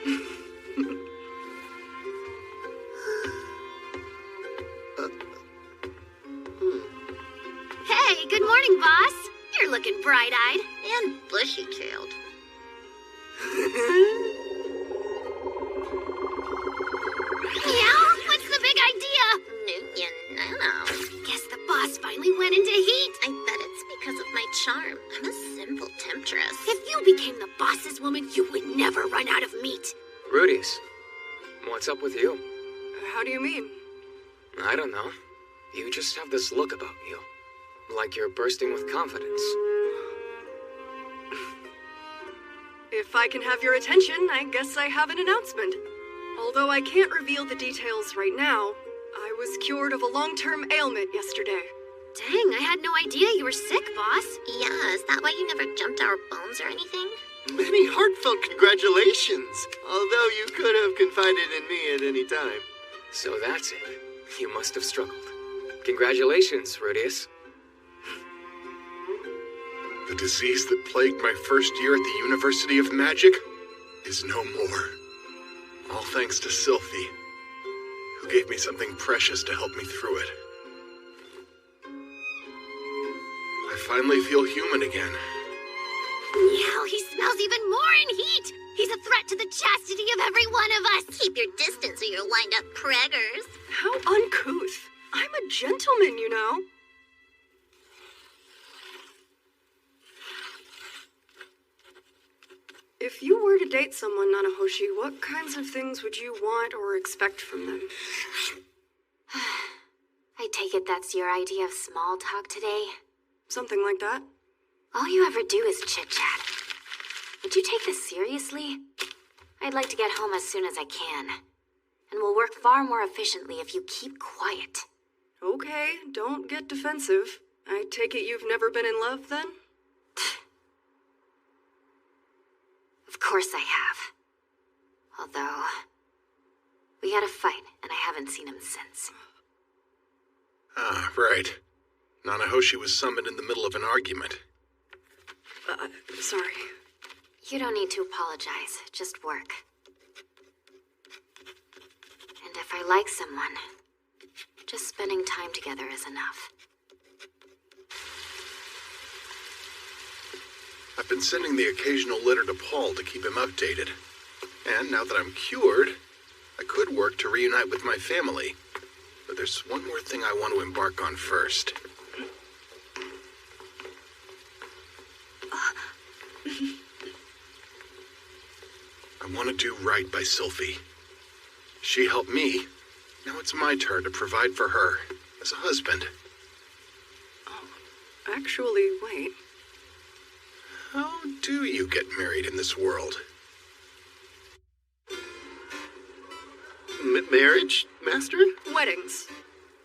Hey, good morning, boss. You're looking bright-eyed. And bushy-tailed. Meow? What's the big idea? NewAnime. Guess the boss finally went into heat. I bet it's because of my charm. I'm a simple temptress. If you became the boss's woman, you would never run out of meat. Rudy's. What's up with you? How do you mean? I don't know. You just have this look about you. Like you're bursting with confidence. If I can have your attention, I guess I have an announcement. Although I can't reveal the details right now, I was cured of a long-term ailment yesterday. Dang, I had no idea you were sick, boss. Yeah, is that why you never jumped our bones or anything? Many heartfelt congratulations. Although you could have confided in me at any time. So that's it. You must have struggled. Congratulations, Rudius. The disease that plagued my first year at the University of Magic is no more. All thanks to Sylphie, who gave me something precious to help me through it. I finally feel human again. Meow, he smells even more in heat. He's a threat to the chastity of every one of us. Keep your distance or you'll wind up preggers. How uncouth. I'm a gentleman, you know. If you were to date someone, Nanahoshi, what kinds of things would you want or expect from them? I take it that's your idea of small talk today? Something like that? All you ever do is chit-chat. Would you take this seriously? I'd like to get home as soon as I can. And we'll work far more efficiently if you keep quiet. Okay, don't get defensive. I take it you've never been in love, then? Of course I have. Although, we had a fight, and I haven't seen him since. Ah, right. Nanahoshi was summoned in the middle of an argument. Sorry. You don't need to apologize, just work. And if I like someone, just spending time together is enough. I've been sending the occasional letter to Paul to keep him updated. And now that I'm cured, I could work to reunite with my family. But there's one more thing I want to embark on first. I want to do right by Sylphie. She helped me. Now it's my turn to provide for her as a husband. Oh, actually, wait. How do you get married in this world? Marriage, Master? Weddings.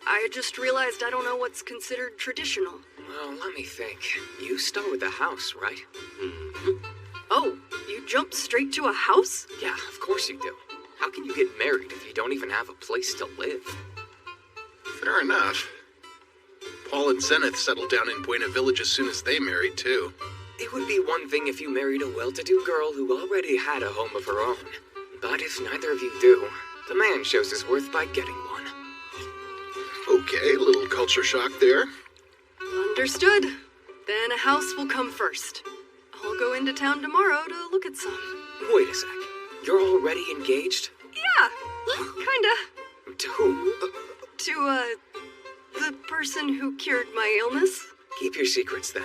I just realized I don't know what's considered traditional. Well, let me think. You start with the house, right? Oh, you jumped straight to a house? Yeah, of course you do. How can you get married if you don't even have a place to live? Fair enough. Paul and Zenith settled down in Buena Village as soon as they married, too. It would be one thing if you married a well-to-do girl who already had a home of her own. But if neither of you do, the man shows his worth by getting one. Okay, little culture shock there. Understood. Then a house will come first. I'll go into town tomorrow to look at some. Wait a sec. You're already engaged? Yeah, kinda. To who? To, the person who cured my illness. Keep your secrets, then.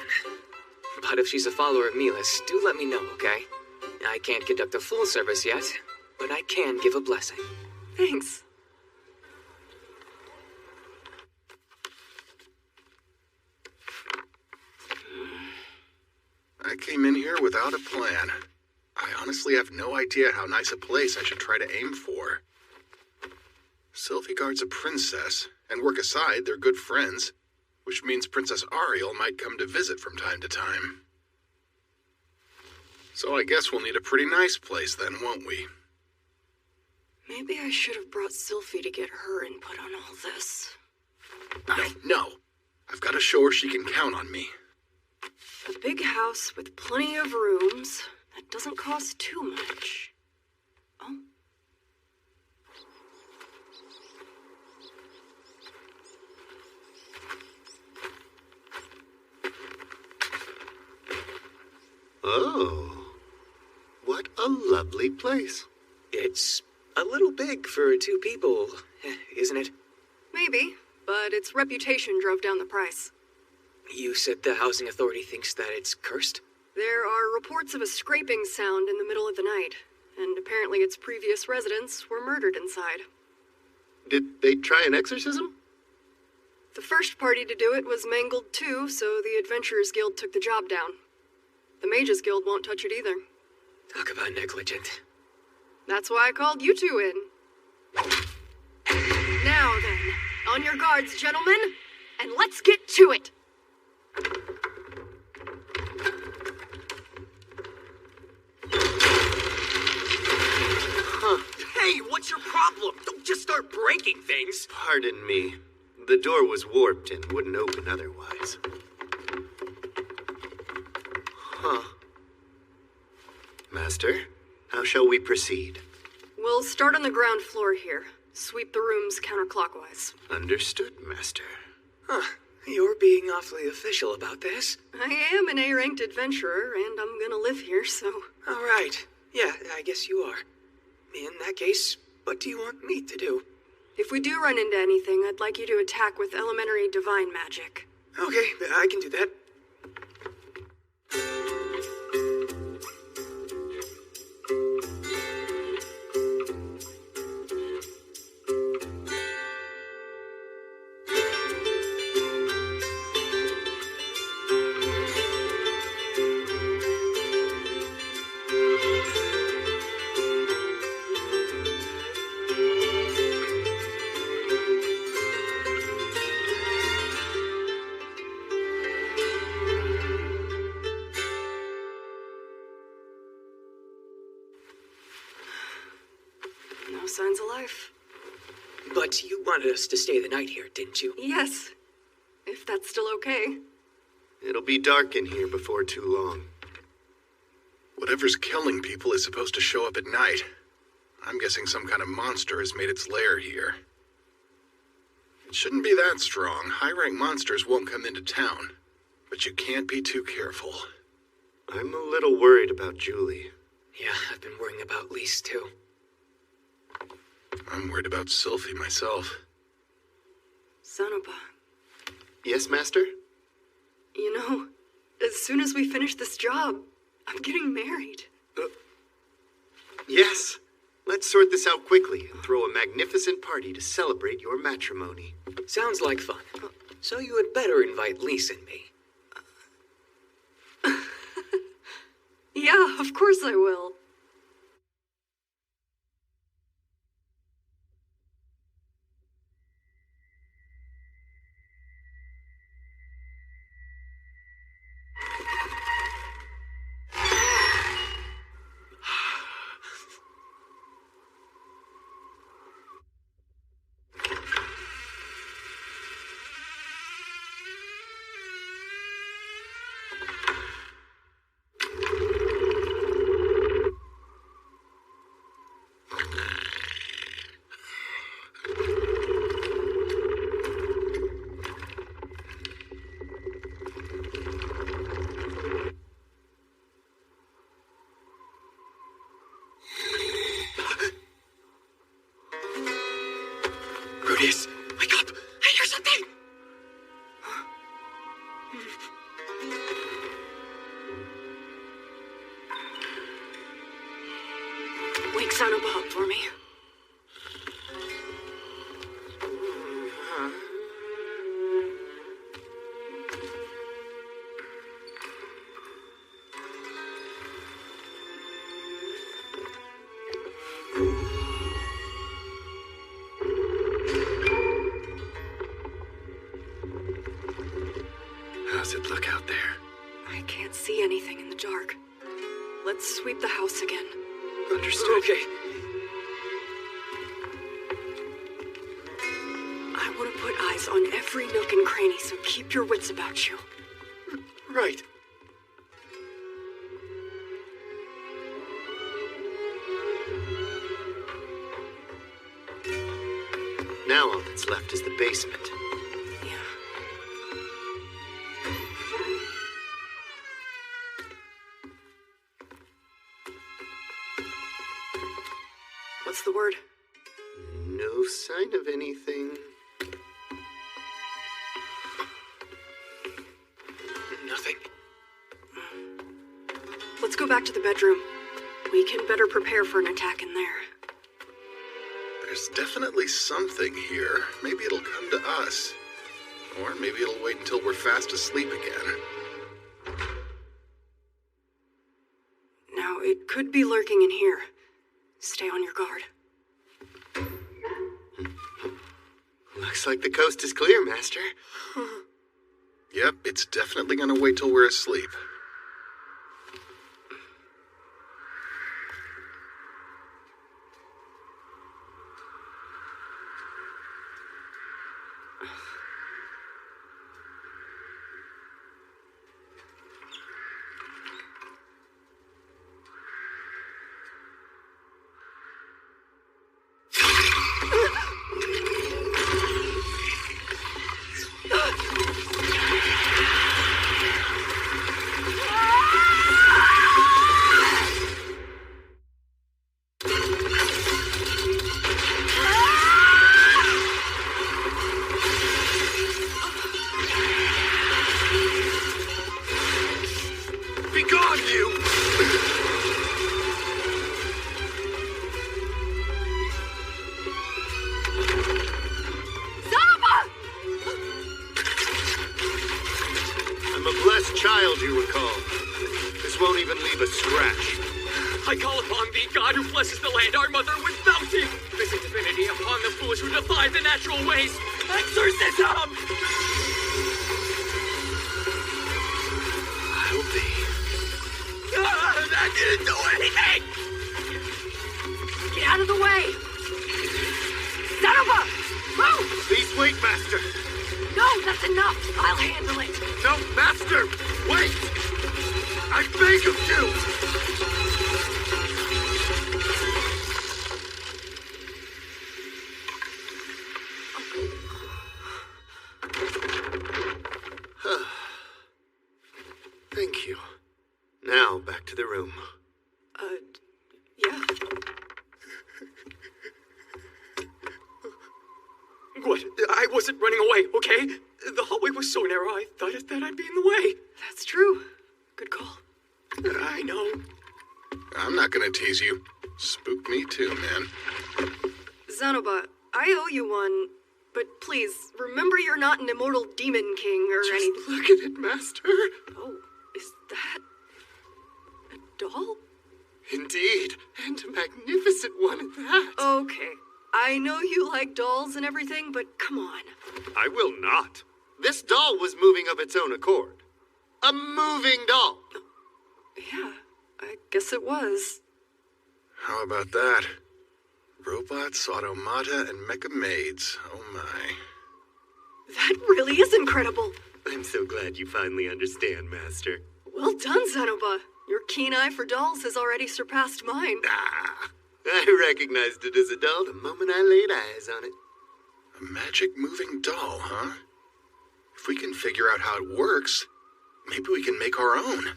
But if she's a follower of Mila's, do let me know, okay? I can't conduct a full service yet, but I can give a blessing. Thanks. I came in here without a plan. I honestly have no idea how nice a place I should try to aim for. Sylphie guards a princess, and work aside, they're good friends, which means Princess Ariel might come to visit from time to time. So I guess we'll need a pretty nice place then, won't we? Maybe I should have brought Sylphie to get her input on all this. No. I've got to show her she can count on me. A big house with plenty of rooms that doesn't cost too much. What a lovely place. It's a little big for two people, isn't it? Maybe, but its reputation drove down the price. You said the housing authority thinks that it's cursed? There are reports of a scraping sound in the middle of the night, and apparently its previous residents were murdered inside. Did they try an exorcism? The first party to do it was mangled too, so the Adventurers Guild took the job down. The Mages Guild won't touch it either. Talk about negligent. That's why I called you two in. Now then, on your guards, gentlemen, and let's get to it! Hey, what's your problem? Don't just start breaking things. Pardon me. The door was warped and wouldn't open otherwise. Master, how shall we proceed? We'll start on the ground floor here. Sweep the rooms counterclockwise. Understood, Master. You're being awfully official about this. I am an A-ranked adventurer, and I'm gonna live here, so... All right. Yeah, I guess you are. In that case, what do you want me to do? If we do run into anything, I'd like you to attack with elementary divine magic. Okay, I can do that. No signs of life. But you wanted us to stay the night here, didn't you? Yes. If that's still okay. It'll be dark in here before too long. Whatever's killing people is supposed to show up at night. I'm guessing some kind of monster has made its lair here. It shouldn't be that strong. High-rank monsters won't come into town. But you can't be too careful. I'm a little worried about Julie. Yeah, I've been worrying about Lise, too. I'm worried about Sylphie myself. Sanopa, Yes, Master? you know, as soon as we finish this job, I'm getting married. Yes. Let's sort this out quickly and throw a magnificent party to celebrate your matrimony. Sounds like fun. So you had better invite Lise and me. Yeah, of course I will. Rudius, wake up! I hear something! Wake Sanopa up for me. How's it look out there? I can't see anything in the dark. Let's sweep the house again. Understood. Okay. I want to put eyes on every nook and cranny, so keep your wits about you. Right. Now all that's left is the basement. Yeah. What's the word? No sign of anything. Nothing. Let's go back to the bedroom. We can better prepare for an attack in there. There's definitely something here. Maybe it'll come to us. Or maybe it'll wait until we're fast asleep again. Now, it could be lurking in here. Stay on your guard. Looks like the coast is clear, Master. Yep, it's definitely gonna wait till we're asleep. Child, you recall. This won't even leave a scratch. I call upon thee, God who blesses the land, our mother, with bounty. Visit divinity upon the foolish who defy the natural ways. Exorcism! I'll be. That didn't do anything! Get out of the way! Saruba! Move! Please wait, Master. No, that's enough. I'll handle it. No, Master! Wait! I beg of you! Thank you. Now, back to the room. Yeah. What? I wasn't running away, okay? The hallway was so narrow, I thought that I'd be in the way. That's true. Good call. I know. I'm not gonna tease you. Spook me too, man. Zanoba, I owe you one, but please, remember you're not an immortal demon king or anything. Just look at it, Master. Oh, is that a doll? Indeed, and a magnificent one at that. Okay, I know you like dolls and everything, but come on. I will not. This doll was moving of its own accord. A moving doll. Yeah, I guess it was. How about that? Robots, automata, and mecha maids. Oh my. That really is incredible. I'm so glad you finally understand, Master. Well done, Zanoba. Your keen eye for dolls has already surpassed mine. Ah, I recognized it as a doll the moment I laid eyes on it. A magic moving doll, huh? If we can figure out how it works, maybe we can make our own.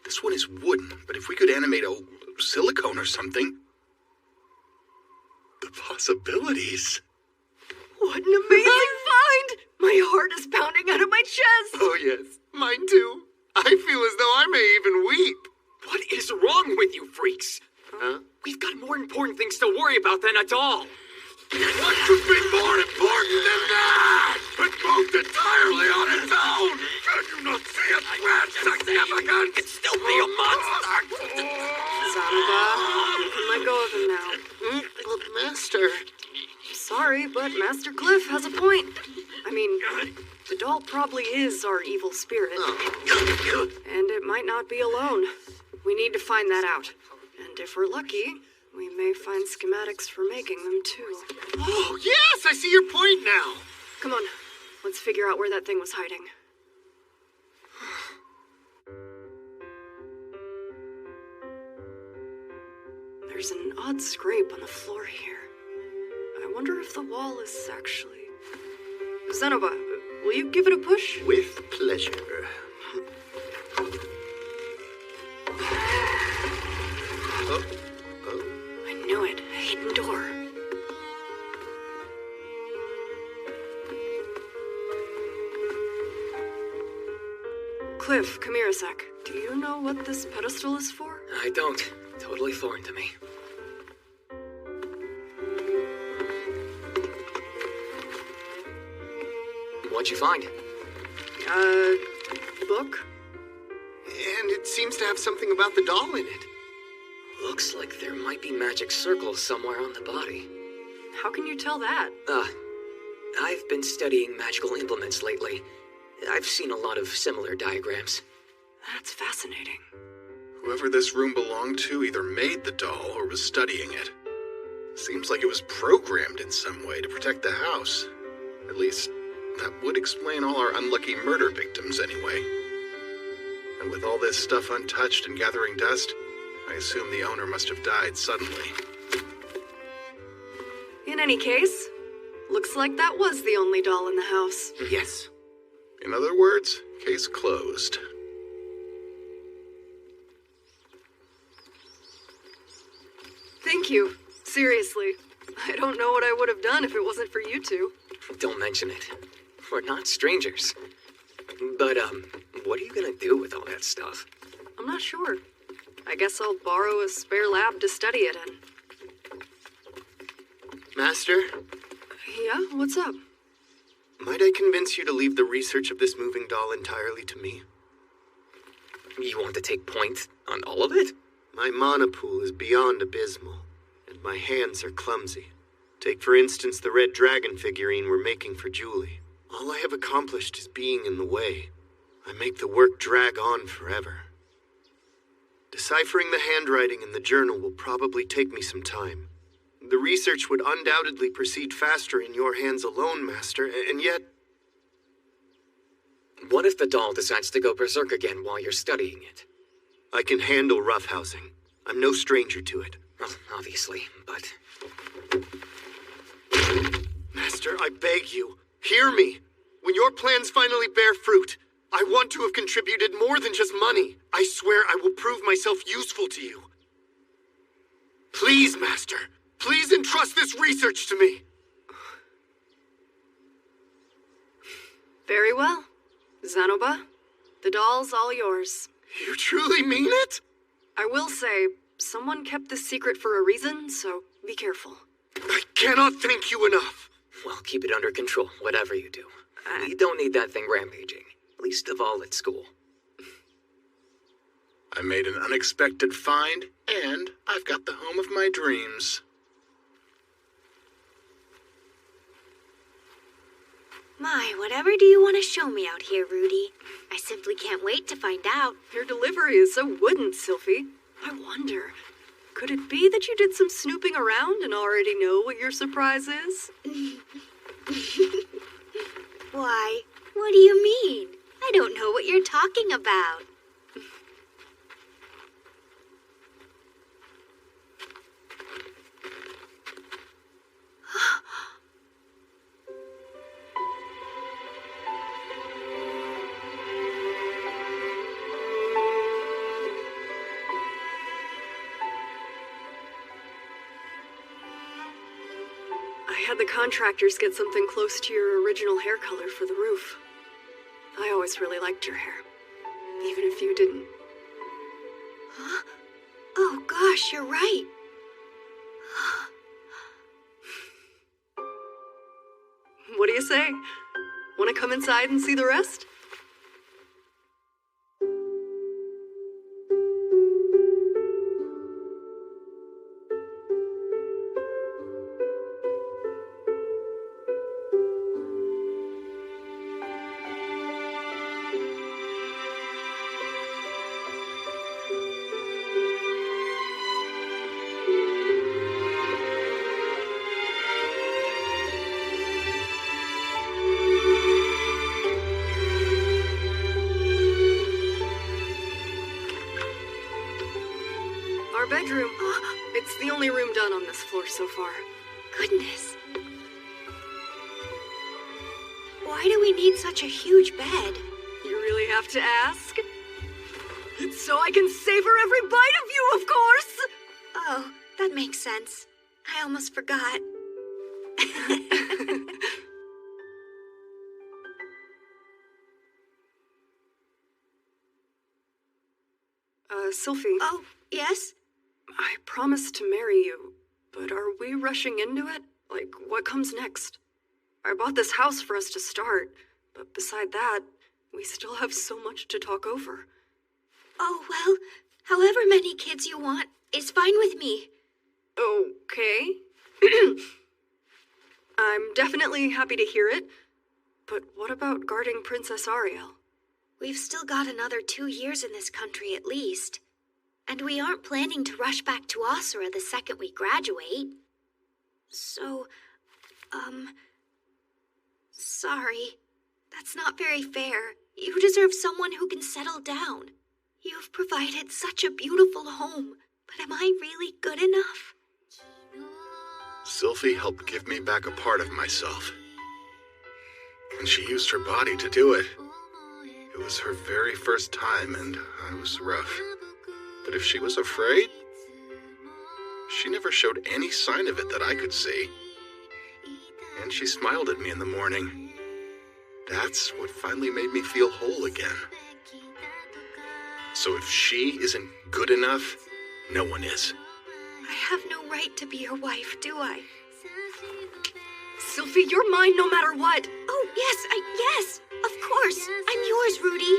This one is wooden, but if we could animate a silicone or something... The possibilities. What an amazing find! My heart is pounding out of my chest! Oh yes, mine too. I feel as though I may even weep. What is wrong with you freaks? Huh? We've got more important things to worry about than a doll. What could be more important than that? It moved entirely on its own! Can you not see its grand significance? It's still be a monster! Zanoba, you can let go of him now. But Master... Sorry, but Master Cliff has a point. I mean, the doll probably is our evil spirit. And it might not be alone. We need to find that out. And if we're lucky, we may find schematics for making them too. Oh, yes! I see your point now! Come on, let's figure out where that thing was hiding. There's an odd scrape on the floor here. I wonder if the wall is actually... Zanoba, will you give it a push? With pleasure. I knew it. He'd Cliff, come here a sec. Do you know what this pedestal is for? I don't. Totally foreign to me. What'd you find? Book? And it seems to have something about the doll in it. Looks like there might be magic circles somewhere on the body. How can you tell that? I've been studying magical implements lately. I've seen a lot of similar diagrams. That's fascinating. Whoever this room belonged to either made the doll or was studying it. Seems like it was programmed in some way to protect the house. At least, that would explain all our unlucky murder victims anyway. And with all this stuff untouched and gathering dust, I assume the owner must have died suddenly. In any case, looks like that was the only doll in the house. Yes. In other words, case closed. Thank you. Seriously. I don't know what I would have done if it wasn't for you two. Don't mention it. We're not strangers. But, what are you gonna do with all that stuff? I'm not sure. I guess I'll borrow a spare lab to study it in. Master, Yeah? What's up? might I convince you to leave the research of this moving doll entirely to me? You want to take point on all of it? My mana pool is beyond abysmal, and my hands are clumsy. Take, for instance, the red dragon figurine we're making for Julie. All I have accomplished is being in the way. I make the work drag on forever. Deciphering the handwriting in the journal will probably take me some time. The research would undoubtedly proceed faster in your hands alone, Master, and yet... What if the doll decides to go berserk again while you're studying it? I can handle roughhousing. I'm no stranger to it. Well, obviously, but... Master, I beg you, hear me. When your plans finally bear fruit, I want to have contributed more than just money. I swear I will prove myself useful to you. Please, Master, please entrust this research to me. Very well. Zanoba, the doll's all yours. You truly mean it? I will say, someone kept this secret for a reason, so be careful. I cannot thank you enough. Well, keep it under control, whatever you do. You don't need that thing rampaging. Least of all at school. I made an unexpected find, and I've got the home of my dreams. My, whatever do you want to show me out here, Rudy? I simply can't wait to find out. Your delivery is so wooden, Sylphie. I wonder, could it be that you did some snooping around and already know what your surprise is? Why, what do you mean? I don't know what you're talking about. I had the contractors get something close to your original hair color for the roof. I always really liked your hair, even if you didn't. Huh? Oh gosh, you're right. What do you say? Want to come inside and see the rest? Our bedroom. It's the only room done on this floor so far. Goodness. Why do we need such a huge bed? You really have to ask? It's so I can savor every bite of you, of course! Oh, that makes sense. I almost forgot. Sylphie. Oh, yes? I promised to marry you, but are we rushing into it? Like, what comes next? I bought this house for us to start, but beside that, we still have so much to talk over. Oh, well, however many kids you want is fine with me. Okay. I'm definitely happy to hear it, but what about guarding Princess Ariel? We've still got another 2 years in this country at least. And we aren't planning to rush back to Asura the second we graduate. So, sorry. That's not very fair. You deserve someone who can settle down. You've provided such a beautiful home, but am I really good enough? Sylphie helped give me back a part of myself. And she used her body to do it. It was her very first time, and I was rough. But if she was afraid, she never showed any sign of it that I could see. And she smiled at me in the morning. That's what finally made me feel whole again. So if she isn't good enough, no one is. I have no right to be your wife, do I? Sylphie, you're mine no matter what. Oh, yes, of course. I'm yours, Rudy.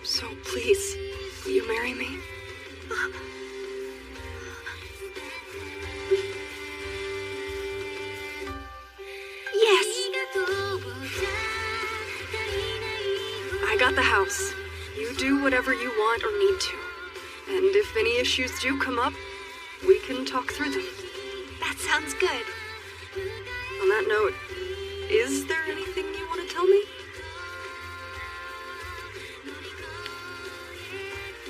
So please, will you marry me? Yes. I got the house. You do whatever you want or need to. And if any issues do come up, we can talk through them. That sounds good. On that note, is there anything you want to tell me?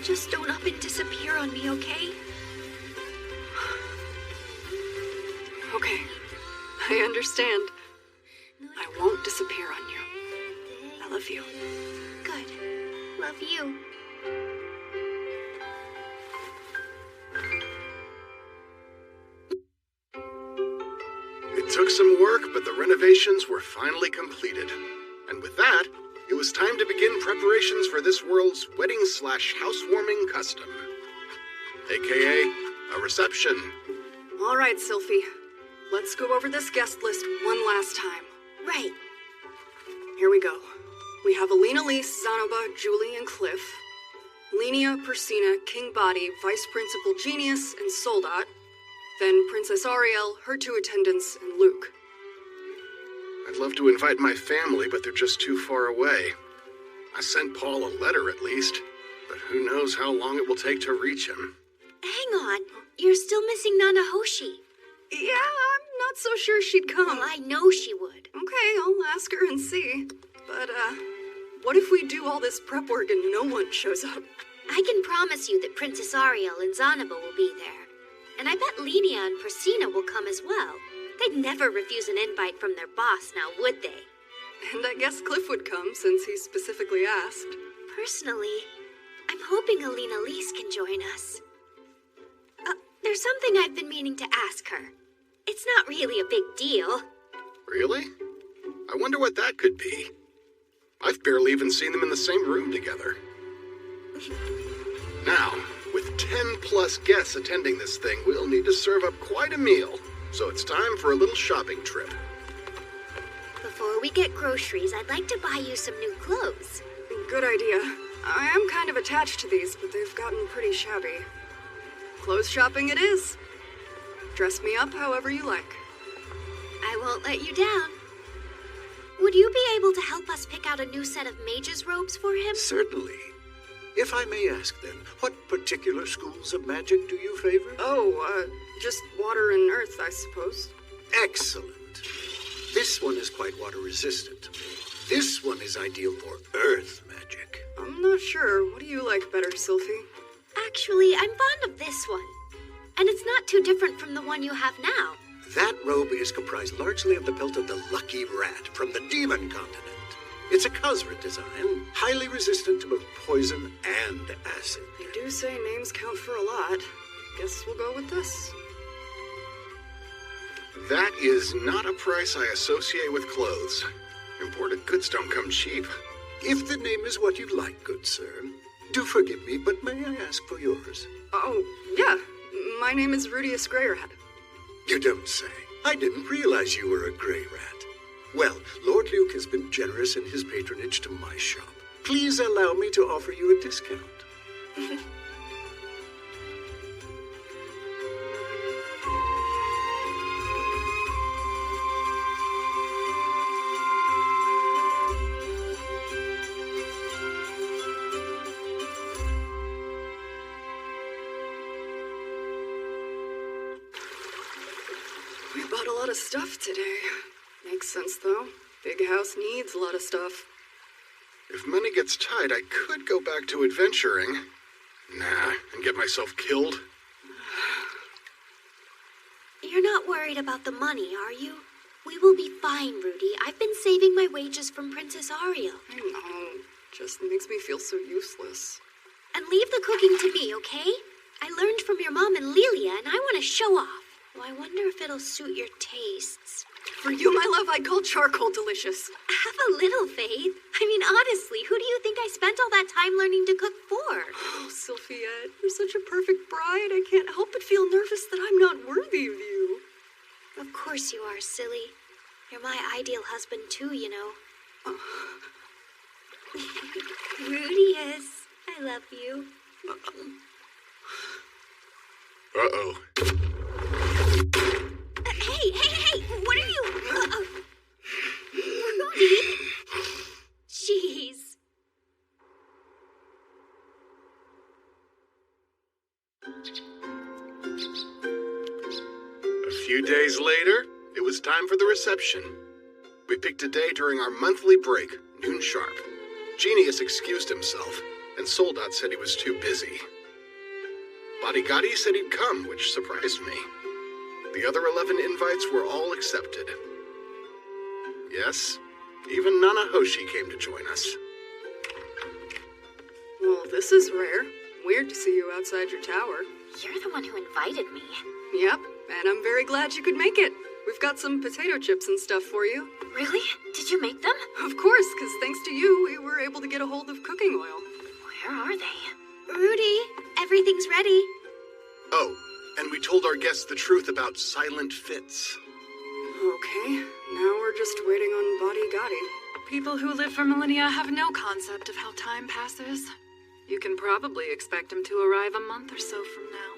Just don't up and disappear on me, okay? Okay, I understand. I won't disappear on you. I love you. Good. Love you. It took some work, but the renovations were finally completed. And with that, it was time to begin preparations for this world's wedding/housewarming custom. AKA, a reception. All right, Sylphie. Let's go over this guest list one last time. Right. Here we go. We have Alina, Lise, Zanoba, Julie, and Cliff. Linnea, Persina, King Body, Vice Principal Genius, and Soldat. Then Princess Ariel, her two attendants, and Luke. I'd love to invite my family, but they're just too far away. I sent Paul a letter at least, but who knows how long it will take to reach him. Hang on. You're still missing Nanahoshi. Yeah, I'm not so sure she'd come. Well, I know she would. Okay, I'll ask her and see. But, what if we do all this prep work and no one shows up? I can promise you that Princess Ariel and Zanoba will be there. And I bet Linnea and Persina will come as well. They'd never refuse an invite from their boss, now would they? And I guess Cliff would come, since he specifically asked. Personally, I'm hoping Alina Lise can join us. There's something I've been meaning to ask her. It's not really a big deal. Really? I wonder what that could be. I've barely even seen them in the same room together. Now, with 10 plus guests attending this thing, we'll need to serve up quite a meal. So it's time for a little shopping trip. Before we get groceries, I'd like to buy you some new clothes. Good idea. I am kind of attached to these, but they've gotten pretty shabby. Clothes shopping it is. Dress me up however you like. I won't let you down. Would you be able to help us pick out a new set of mage's robes for him? Certainly. If I may ask then, what particular schools of magic do you favor? Just water and earth, I suppose. Excellent. This one is quite water resistant. This one is ideal for earth magic. I'm not sure. What do you like better, Sylphie? Actually, I'm fond of this one. And it's not too different from the one you have now. That robe is comprised largely of the pelt of the Lucky Rat from the Demon Continent. It's a Khazra design, highly resistant to both poison and acid. They do say names count for a lot. Guess we'll go with this. That is not a price I associate with clothes. Imported goods don't come cheap. If the name is what you like, good sir, do forgive me, but may I ask for yours? Oh, yeah. My name is Rudius Greyrat. You don't say. I didn't realize you were a gray rat. Well, Lord Luke has been generous in his patronage to my shop. Please allow me to offer you a discount. We bought a lot of stuff today. Makes sense, though. Big house needs a lot of stuff. If money gets tight, I could go back to adventuring. Nah, and get myself killed. You're not worried about the money, are you? We will be fine, Rudy. I've been saving my wages from Princess Ariel. I know. Just makes me feel so useless. And leave the cooking to me, okay? I learned from your mom and Lilia, and I want to show off. Well, I wonder if it'll suit your tastes. For you, my love, I'd call charcoal delicious. Have a little faith. I mean, honestly, who do you think I spent all that time learning to cook for? Oh, Sylphiette, you're such a perfect bride. I can't help but feel nervous that I'm not worthy of you. Of course you are, silly. You're my ideal husband, too, you know. Rudy is. I love you. Uh-oh. Hey! What are you? Rudy? Jeez. A few days later, it was time for the reception. We picked a day during our monthly break, noon sharp. Genius excused himself, and Soldat said he was too busy. Bodigatti said he'd come, which surprised me. The other 11 invites were all accepted. Yes, even Nanahoshi came to join us. Well, this is rare. Weird to see you outside your tower. You're the one who invited me. Yep, and I'm very glad you could make it. We've got some potato chips and stuff for you. Really? Did you make them? Of course, because thanks to you, we were able to get a hold of cooking oil. Where are they? Rudy, everything's ready. Oh, and we told our guests the truth about silent fits. Okay, now we're just waiting on Bodigatti. People who live for millennia have no concept of how time passes. You can probably expect him to arrive a month or so from now.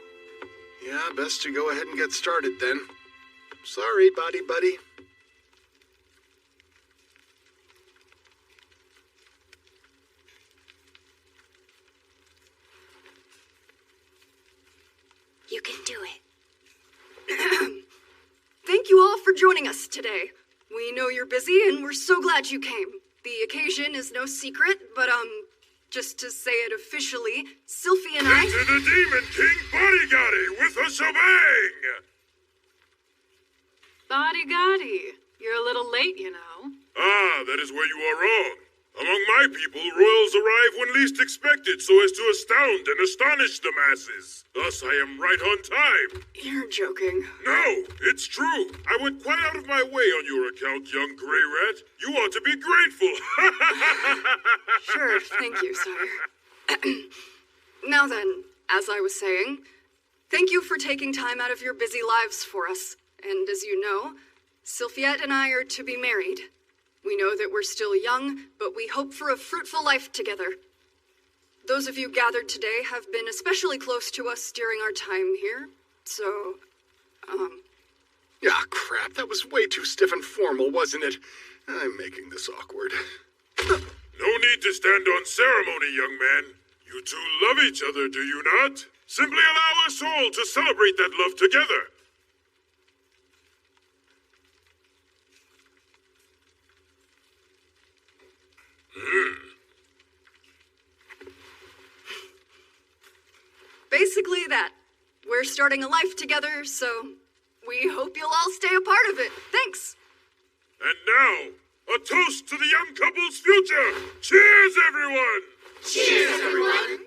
Yeah, best to go ahead and get started then. Sorry, Body Buddy. You can do it. Thank you all for joining us today. We know you're busy and we're so glad you came. The occasion is no secret, but just to say it officially, Sylphie and I— Into the Demon King Bodigatti with a shebang! Bodigatti, you're a little late, you know. Ah, that is where you are wrong. Among my people, royals arrive when least expected so as to astound and astonish the masses. Thus, I am right on time. You're joking. No, it's true. I went quite out of my way on your account, young gray rat. You ought to be grateful. Sure, thank you, sire. Now then, as I was saying, thank you for taking time out of your busy lives for us. And as you know, Sylphiette and I are to be married. We know that we're still young, but we hope for a fruitful life together. Those of you gathered today have been especially close to us during our time here, so, Ah, crap, that was way too stiff and formal, wasn't it? I'm making this awkward. No need to stand on ceremony, young man. You two love each other, do you not? Simply allow us all to celebrate that love together. basically that. We're starting a life together, so we hope you'll all stay a part of it. Thanks. And now, a toast to the young couple's future. Cheers, everyone! Cheers, everyone!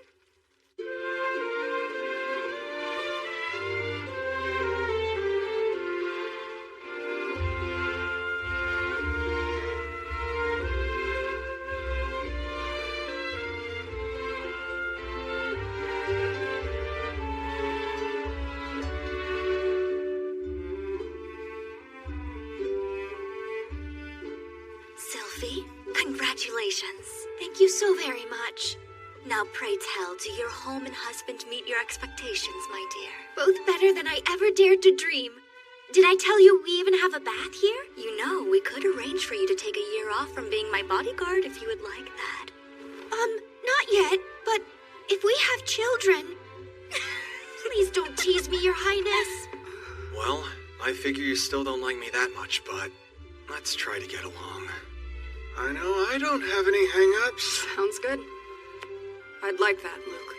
congratulations. Thank you so very much. Now pray tell, do your home and husband meet your expectations, my dear? Both better than I ever dared to dream. Did I tell you we even have a bath here? You know, we could arrange for you to take a year off from being my bodyguard if you would like that. Not yet, but if we have children... Please don't tease me, Your Highness. Well, I figure you still don't like me that much, but let's try to get along. I know I don't have any hang-ups. Sounds good. I'd like that, Luke.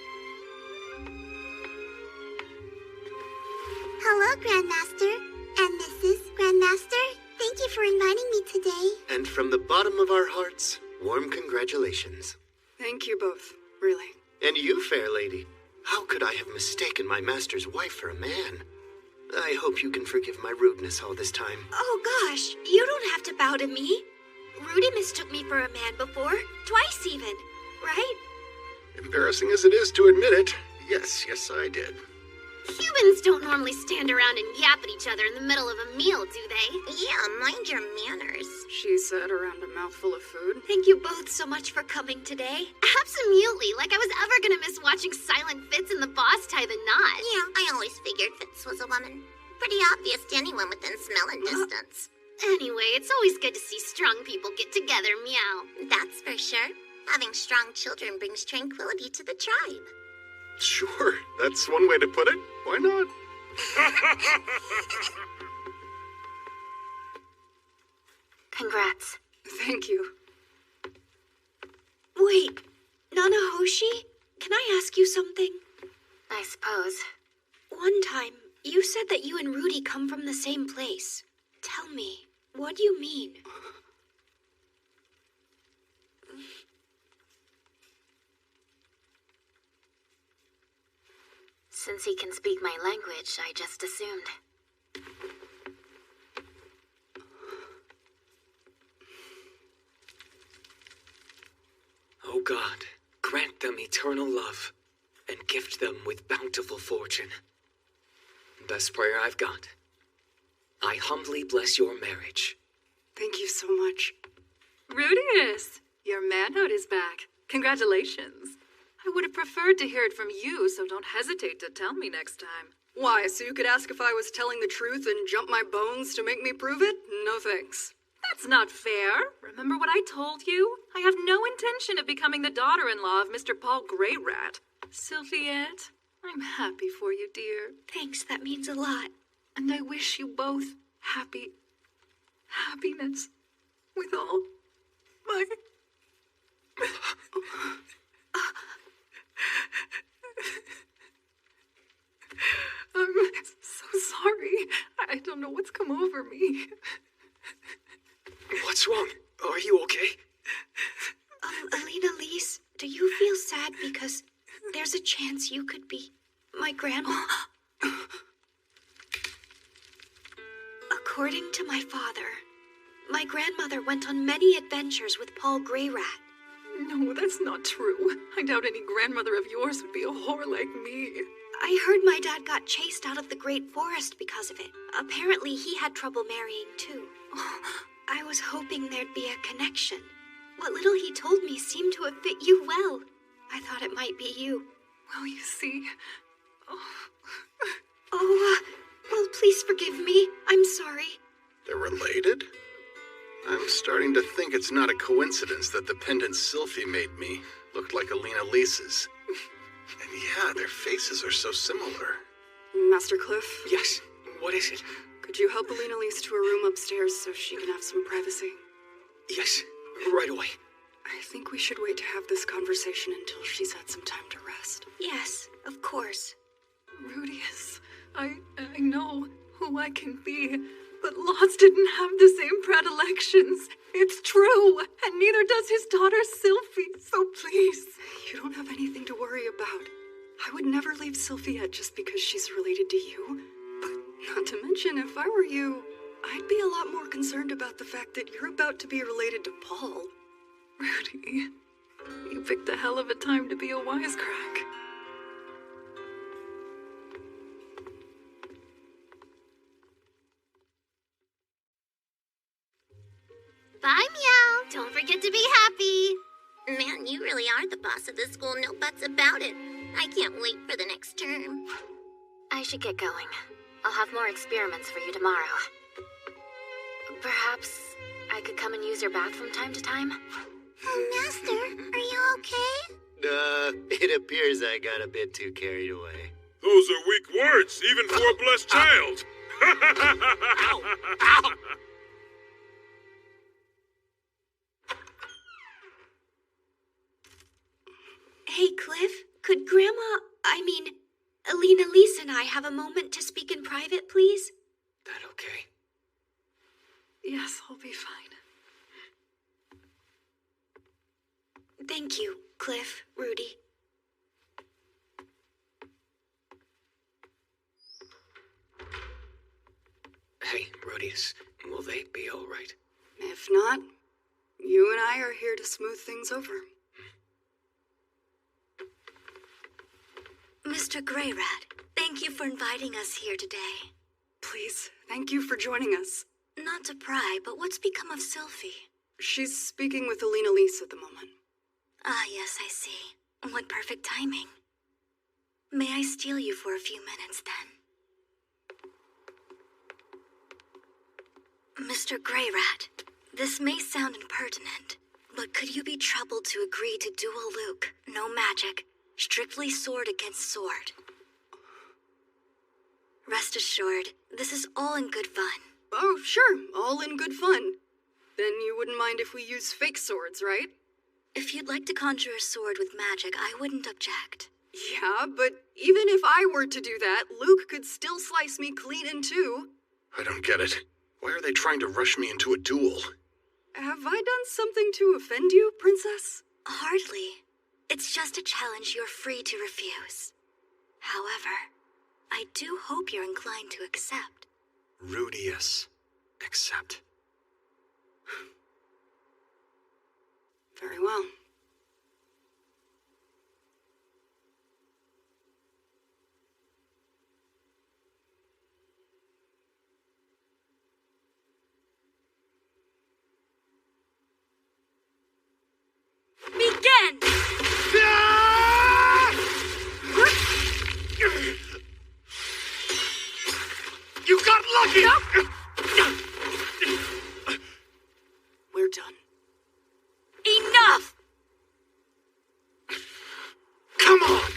Hello, Grandmaster. And Mrs. Grandmaster. Thank you for inviting me today. And from the bottom of our hearts, warm congratulations. Thank you both, really. And you, fair lady. How could I have mistaken my master's wife for a man? I hope you can forgive my rudeness all this time. Oh gosh, you don't have to bow to me. Rudy mistook me for a man before. Twice even, right? Embarrassing as it is to admit it, yes, I did. Humans don't normally stand around and yap at each other in the middle of a meal, do they? Yeah, mind your manners. She said around a mouthful of food. Thank you both so much for coming today. Absolutely, like I was ever gonna miss watching Silent Fitz and the boss tie the knot. Yeah, I always figured Fitz was a woman. Pretty obvious to anyone within smell and distance. Anyway, it's always good to see strong people get together, meow. That's for sure. Having strong children brings tranquility to the tribe. Sure, that's one way to put it. Why not? Congrats. Thank you. Wait, Nanahoshi? Can I ask you something? I suppose. One time, you said that you and Rudy come from the same place. Tell me, what do you mean? Since he can speak my language, I just assumed. Oh God, grant them eternal love, and gift them with bountiful fortune. Best prayer I've got. I humbly bless your marriage. Thank you so much. Rudius, your manhood is back. Congratulations. I would have preferred to hear it from you, so don't hesitate to tell me next time. Why, so you could ask if I was telling the truth and jump my bones to make me prove it? No thanks. That's not fair. Remember what I told you? I have no intention of becoming the daughter-in-law of Mr. Paul Greyrat. Sylphiette, I'm happy for you, dear. Thanks, that means a lot. And I wish you both happiness with all my... I'm so sorry. I don't know what's come over me. What's wrong? Are you okay? Alina Lise, do you feel sad because there's a chance you could be my grandma? According to my father, my grandmother went on many adventures with Paul Greyrat. No, that's not true. I doubt any grandmother of yours would be a whore like me. I heard my dad got chased out of the Great Forest because of it. Apparently, he had trouble marrying, too. I was hoping there'd be a connection. What little he told me seemed to have fit you well. I thought it might be you. Well, you see... Well, please forgive me. I'm sorry. They're related? I'm starting to think it's not a coincidence that the pendant Sylphie made me looked like Alina Lise's. And yeah, their faces are so similar. Master Cliff? Yes, what is it? Could you help Alina Lise to her room upstairs so she can have some privacy? Yes, right away. I think we should wait to have this conversation until she's had some time to rest. Yes, of course. Rudius, I know who I can be, but Lots didn't have the same predilections. It's true, and neither does his daughter Sylphie, so please. You don't have anything to worry about. I would never leave Sylphiette just because she's related to you. But not to mention, if I were you, I'd be a lot more concerned about the fact that you're about to be related to Paul. Rudy, you picked a hell of a time to be a wisecrack. Bye, Meow. Don't forget to be happy. really are the boss of the school, no buts about it. I can't wait for the next term. I should get going. I'll have more experiments for you tomorrow. Perhaps I could come and use your bath from time to time? Master, are you okay? It appears I got a bit too carried away. Those are weak words, even for a blessed child. Ow! Ow! Hey, Cliff, could Alina, Lisa, and I have a moment to speak in private, please? That okay? Yes, I'll be fine. Thank you, Cliff, Rudy. Hey, Rodius, will they be all right? If not, you and I are here to smooth things over. Mr. Greyrat, thank you for inviting us here today. Please, thank you for joining us. Not to pry, but what's become of Sylphie? She's speaking with Alina Lisa at the moment. Ah, yes, I see. What perfect timing. May I steal you for a few minutes, then? Mr. Greyrat, this may sound impertinent, but could you be troubled to agree to duel Luke? No magic, strictly sword against sword. Rest assured, this is all in good fun. Oh, sure, all in good fun. Then you wouldn't mind if we use fake swords, right? If you'd like to conjure a sword with magic, I wouldn't object. Yeah, but even if I were to do that, Luke could still slice me clean in two. I don't get it. Why are they trying to rush me into a duel? Have I done something to offend you, Princess? Hardly. It's just a challenge you're free to refuse. However, I do hope you're inclined to accept. Rudius. Accept. Very well. Begin! You got lucky! We're done. Enough! Come on!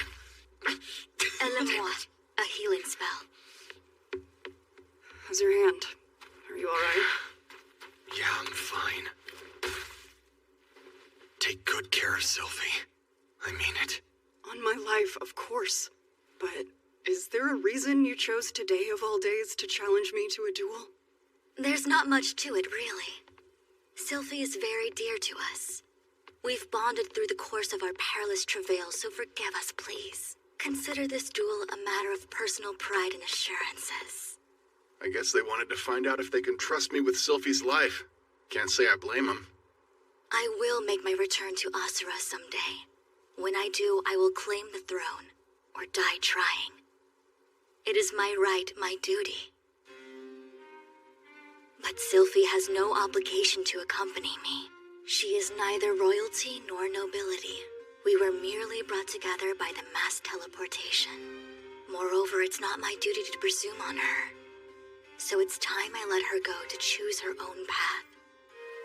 Elemoir, a healing spell. How's your hand? Are you alright? Yeah, I'm fine. Take good care of Sylphie. I mean it. On my life, of course. But is there a reason you chose today of all days to challenge me to a duel? There's not much to it, really. Sylphie is very dear to us. We've bonded through the course of our perilous travail, so forgive us, please. Consider this duel a matter of personal pride and assurances. I guess they wanted to find out if they can trust me with Sylphie's life. Can't say I blame them. I will make my return to Asura someday. When I do, I will claim the throne, or die trying. It is my right, my duty. But Sylphie has no obligation to accompany me. She is neither royalty nor nobility. We were merely brought together by the mass teleportation. Moreover, it's not my duty to presume on her. So it's time I let her go to choose her own path.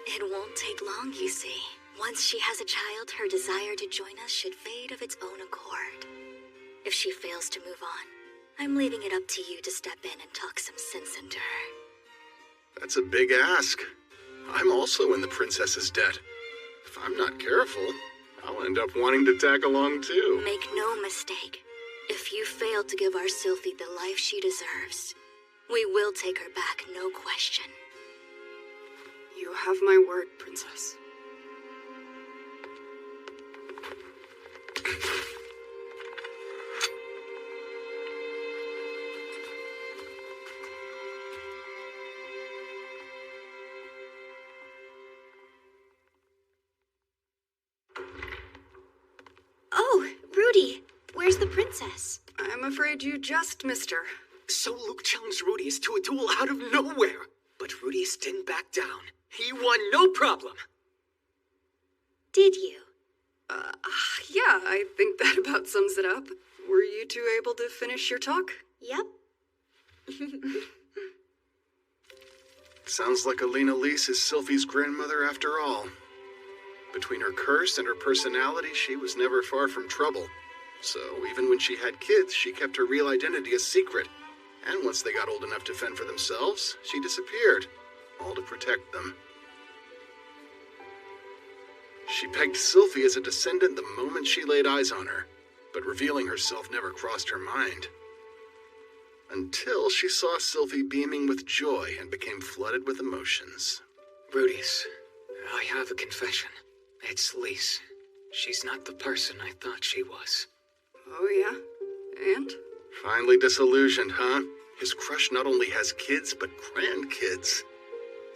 It won't take long, you see. Once she has a child, her desire to join us should fade of its own accord. If she fails to move on, I'm leaving it up to you to step in and talk some sense into her. That's a big ask. I'm also in the princess's debt. If I'm not careful, I'll end up wanting to tag along too. Make no mistake. If you fail to give our Sylphie the life she deserves, we will take her back, no question. You have my word, Princess. Oh, Rudy, where's the princess? I'm afraid you just missed her. So Luke challenged Rudius to a duel out of nowhere. But Rudius didn't back down. He won no problem. Did you? Yeah, I think that about sums it up. Were you two able to finish your talk? Yep. Sounds like Alina Lise is Sylphie's grandmother after all. Between her curse and her personality, she was never far from trouble. So even when she had kids, she kept her real identity a secret. And once they got old enough to fend for themselves, she disappeared, all to protect them. She pegged Sylphie as a descendant the moment she laid eyes on her, but revealing herself never crossed her mind. Until she saw Sylphie beaming with joy and became flooded with emotions. Rudius, I have a confession. It's Lise. She's not the person I thought she was. Oh, yeah? And? Finally disillusioned, huh? His crush not only has kids, but grandkids.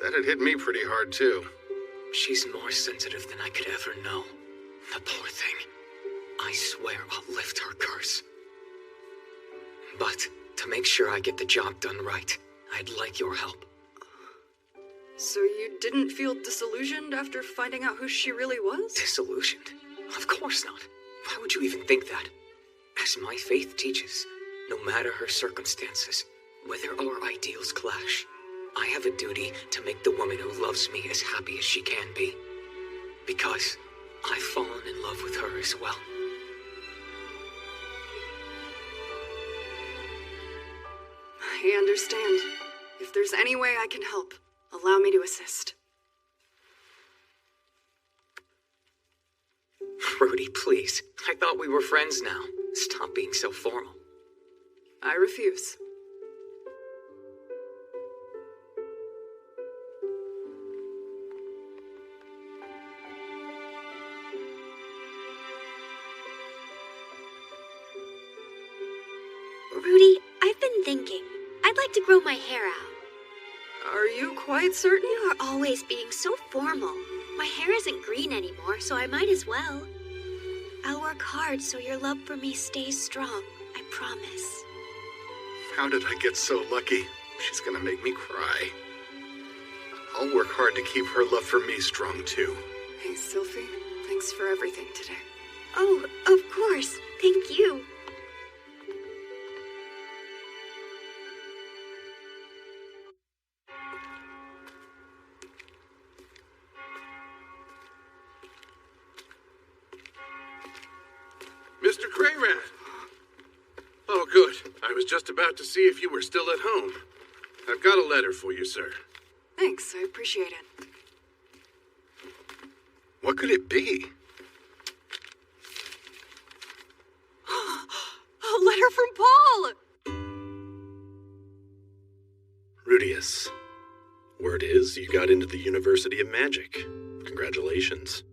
That had hit me pretty hard, too. She's more sensitive than I could ever know. The poor thing. I swear I'll lift her curse. But to make sure I get the job done right, I'd like your help. So you didn't feel disillusioned after finding out who she really was? Disillusioned? Of course not. Why would you even think that? As my faith teaches, no matter her circumstances, whether our ideals clash, I have a duty to make the woman who loves me as happy as she can be. Because I've fallen in love with her as well. I understand. If there's any way I can help, allow me to assist. Rudy, please. I thought we were friends now. Stop being so formal. I refuse. Rudy, I've been thinking. I'd like to grow my hair out. Are you quite certain? You are always being so formal. My hair isn't green anymore, so I might as well. I'll work hard so your love for me stays strong. I promise. How did I get so lucky? She's gonna make me cry. I'll work hard to keep her love for me strong, too. Hey, Sylphie. Thanks for everything today. Oh, of course. Thank you. Mr. Crayrat! Oh, good. I was just about to see if you were still at home. I've got a letter for you, sir. Thanks, I appreciate it. What could it be? A letter from Paul! Rudius, word is you got into the University of Magic. Congratulations.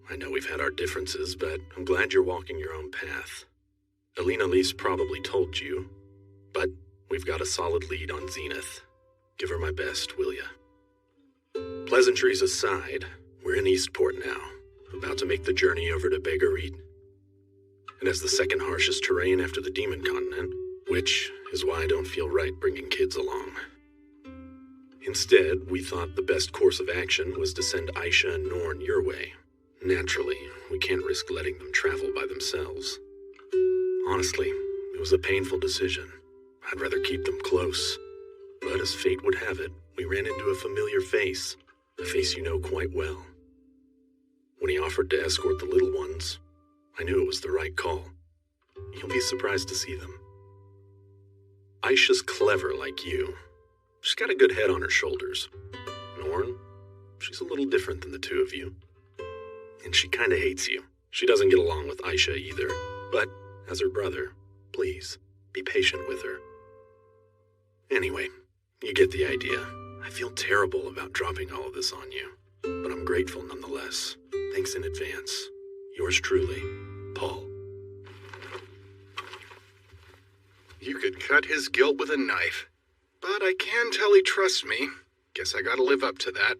I know we've had our differences, but I'm glad you're walking your own path. Alina Lise probably told you, but we've got a solid lead on Zenith. Give her my best, will ya? Pleasantries aside, we're in Eastport now, about to make the journey over to Begarit. It has the second harshest terrain after the Demon Continent, which is why I don't feel right bringing kids along. Instead, we thought the best course of action was to send Aisha and Norn your way. Naturally, we can't risk letting them travel by themselves. Honestly, it was a painful decision. I'd rather keep them close. But as fate would have it, we ran into a familiar face, a face you know quite well. When he offered to escort the little ones, I knew it was the right call. You'll be surprised to see them. Aisha's clever like you. She's got a good head on her shoulders. Norn, she's a little different than the two of you. And she kinda hates you. She doesn't get along with Aisha either. But, as her brother, please, be patient with her. Anyway, you get the idea. I feel terrible about dropping all of this on you. But I'm grateful nonetheless. Thanks in advance. Yours truly, Paul. You could cut his guilt with a knife. But I can tell he trusts me. Guess I gotta live up to that.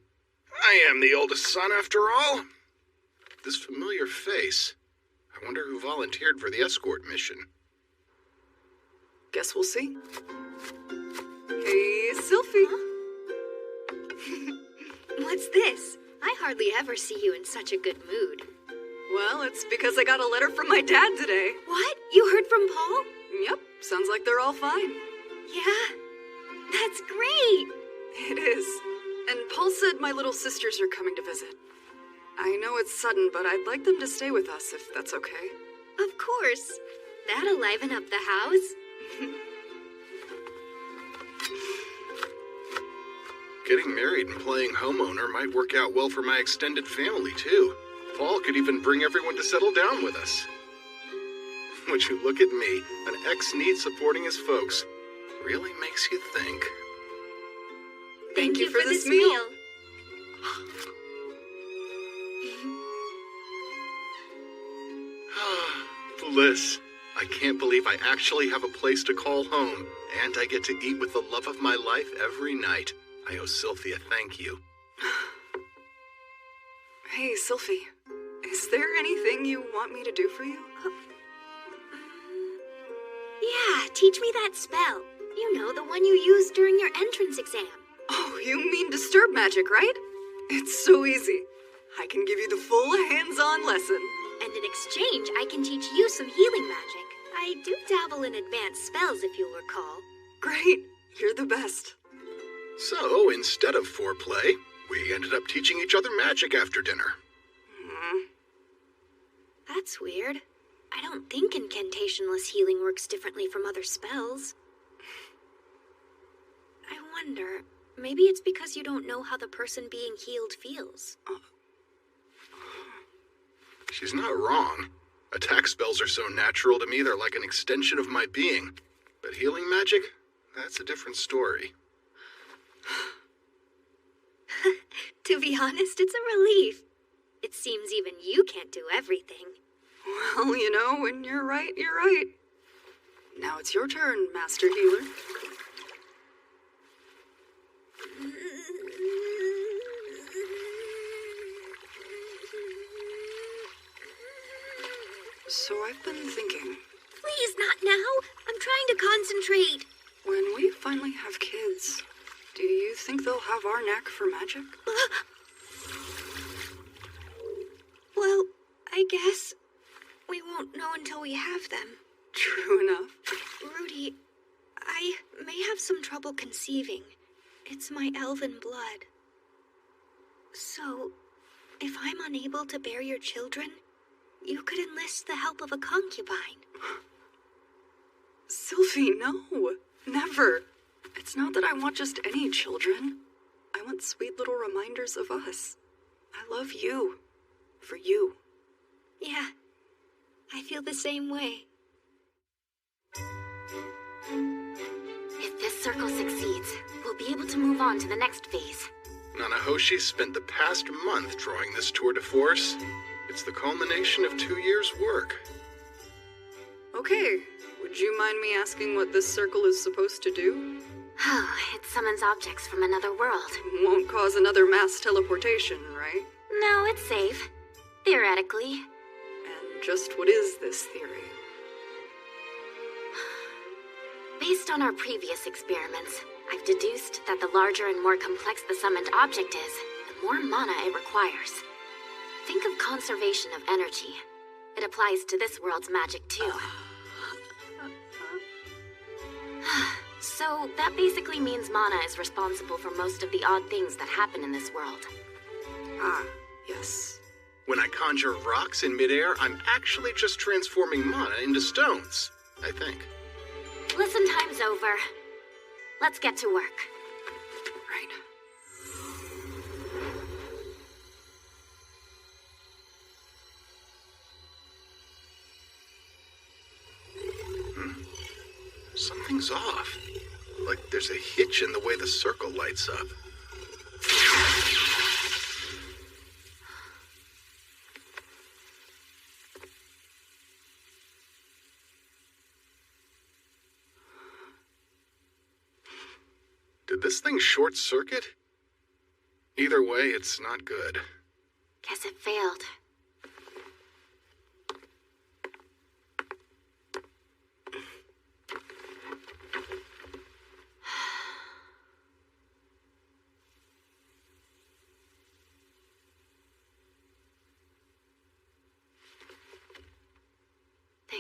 I am the oldest son after all. This familiar face. I wonder who volunteered for the escort mission. Guess we'll see. Hey, Sylphie. What's this? I hardly ever see you in such a good mood. Well, Well, it's because I got a letter from my dad today. What? You heard from Paul? Yep, sounds like they're all fine. Yeah, that's great. It is. And Paul said my little sisters are coming to visit. I know it's sudden, but I'd like them to stay with us if that's okay. Of course. That'll liven up the house. Getting married and playing homeowner might work out well for my extended family, too. Paul could even bring everyone to settle down with us. Would you look at me, an ex-NEET supporting his folks. Really makes you think. Thank you for this meal. Bliss. I can't believe I actually have a place to call home, and I get to eat with the love of my life every night. I owe Sylphie a thank you. Hey, Sylphie. Is there anything you want me to do for you? Yeah, teach me that spell. You know, the one you used during your entrance exam. Oh, you mean disturb magic, right? It's so easy. I can give you the full hands-on lesson. And in exchange, I can teach you some healing magic. I do dabble in advanced spells, if you'll recall. Great. You're the best. So, instead of foreplay, we ended up teaching each other magic after dinner. That's weird. I don't think incantationless healing works differently from other spells. I wonder, maybe it's because you don't know how the person being healed feels. She's not wrong. Attack spells are so natural to me, they're like an extension of my being. But healing magic? That's a different story. To be honest, it's a relief. It seems even you can't do everything. Well, you know, when you're right, you're right. Now it's your turn, Master Healer. So I've been thinking. Please, not now. I'm trying to concentrate. When we finally have kids, do you think they'll have our knack for magic? Well, I guess we won't know until we have them. True enough. Rudy, I may have some trouble conceiving. It's my elven blood. So, if I'm unable to bear your children, you could enlist the help of a concubine. Sylphie, no. Never. It's not that I want just any children. I want sweet little reminders of us. I love you. For you. Yeah, I feel the same way. If this circle succeeds, we'll be able to move on to the next phase. Nanahoshi spent the past month drawing this tour de force. It's the culmination of 2 years' work. Okay, would you mind me asking what this circle is supposed to do? Oh, it summons objects from another world. Won't cause another mass teleportation, right? No, it's safe. Theoretically. And just what is this theory? Based on our previous experiments, I've deduced that the larger and more complex the summoned object is, the more mana it requires. Think of conservation of energy. It applies to this world's magic, too. So, that basically means mana is responsible for most of the odd things that happen in this world. Ah, yes. When I conjure rocks in midair, I'm actually just transforming mana into stones, I think. Lesson time's over. Let's get to work. Right. Something's off. Like there's a hitch in the way the circle lights up. Did this thing short circuit? Either way, it's not good. Guess it failed.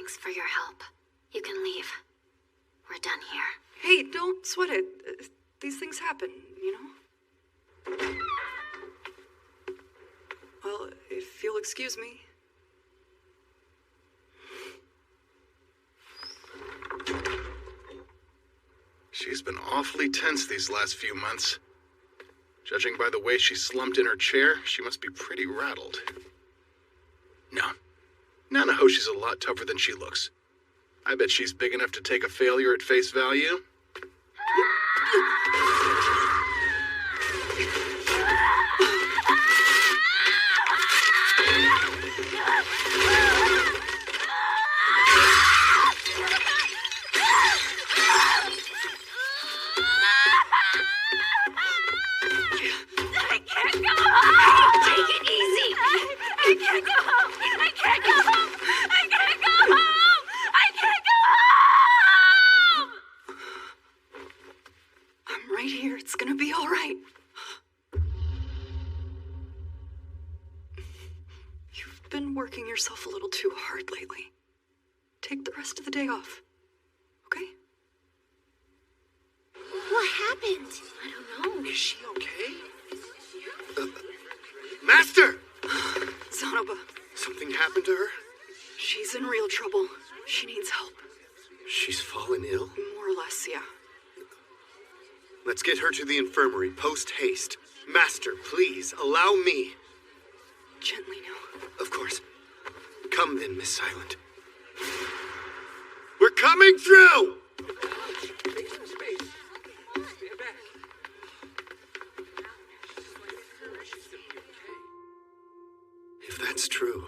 Thanks for your help. You can leave. We're done here. Hey, don't sweat it. These things happen, you know? Well, if you'll excuse me. She's been awfully tense these last few months. Judging by the way she slumped in her chair, she must be pretty rattled. No. Nanahoshi's a lot tougher than she looks. I bet she's big enough to take a failure at face value. Yourself a little too hard lately. Take the rest of the day off, okay? What happened? I don't know. Is she okay? Master! Zanoba. Something happened to her? She's in real trouble. She needs help. She's fallen ill? More or less, yeah. Let's get her to the infirmary, post haste. Master, please, allow me. Gently now. Of course. Come then, Miss Silent. We're coming through! If that's true,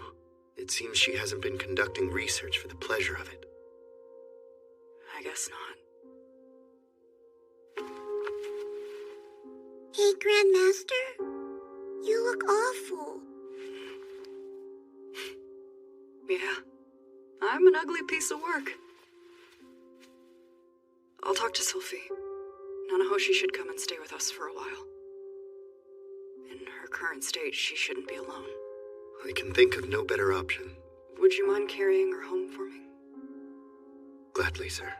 it seems she hasn't been conducting research for the pleasure of it. I guess not. Hey, Grandmaster. You look awful. Yeah, I'm an ugly piece of work. I'll talk to Sylphie. Nanahoshi should come and stay with us for a while. In her current state, she shouldn't be alone. I can think of no better option. Would you mind carrying her home for me? Gladly, sir.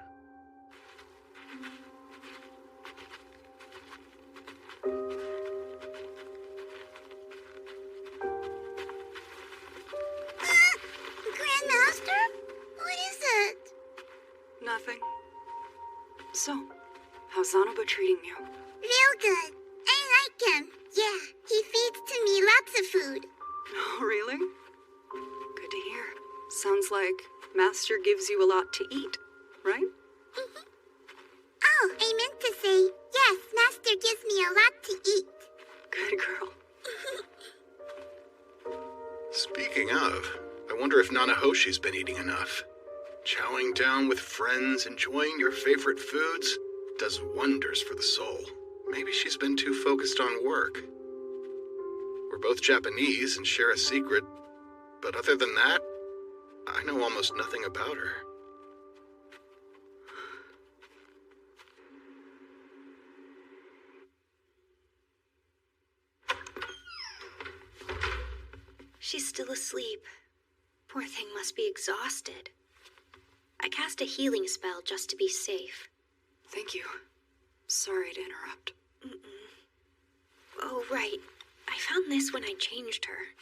Nothing. So, how's Zanoba treating you? Real good. I like him. Yeah, he feeds to me lots of food. Oh, really? Good to hear. Sounds like Master gives you a lot to eat, right? Oh, I meant to say, yes, Master gives me a lot to eat. Good girl. Speaking of, I wonder if Nanahoshi's been eating enough. Chowing down with friends, enjoying your favorite foods, does wonders for the soul. Maybe she's been too focused on work. We're both Japanese and share a secret, but other than that, I know almost nothing about her. She's still asleep. Poor thing must be exhausted. I cast a healing spell just to be safe. Thank you. Sorry to interrupt. Oh, right. I found this when I changed her.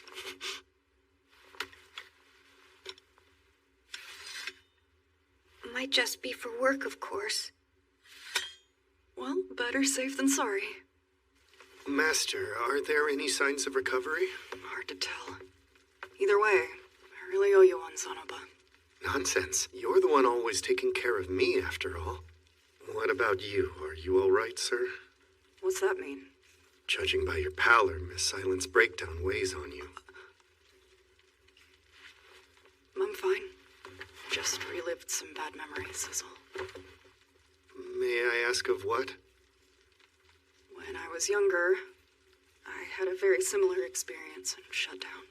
Might just be for work, of course. Well, better safe than sorry. Master, are there any signs of recovery? Hard to tell. Either way, I really owe you one, Zanoba. Nonsense. You're the one always taking care of me, after all. What about you? Are you all right, sir? What's that mean? Judging by your pallor, Miss Silent's breakdown weighs on you. I'm fine. Just relived some bad memories, is all. May I ask of what? When I was younger, I had a very similar experience and shut down.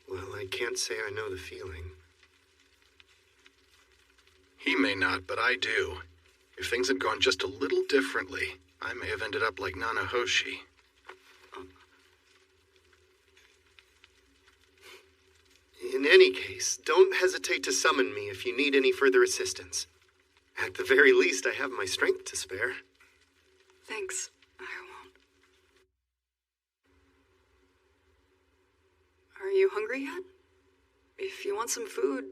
Well, I can't say I know the feeling. He may not, but I do. If things had gone just a little differently, I may have ended up like Nanahoshi. In any case, don't hesitate to summon me if you need any further assistance. At the very least, I have my strength to spare. Thanks. I won't. Are you hungry yet? If you want some food,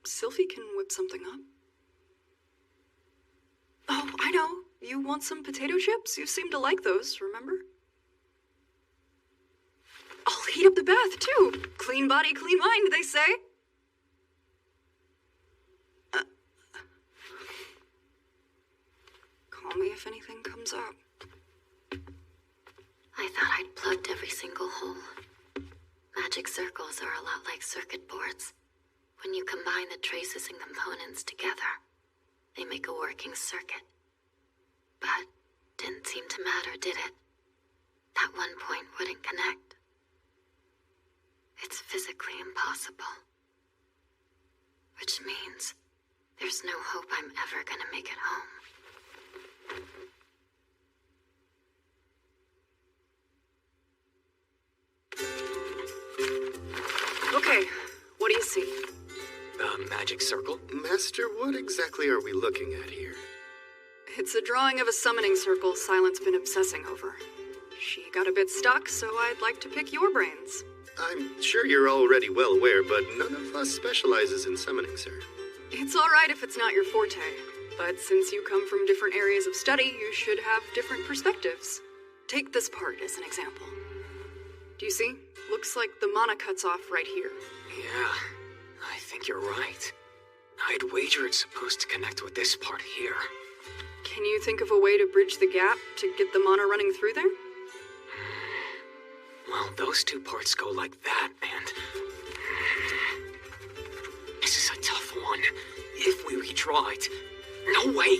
Sylphie can whip something up. Oh, I know. You want some potato chips? You seem to like those, remember? I'll heat up the bath, too. Clean body, clean mind, they say. Call me if anything comes up. I thought I'd plugged every single hole. Magic circles are a lot like circuit boards. When you combine the traces and components together, they make a working circuit. But didn't seem to matter, did it? That one point wouldn't connect. It's physically impossible. Which means there's no hope I'm ever gonna make it home. Okay, what do you see? A magic circle? Master, what exactly are we looking at here? It's a drawing of a summoning circle Silent's been obsessing over. She got a bit stuck, so I'd like to pick your brains. I'm sure you're already well aware, but none of us specializes in summoning, sir. It's all right if it's not your forte, but since you come from different areas of study, you should have different perspectives. Take this part as an example. Do you see? Looks like the mana cuts off right here. Yeah, I think you're right. I'd wager it's supposed to connect with this part here. Can you think of a way to bridge the gap to get the mana running through there? Well, those two parts go like that, and... This is a tough one. If we redraw it... No way!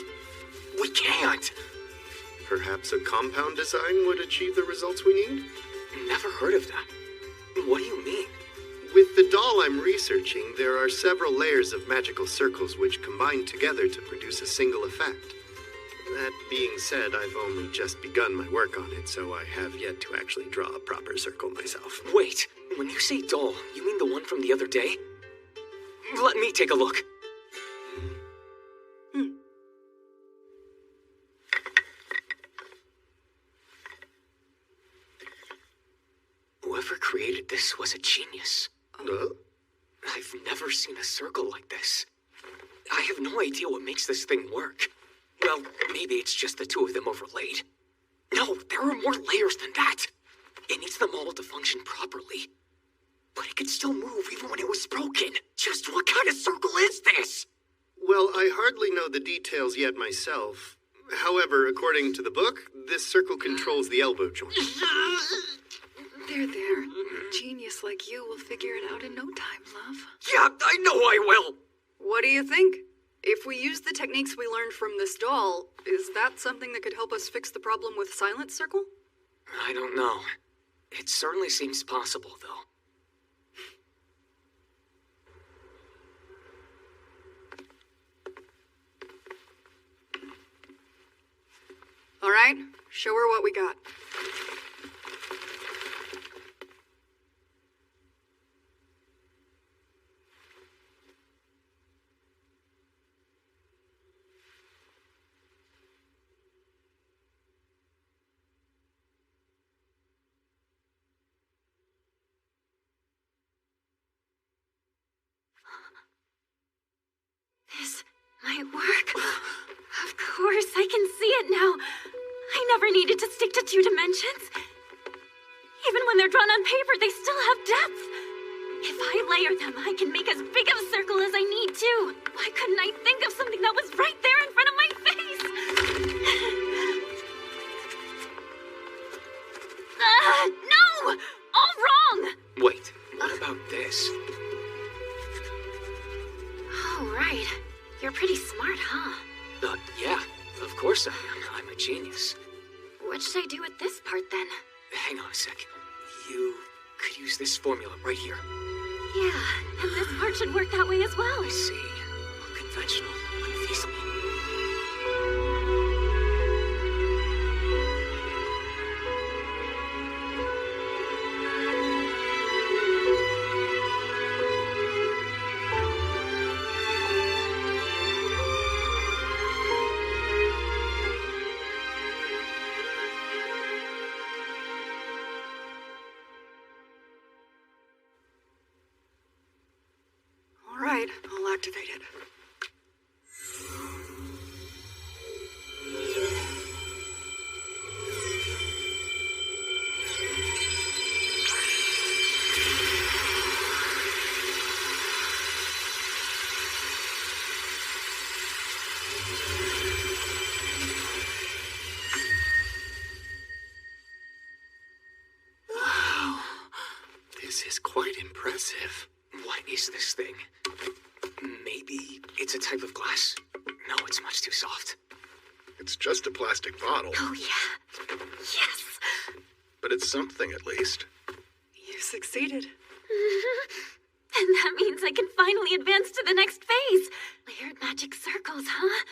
We can't! Perhaps a compound design would achieve the results we need? Never heard of that. What do you mean? With the doll I'm researching, there are several layers of magical circles which combine together to produce a single effect. That being said, I've only just begun my work on it, so I have yet to actually draw a proper circle myself. Wait, when you say doll, you mean the one from the other day? Let me take a look. Whoever created this was a genius. I've never seen a circle like this. I have no idea what makes this thing work. Well, maybe it's just the two of them overlaid. No, there are more layers than that. It needs them all to function properly. But it could still move even when it was broken. Just what kind of circle is this? Well, I hardly know the details yet myself. However, according to the book, this circle controls the elbow joint. There. A genius like you will figure it out in no time, love. Yeah, I know I will. What do you think? If we use the techniques we learned from this doll, is that something that could help us fix the problem with Silent Circle? I don't know. It certainly seems possible, though. All right, show her what we got. This might work. Of course, I can see it now. I never needed to stick to 2 dimensions. Even when they're drawn on paper, they still have depth. If I layer them, I can make as big of a circle as I need to. Why couldn't I think of something that was right there in front of my face? No! All wrong! Wait, what about this? Oh, right. You're pretty smart, huh? Yeah, of course I am. I'm a genius. What should I do with this part, then? Hang on a sec. You could use this formula right here. Yeah, and this part should work that way as well. I see. Unconventional, unfeasible. Wow. This is quite impressive. What is this thing? Maybe it's a type of glass? No, it's much too soft. It's just a plastic bottle, Oh, yeah. Yes! but it's something at least. You succeeded. And that means I can finally advance to the next phase. Layered magic circles, huh?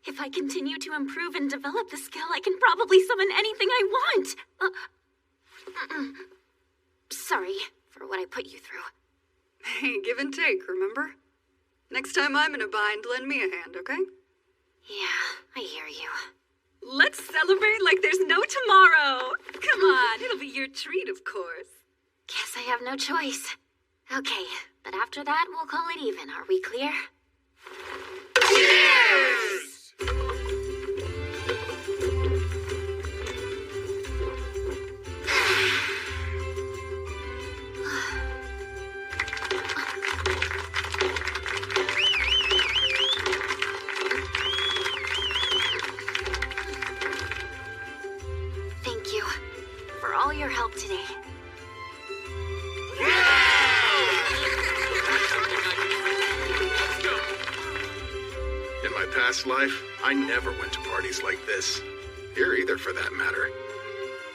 If I continue to improve and develop the skill, I can probably summon anything I want. Sorry for what I put you through. Hey, give and take, remember? Next time I'm in a bind, lend me a hand, okay? Yeah, I hear you. Let's celebrate like there's no tomorrow. Come on, it'll be your treat, of course. Guess I have no choice. Okay, but after that, we'll call it even. Are we clear? Thank you for all your help today. In my past life, I never went to parties like this. Here either, for that matter.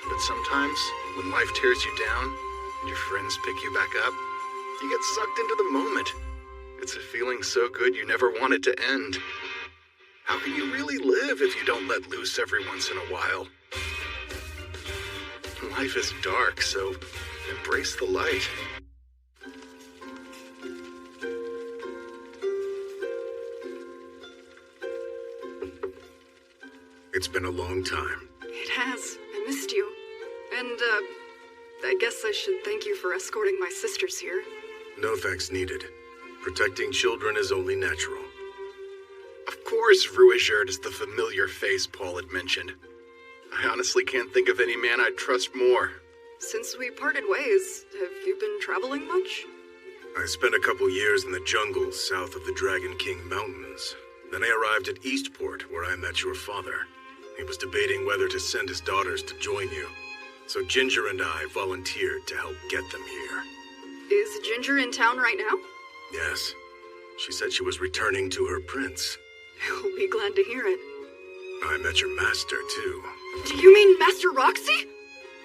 But sometimes, when life tears you down, and your friends pick you back up, you get sucked into the moment. It's a feeling so good you never want it to end. How can you really live if you don't let loose every once in a while? Life is dark, so embrace the light. It's been a long time. It has. I missed you. And, I guess I should thank you for escorting my sisters here. No thanks needed. Protecting children is only natural. Of course, Ruijerd is the familiar face Paul had mentioned. I honestly can't think of any man I'd trust more. Since we parted ways, have you been traveling much? I spent a couple years in the jungles south of the Dragon King Mountains. Then I arrived at Eastport, where I met your father. He was debating whether to send his daughters to join you. So Ginger and I volunteered to help get them here. Is Ginger in town right now? Yes. She said she was returning to her prince. He'll be glad to hear it. I met your master, too. Do you mean Master Roxy?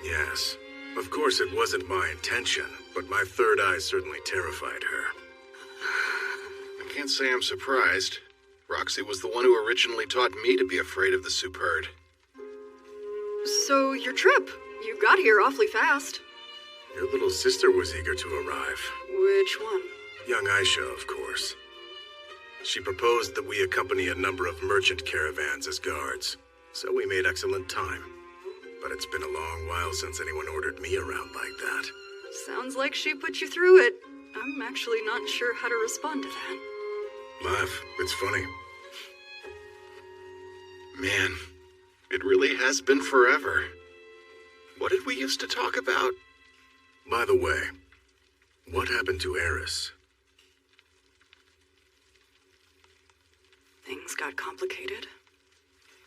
Yes. Of course, it wasn't my intention, but my third eye certainly terrified her. I can't say I'm surprised. Roxy was the one who originally taught me to be afraid of the Superherd. So, your trip. You got here awfully fast. Your little sister was eager to arrive. Which one? Young Aisha, of course. She proposed that we accompany a number of merchant caravans as guards, so we made excellent time. But it's been a long while since anyone ordered me around like that. Sounds like she put you through it. I'm actually not sure how to respond to that. Laugh, it's funny. Man, it really has been forever. What did we used to talk about? By the way, what happened to Eris? Things got complicated.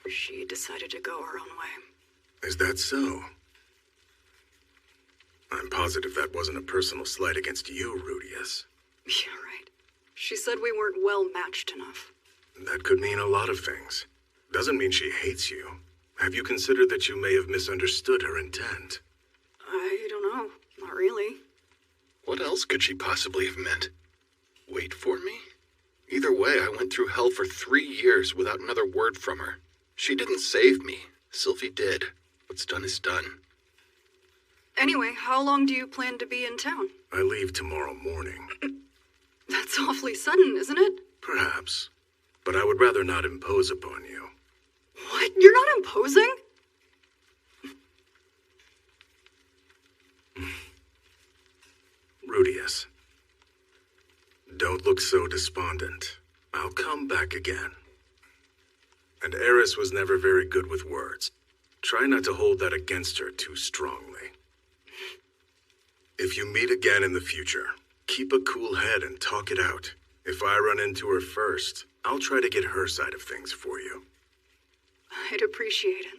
She decided to go her own way. Is that so? I'm positive that wasn't a personal slight against you, Rudius. Yeah, right. She said we weren't well matched enough. That could mean a lot of things. Doesn't mean she hates you. Have you considered that you may have misunderstood her intent? I don't know. Not really. What else could she possibly have meant? Wait for me? Either way, I went through hell for 3 years without another word from her. She didn't save me. Sylvie did. What's done is done. Anyway, how long do you plan to be in town? I leave tomorrow morning. That's awfully sudden, isn't it? Perhaps. But I would rather not impose upon you. What? You're not imposing? Rudius. Don't look so despondent. I'll come back again. And Eris was never very good with words. Try not to hold that against her too strongly. If you meet again in the future, keep a cool head and talk it out. If I run into her first, I'll try to get her side of things for you. I'd appreciate it.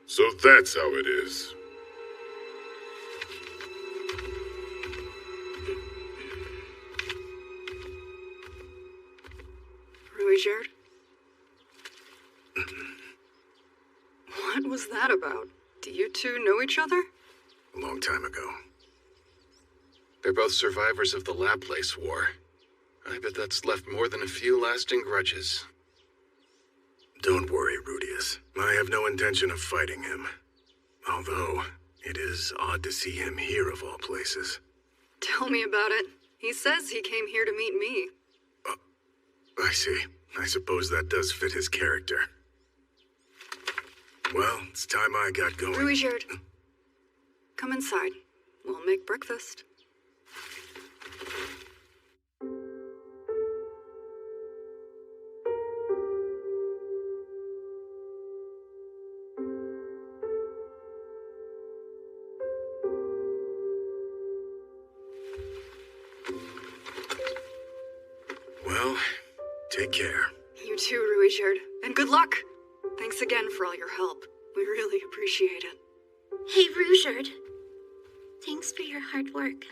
So that's how it is. Ruijerd? What was that about? Do you two know each other? A long time ago. They're both survivors of the Laplace War. I bet that's left more than a few lasting grudges. Don't worry, Rudius. I have no intention of fighting him. Although, it is odd to see him here of all places. Tell me about it. He says he came here to meet me. I see. I suppose that does fit his character. Well, it's time I got going. Ruijerd, come inside. We'll make breakfast. Well, take care. You too, Ruijerd. And good luck. Thanks again for all your help. We really appreciate it. Hey, Ruijerd. Thanks for your hard work.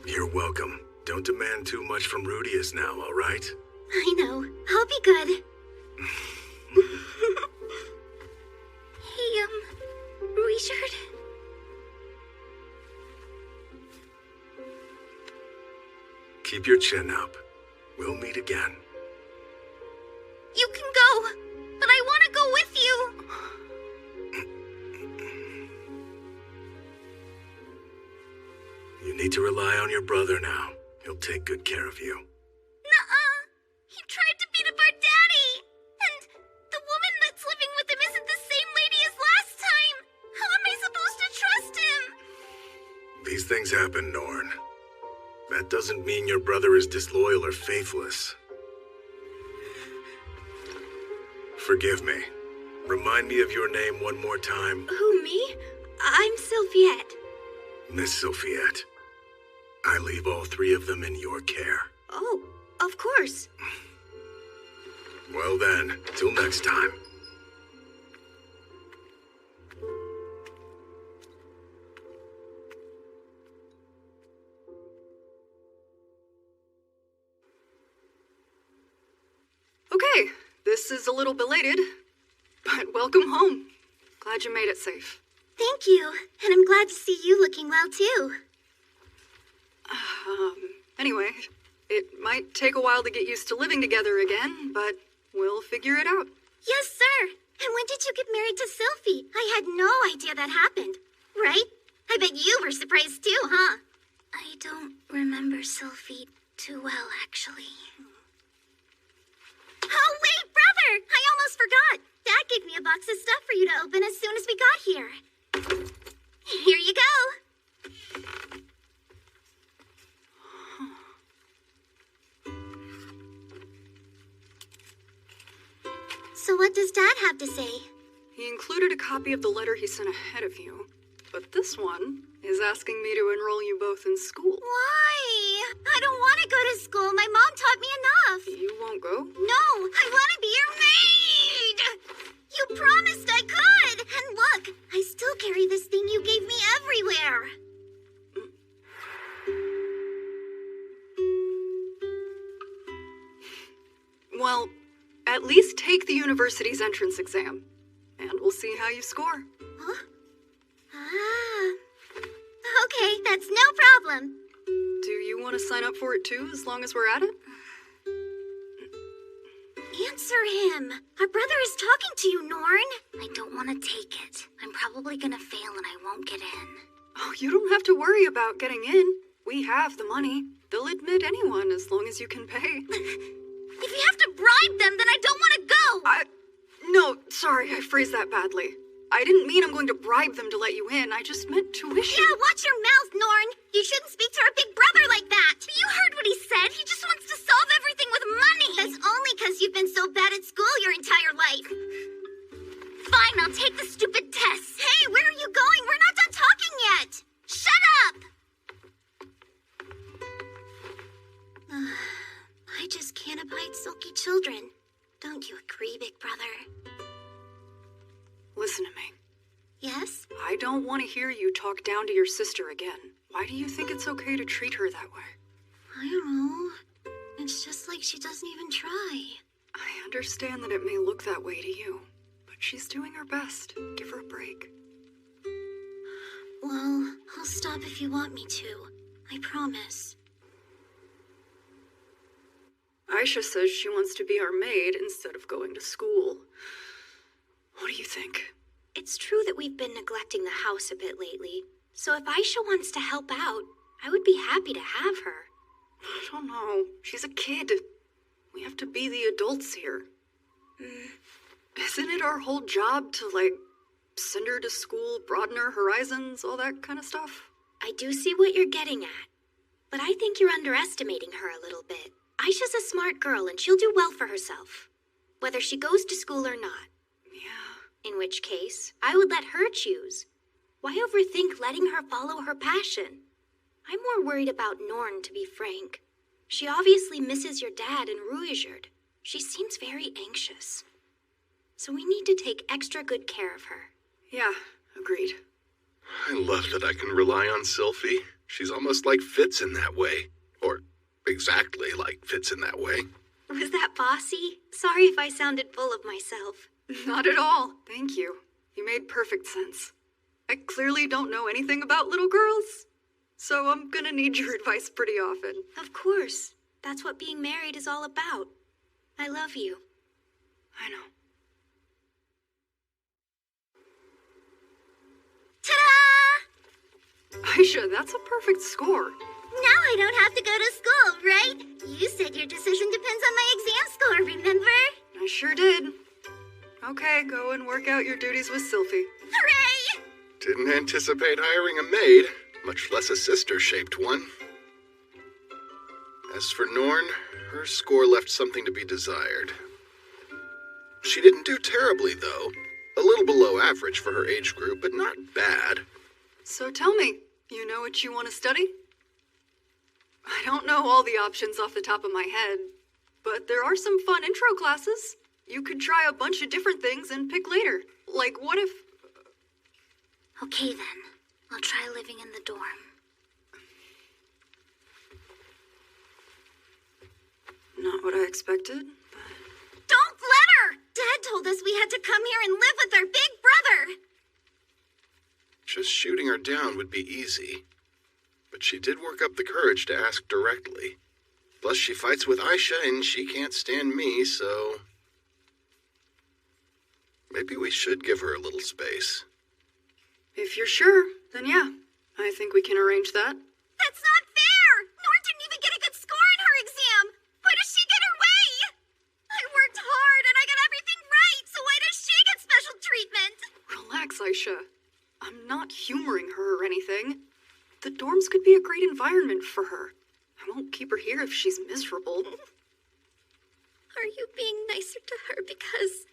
You're welcome. Don't demand too much from Rudius now, all right? I know. I'll be good. Hey, Ruijerd? Keep your chin up. We'll meet again. You can go, but I want to go with you. You need to rely on your brother now. He'll take good care of you. Nuh-uh. He tried to beat up our daddy. And the woman that's living with him isn't the same lady as last time. How am I supposed to trust him? These things happen, Norn. That doesn't mean your brother is disloyal or faithless. Forgive me. Remind me of your name one more time. Who, me? I'm Sylviette. Miss Sylviette. I leave all three of them in your care. Oh, of course. Well then, till next time. Okay, this is a little belated, but welcome home. Glad you made it safe. Thank you, and I'm glad to see you looking well too. Anyway, it might take a while to get used to living together again, but we'll figure it out. Yes, sir. And when did you get married to Sylphie? I had no idea that happened. Right? I bet you were surprised too, huh? I don't remember Sylphie too well, actually. Oh, wait, brother! I almost forgot. Dad gave me a box of stuff for you to open as soon as we got here. Here you go. So what does Dad have to say? He included a copy of the letter he sent ahead of you, but this one is asking me to enroll you both in school. Why? I don't want to go to school. My mom taught me enough. You won't go? No, I want to be your maid. You promised I could. And look, I still carry this thing you gave me everywhere. Well, at least take the university's entrance exam, and we'll see how you score. Huh? Ah. Okay, that's no problem. Do you want to sign up for it too, as long as we're at it? Answer him. Our brother is talking to you, Norn. I don't want to take it. I'm probably gonna fail and I won't get in. Oh, you don't have to worry about getting in. We have the money. They'll admit anyone as long as you can pay. If you have to bribe them, then I don't want to go! No, sorry, I phrased that badly. I didn't mean I'm going to bribe them to let you in. I just meant tuition. Yeah, watch your mouth, Norn. You shouldn't speak to our big brother like that. You heard what he said. He just wants to solve everything with money. That's only because you've been so bad at school your entire life. Fine, I'll take the stupid tests. Hey, where are you going? We're not done talking yet. Shut up! I just can't abide sulky children. Don't you agree, big brother? Listen to me. Yes? I don't want to hear you talk down to your sister again. Why do you think it's okay to treat her that way? I don't know. It's just like she doesn't even try. I understand that it may look that way to you, but she's doing her best. Give her a break. Well, I'll stop if you want me to. I promise. Aisha says she wants to be our maid instead of going to school. What do you think? It's true that we've been neglecting the house a bit lately, so if Aisha wants to help out, I would be happy to have her. I don't know. She's a kid. We have to be the adults here. Isn't it our whole job to, send her to school, broaden her horizons, all that kind of stuff? I do see what you're getting at, but I think you're underestimating her a little bit. Aisha's a smart girl and she'll do well for herself, whether she goes to school or not. Yeah. In which case, I would let her choose. Why overthink letting her follow her passion? I'm more worried about Norn, to be frank. She obviously misses your dad and Ruijerd. She seems very anxious. So we need to take extra good care of her. Yeah, agreed. I love that I can rely on Sylphie. She's almost like Fitz in that way. Or exactly like Fitz in that way. Was that bossy? Sorry if I sounded full of myself. Not at all. Thank you. You made perfect sense. I clearly don't know anything about little girls, so I'm gonna need your advice pretty often. Of course. That's what being married is all about. I love you. I know. Ta-da! Aisha, that's a perfect score. Now I don't have to go to school, right? You said your decision depends on my exam score, remember? I sure did. Okay, go and work out your duties with Sylphie. Hooray! Didn't anticipate hiring a maid, much less a sister-shaped one. As for Norn, her score left something to be desired. She didn't do terribly, though. A little below average for her age group, but not bad. So tell me, you know what you want to study? I don't know all the options off the top of my head, but there are some fun intro classes. You could try a bunch of different things and pick later. Like, what if... Okay, then. I'll try living in the dorm. Not what I expected, but... Don't let her! Dad told us we had to come here and live with our big brother! Just shooting her down would be easy. But she did work up the courage to ask directly. Plus, she fights with Aisha and she can't stand me, so... Maybe we should give her a little space. If you're sure, then yeah. I think we can arrange that. That's not fair! Norn didn't even get a good score in her exam! Why does she get her way? I worked hard and I got everything right, so why does she get special treatment? Relax, Aisha. I'm not humoring her or anything. The dorms could be a great environment for her. I won't keep her here if she's miserable. Are you being nicer to her because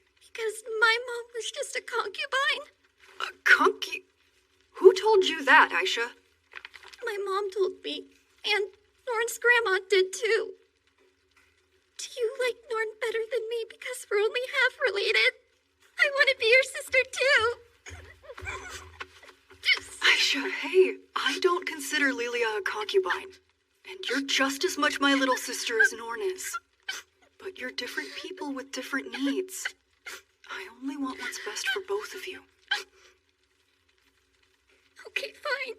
my mom was just a concubine? A Who told you that, Aisha? My mom told me, and Norn's grandma did too. Do you like Norn better than me because we're only half related? I want to be your sister too. Aisha, hey, I don't consider Lilia a concubine. And you're just as much my little sister as Norn is. But you're different people with different needs. I only want what's best for both of you. Okay, fine.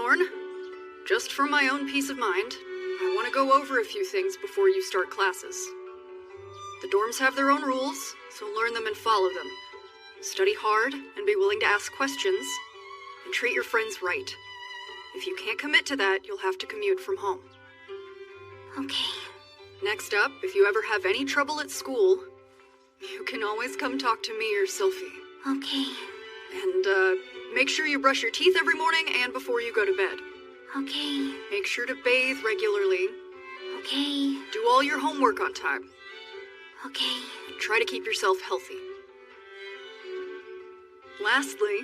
Norn. Just for my own peace of mind, I want to go over a few things before you start classes. The dorms have their own rules, so learn them and follow them. Study hard and be willing to ask questions, and treat your friends right. If you can't commit to that, you'll have to commute from home. Okay. Next up, if you ever have any trouble at school, you can always come talk to me or Sylphie. Okay. And, make sure you brush your teeth every morning and before you go to bed. Okay. Make sure to bathe regularly. Okay. Do all your homework on time. Okay. And try to keep yourself healthy. Lastly,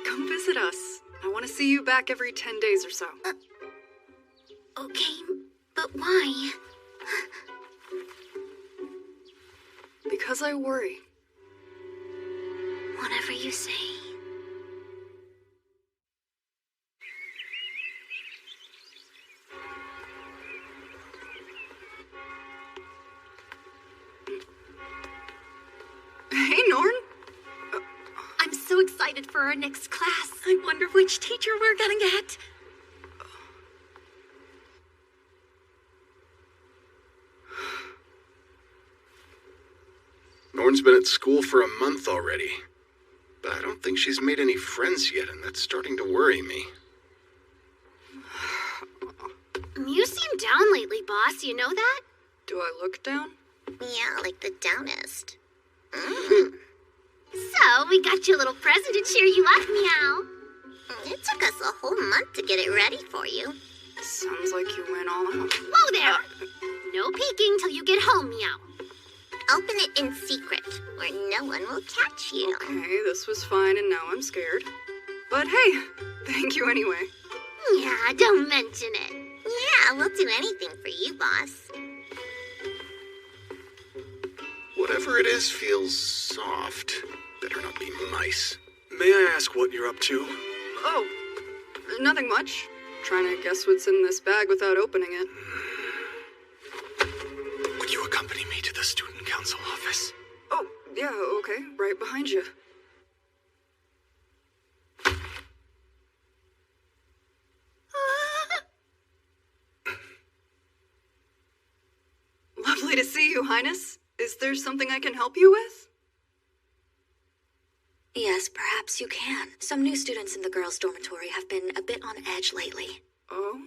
come visit us. I want to see you back every 10 days or so. Okay, but why? Because I worry. Whatever you say. Hey, Norn. I'm so excited for our next class. I wonder which teacher we're gonna get. Norn's been at school for a month already. But I don't think she's made any friends yet, and that's starting to worry me. You seem down lately, boss. You know that? Do I look down? Yeah, like the downest. So, we got you a little present to cheer you up, Meow. It took us a whole month to get it ready for you. Sounds like you went all out. Whoa there! No peeking till you get home, Meow. Open it in secret, where no one will catch you. Okay, this was fine and now I'm scared. But hey, thank you anyway. Yeah, don't mention it. Yeah, we'll do anything for you, boss. Whatever it is feels soft. Better not be mice. May I ask what you're up to? Oh, nothing much. Trying to guess what's in this bag without opening it. Would you accompany me to the student council office? Oh, yeah, okay. Right behind you. Lovely to see you, Highness. Is there something I can help you with? Yes, perhaps you can. Some new students in the girls' dormitory have been a bit on edge lately. Oh?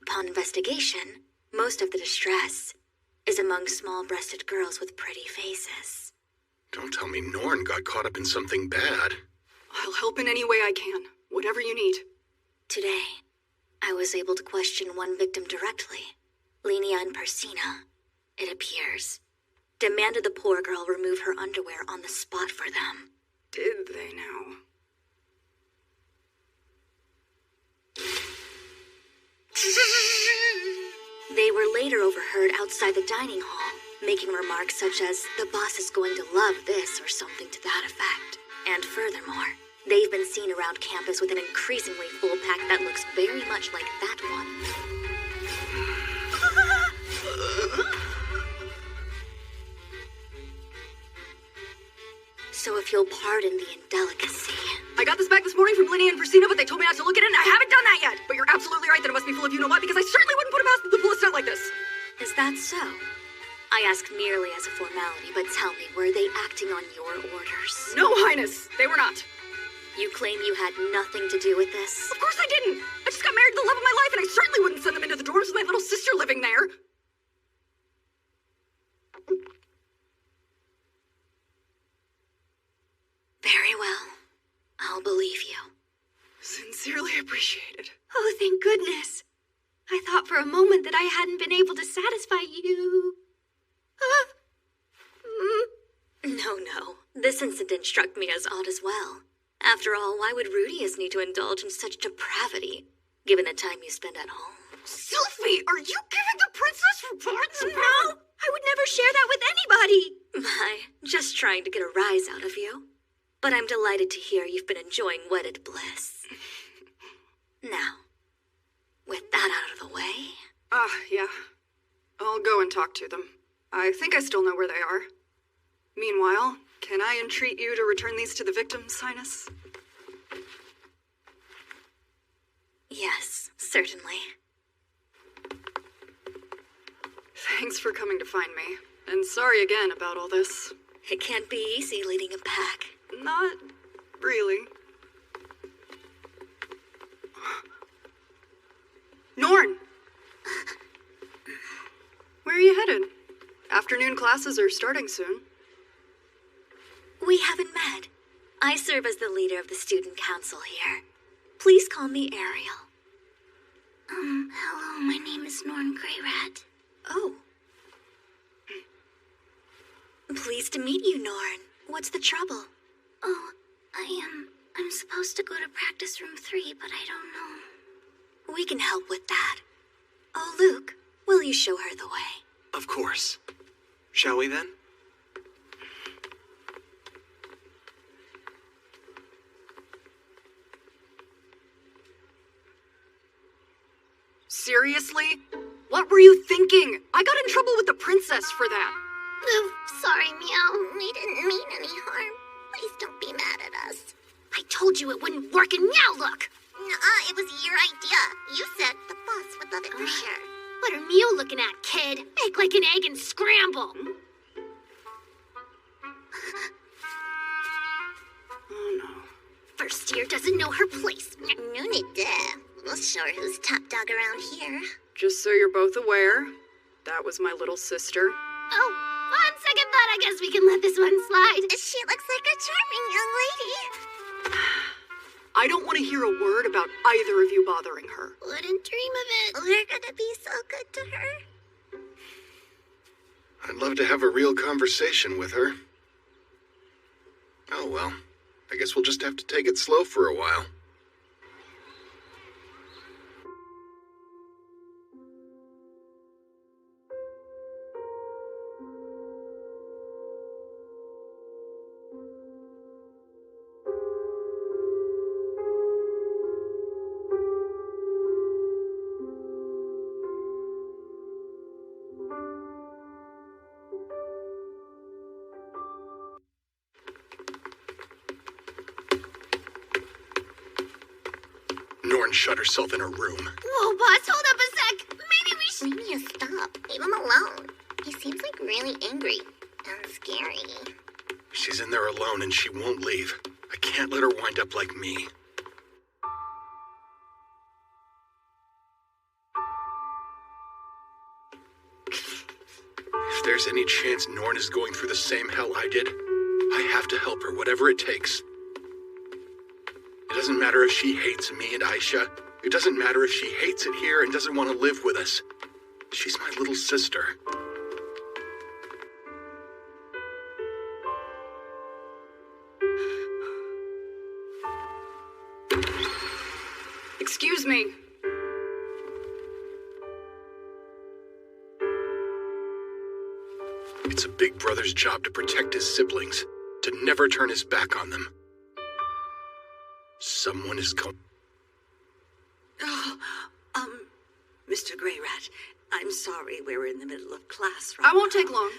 Upon investigation, most of the distress is among small-breasted girls with pretty faces. Don't tell me Norn got caught up in something bad. I'll help in any way I can. Whatever you need. Today, I was able to question one victim directly. Linia and Persina, it appears, demanded the poor girl remove her underwear on the spot for them. Did they now? They were later overheard outside the dining hall, making remarks such as, "The boss is going to love this," or something to that effect. And furthermore, they've been seen around campus with an increasingly full pack that looks very much like that one. So if you'll pardon the indelicacy. I got this back this morning from Linia and Persina, but they told me not to look at it, and I haven't done that yet. But you're absolutely right that it must be full of you-know-what, because I certainly wouldn't put it past them to pull a stunt like this. Is that so? I asked merely as a formality, but tell me, were they acting on your orders? No, Highness, they were not. You claim you had nothing to do with this? Of course I didn't. I just got married to the love of my life, and I certainly wouldn't send them into the dorms with my little sister living there. Very well. I'll believe you. Sincerely appreciated. Oh, thank goodness. I thought for a moment that I hadn't been able to satisfy you. No. This incident struck me as odd as well. After all, why would Rudius need to indulge in such depravity, given the time you spend at home? Sylphie, are you giving the princess reports? No, I would never share that with anybody. My, just trying to get a rise out of you. But I'm delighted to hear you've been enjoying wedded bliss. Now, with that out of the way... Yeah. I'll go and talk to them. I think I still know where they are. Meanwhile, can I entreat you to return these to the victims, Highness? Yes, certainly. Thanks for coming to find me. And sorry again about all this. It can't be easy leading a pack. Not really. Norn! Where are you headed? Afternoon classes are starting soon. We haven't met. I serve as the leader of the student council here. Please call me Ariel. Hello, my name is Norn Greyrat. Oh. Pleased to meet you, Norn. What's the trouble? Oh, I'm supposed to go to practice room 3, but I don't know. We can help with that. Oh, Luke, will you show her the way? Of course. Shall we then? Seriously? What were you thinking? I got in trouble with the princess for that. Sorry, Meow. We didn't mean any harm. Please don't be mad at us. I told you it wouldn't work, and Meow, look! It was your idea. You said the boss would love it for sure. What are Meow looking at, kid? Make like an egg and scramble. Oh, no. First year doesn't know her place. We'll show her who's top dog around here. Just so you're both aware, that was my little sister. Oh, on second thought, I guess we can let this one slide. She looks like a charming young lady. I don't want to hear a word about either of you bothering her. Wouldn't dream of it. We're gonna be so good to her. I'd love to have a real conversation with her. Oh well, I guess we'll just have to take it slow for a while. Norn shut herself in her room. Whoa, boss, hold up a sec. Maybe we should... We need to stop. Leave him alone. He seems like really angry and scary. She's in there alone and she won't leave. I can't let her wind up like me. If there's any chance Norn is going through the same hell I did, I have to help her, whatever it takes. It doesn't matter if she hates me and Aisha. It doesn't matter if she hates it here and doesn't want to live with us. She's my little sister. Excuse me. It's a big brother's job to protect his siblings, to never turn his back on them. Someone is going... Mr. Greyrat, I'm sorry we're in the middle of class right I won't take long.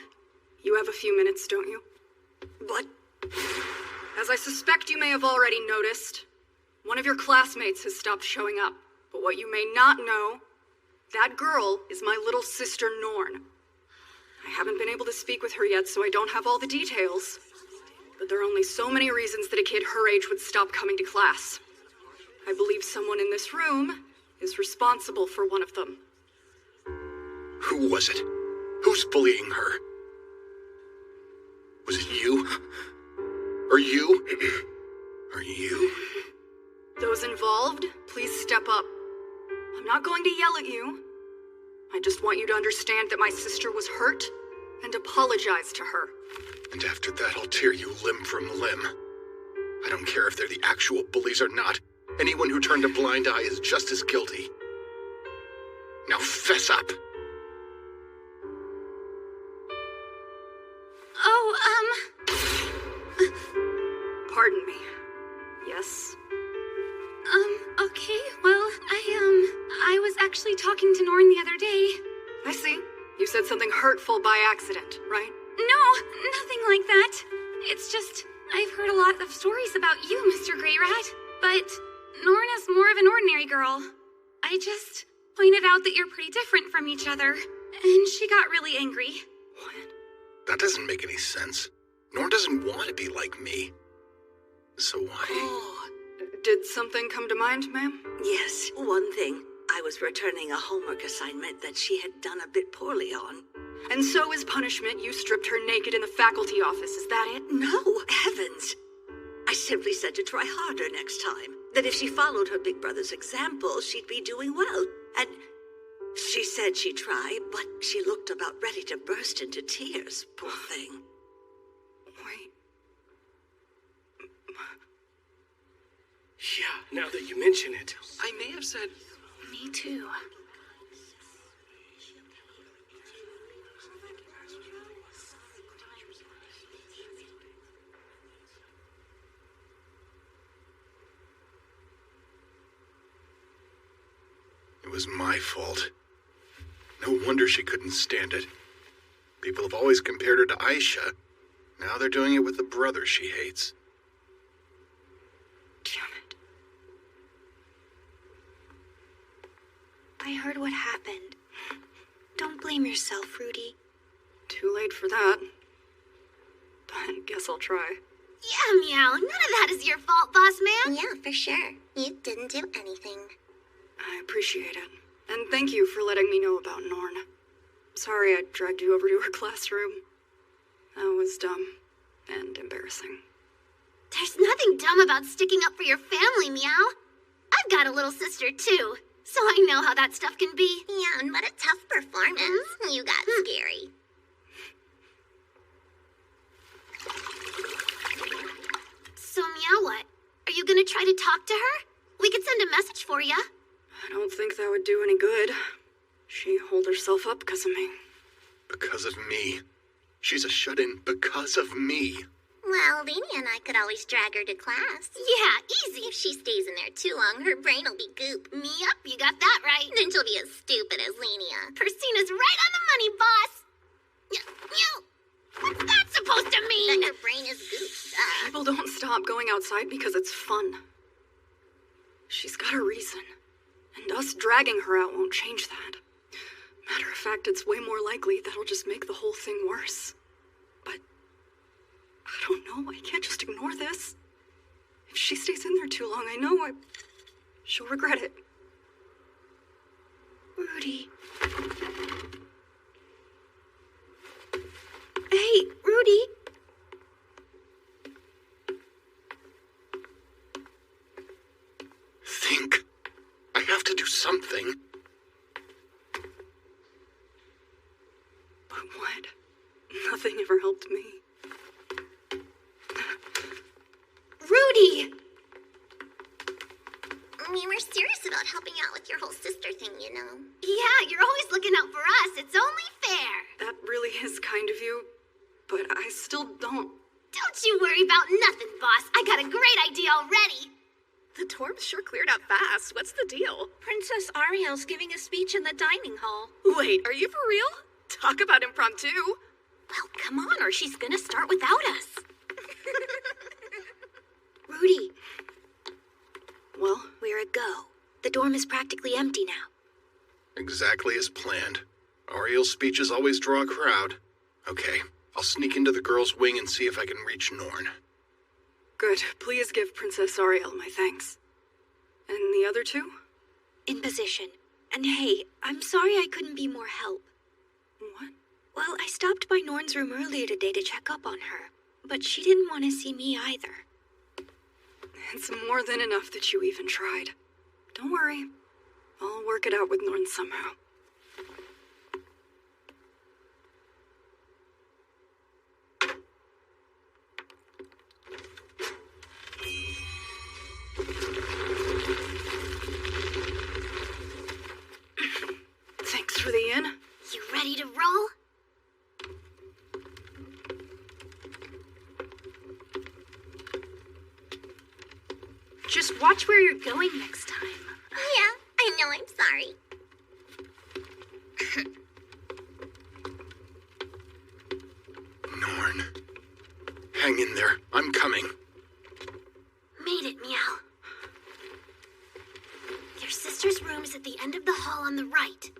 You have a few minutes, don't you? What? As I suspect you may have already noticed, one of your classmates has stopped showing up. But what you may not know, that girl is my little sister Norn. I haven't been able to speak with her yet, so I don't have all the details. But there are only so many reasons that a kid her age would stop coming to class. I believe someone in this room is responsible for one of them. Who was it? Who's bullying her? Was it you? Or you? Or you? Those involved, please step up. I'm not going to yell at you. I just want you to understand that my sister was hurt and apologize to her. And after that, I'll tear you limb from limb. I don't care if they're the actual bullies or not. Anyone who turned a blind eye is just as guilty. Now fess up. Pardon me. Yes? Okay, well, I was actually talking to Norn the other day. I see. You said something hurtful by accident, right? No, nothing like that. It's just, I've heard a lot of stories about you, Mr. Greyrat. But Norn is more of an ordinary girl. I just pointed out that you're pretty different from each other, and she got really angry. What? That doesn't make any sense. Norn doesn't want to be like me. So why? Oh, did something come to mind, ma'am? Yes, one thing. I was returning a homework assignment that she had done a bit poorly on. And so as punishment, you stripped her naked in the faculty office, is that it? No, heavens. I simply said to try harder next time. That if she followed her big brother's example, she'd be doing well. And she said she'd try, but she looked about ready to burst into tears, poor thing. Wait. Yeah, now that you mention it, I may have said... Me too. It was my fault. No wonder she couldn't stand it. People have always compared her to Aisha. Now they're doing it with the brother she hates. Damn it. I heard what happened. Don't blame yourself, Rudy. Too late for that. But guess I'll try. Yeah, Meow. None of that is your fault, boss man. Yeah, for sure. You didn't do anything. I appreciate it. And thank you for letting me know about Norn. Sorry I dragged you over to her classroom. That was dumb and embarrassing. There's nothing dumb about sticking up for your family, Meow. I've got a little sister, too, so I know how that stuff can be. Yeah, and what a tough performance. You got scary. So, Meow, what? Are you gonna try to talk to her? We could send a message for ya. I don't think that would do any good. She holed herself up because of me. Because of me. She's a shut-in because of me. Well, Lenia and I could always drag her to class. Yeah, easy. If she stays in there too long, her brain will be goop. Yep, you got that right. Then she'll be as stupid as Lenia. Persina's right on the money, boss. What's that supposed to mean? That her brain is goop. People don't stop going outside because it's fun. She's got a reason. And us dragging her out won't change that. Matter of fact, it's way more likely that'll just make the whole thing worse. But I don't know, I can't just ignore this. If she stays in there too long, I know she'll regret it. Rudy. Hey, Rudy. Think. I have to do something. But what? Nothing ever helped me. Rudy! We were serious about helping out with your whole sister thing, you know. Yeah, you're always looking out for us. It's only fair. That really is kind of you, but I still don't. Don't you worry about nothing, boss. I got a great idea already. The dorms sure cleared out fast. What's the deal? Princess Ariel's giving a speech in the dining hall. Wait, are you for real? Talk about impromptu. Well, come on, or she's gonna start without us. Rudy. Well? We're a go. The dorm is practically empty now. Exactly as planned. Ariel's speeches always draw a crowd. Okay, I'll sneak into the girls' wing and see if I can reach Norn. Good. Please give Princess Ariel my thanks. And the other two? In position. And hey, I'm sorry I couldn't be more help. What? Well, I stopped by Norn's room earlier today to check up on her, but she didn't want to see me either. It's more than enough that you even tried. Don't worry. I'll work it out with Norn somehow. Thanks for the inn. You ready to roll? Just watch where you're going next time. Yeah, I know, I'm sorry. Norn. Hang in there. I'm coming. Made it, Meow. Your sister's room is at the end of the hall on the right.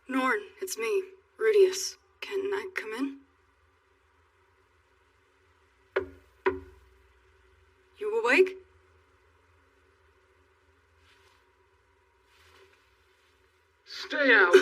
Norn, it's me, Rudius. Can I come in? You awake? Stay out.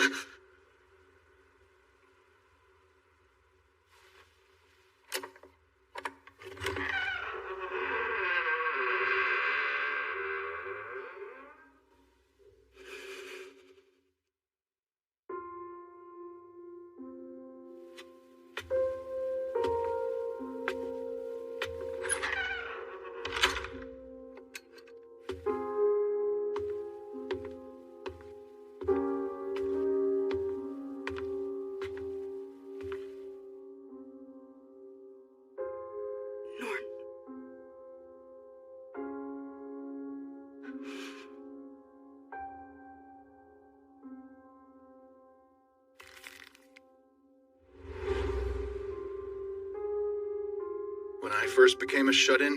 When I first became a shut-in,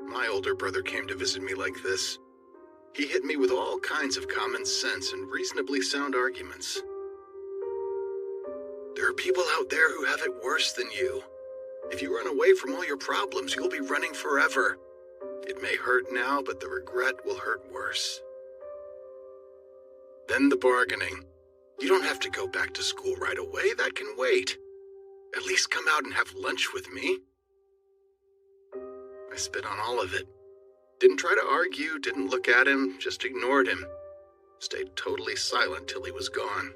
my older brother came to visit me like this. He hit me with all kinds of common sense and reasonably sound arguments. There are people out there who have it worse than you. If you run away from all your problems, you'll be running forever. It may hurt now, but the regret will hurt worse. Then the bargaining. You don't have to go back to school right away. That can wait. At least come out and have lunch with me. I spit on all of it. Didn't try to argue, didn't look at him, just ignored him. Stayed totally silent till he was gone.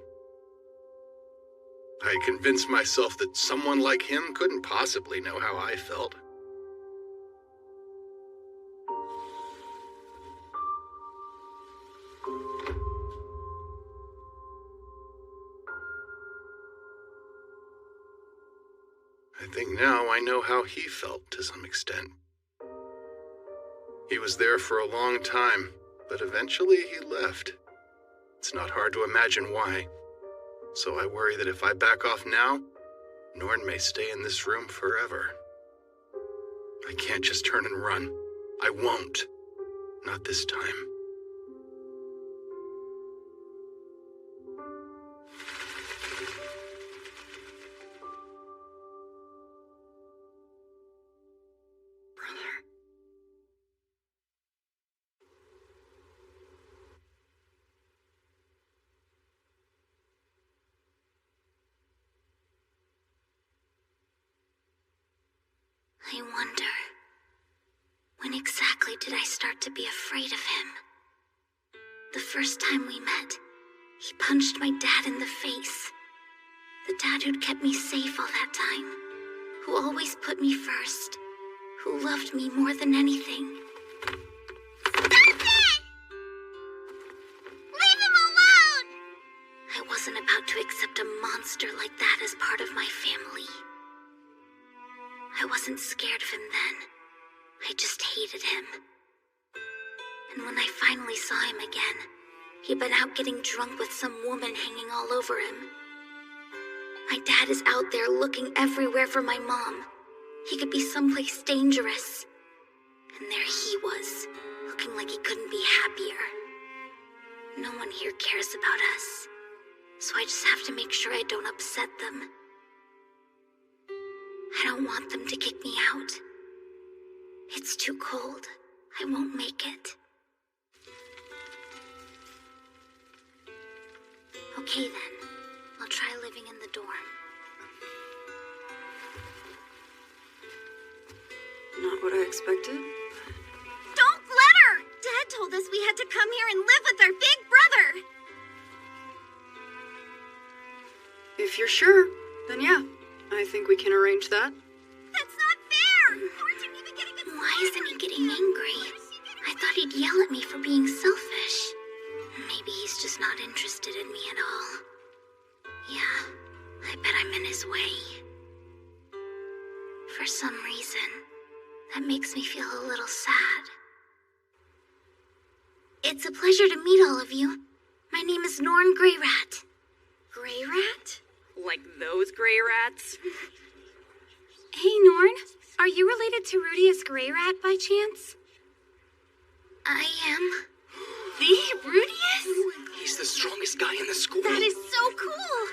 I convinced myself that someone like him couldn't possibly know how I felt. I think now I know how he felt to some extent. He was there for a long time, but eventually he left. It's not hard to imagine why. So I worry that if I back off now, Norn may stay in this room forever. I can't just turn and run. I won't. Not this time. I wonder, when exactly did I start to be afraid of him? The first time we met, he punched my dad in the face. The dad who'd kept me safe all that time, who always put me first, who loved me more than anything. Stop it! Leave him alone! I wasn't about to accept a monster like that as part of my family. I wasn't scared of him then. I just hated him. And when I finally saw him again, he'd been out getting drunk with some woman hanging all over him. My dad is out there looking everywhere for my mom. He could be someplace dangerous. And there he was, looking like he couldn't be happier. No one here cares about us, so I just have to make sure I don't upset them. I don't want them to kick me out. It's too cold. I won't make it. Okay then. I'll try living in the dorm. Not what I expected. Don't let her! Dad told us we had to come here and live with our big brother. If you're sure, then yeah. I think we can arrange that. That's not fair! Why isn't he getting angry? I thought he'd yell at me for being selfish. Maybe he's just not interested in me at all. Yeah, I bet I'm in his way. For some reason, that makes me feel a little sad. It's a pleasure to meet all of you. My name is Norn Greyrat. gray rat? Like those gray rats? Hey, Norn. Are you related to Rudius Gray Rat by chance? I am. The Rudius? He's the strongest guy in the school. That is so cool!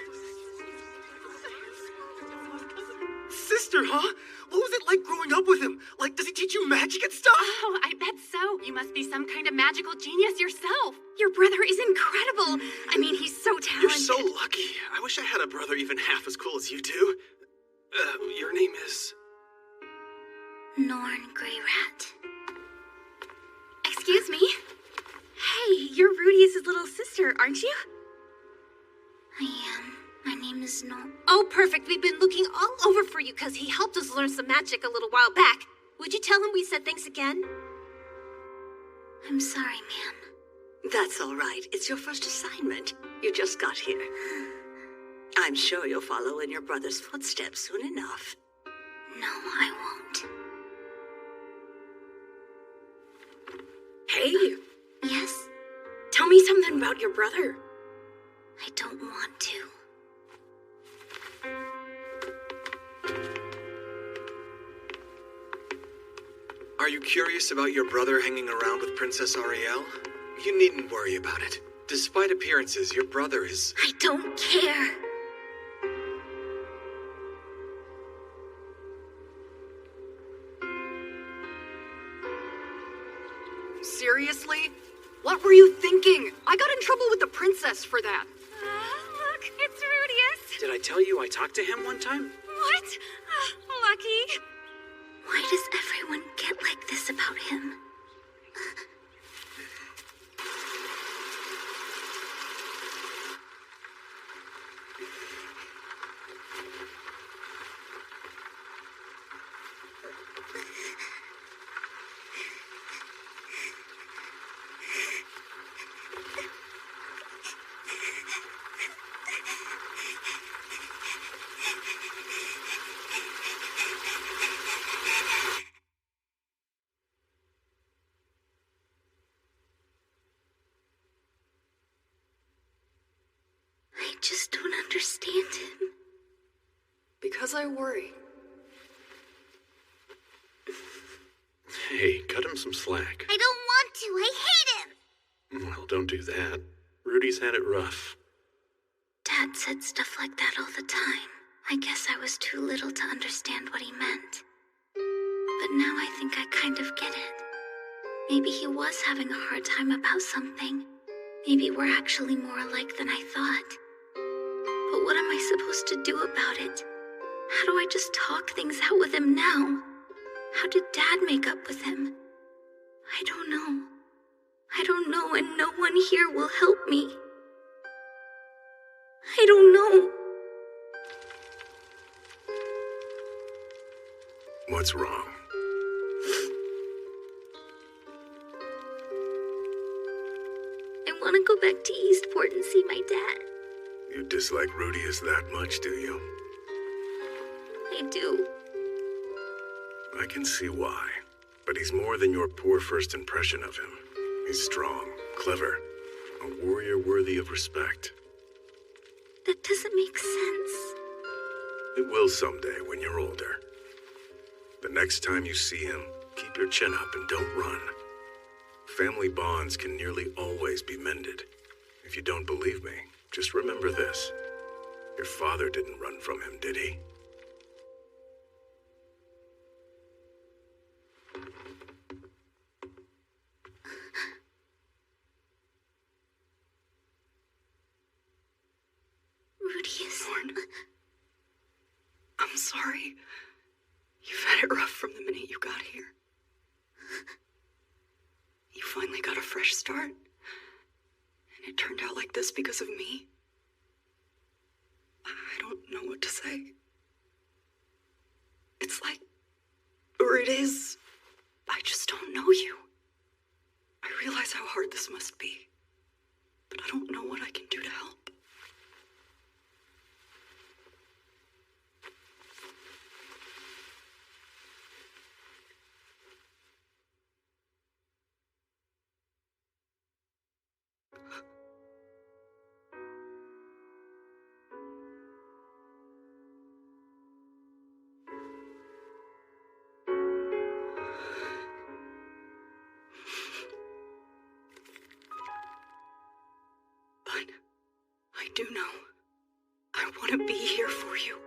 Sister, huh? What was it like growing up with him? Like, does he teach you magic and stuff? Oh, I bet so. You must be some kind of magical genius yourself. Your brother is incredible. I mean, he's so talented. You're so lucky. I wish I had a brother even half as cool as you two. Your name is... Norn Gray Rat. Excuse me? Hey, you're Rudius' little sister, aren't you? I am. My name is Norn. Oh, perfect. We've been looking all over for you because he helped us learn some magic a little while back. Would you tell him we said thanks again? I'm sorry, ma'am. That's all right. It's your first assignment. You just got here. I'm sure you'll follow in your brother's footsteps soon enough. No, I won't. Hey. Yes? Tell me something about your brother. I don't want to. Are you curious about your brother hanging around with Princess Ariel? You needn't worry about it. Despite appearances, your brother is... I don't care. Seriously? What were you thinking? I got in trouble with the princess for that. Look, it's Rudius. Did I tell you I talked to him one time? What? Lucky. Why does everyone get like this about him? I just don't understand him. Because I worry. Hey, cut him some slack. I don't want to. I hate him. Well, don't do that. Rudy's had it rough. Dad said stuff like that all the time. I guess I was too little to understand what he meant. But now I think I kind of get it. Maybe he was having a hard time about something. Maybe we're actually more alike than I thought. But what am I supposed to do about it? How do I just talk things out with him now? How did Dad make up with him? I don't know. I don't know, and no one here will help me. I don't know. What's wrong? I want to go back to Eastport and see my dad. You dislike Rudius that much, do you? I do. I can see why. But he's more than your poor first impression of him. He's strong, clever, a warrior worthy of respect. That doesn't make sense. It will someday when you're older. The next time you see him, keep your chin up and don't run. Family bonds can nearly always be mended. If you don't believe me, just remember this. Your father didn't run from him, did he? Rudius. I'm sorry. You've had it rough from the minute you got here. You finally got a fresh start. And it turned out like this because of me. I don't know what to say. It's like, or it is, I just don't know you. I realize how hard this must be, but I don't know what I can do to help. do know. I want to be here for you.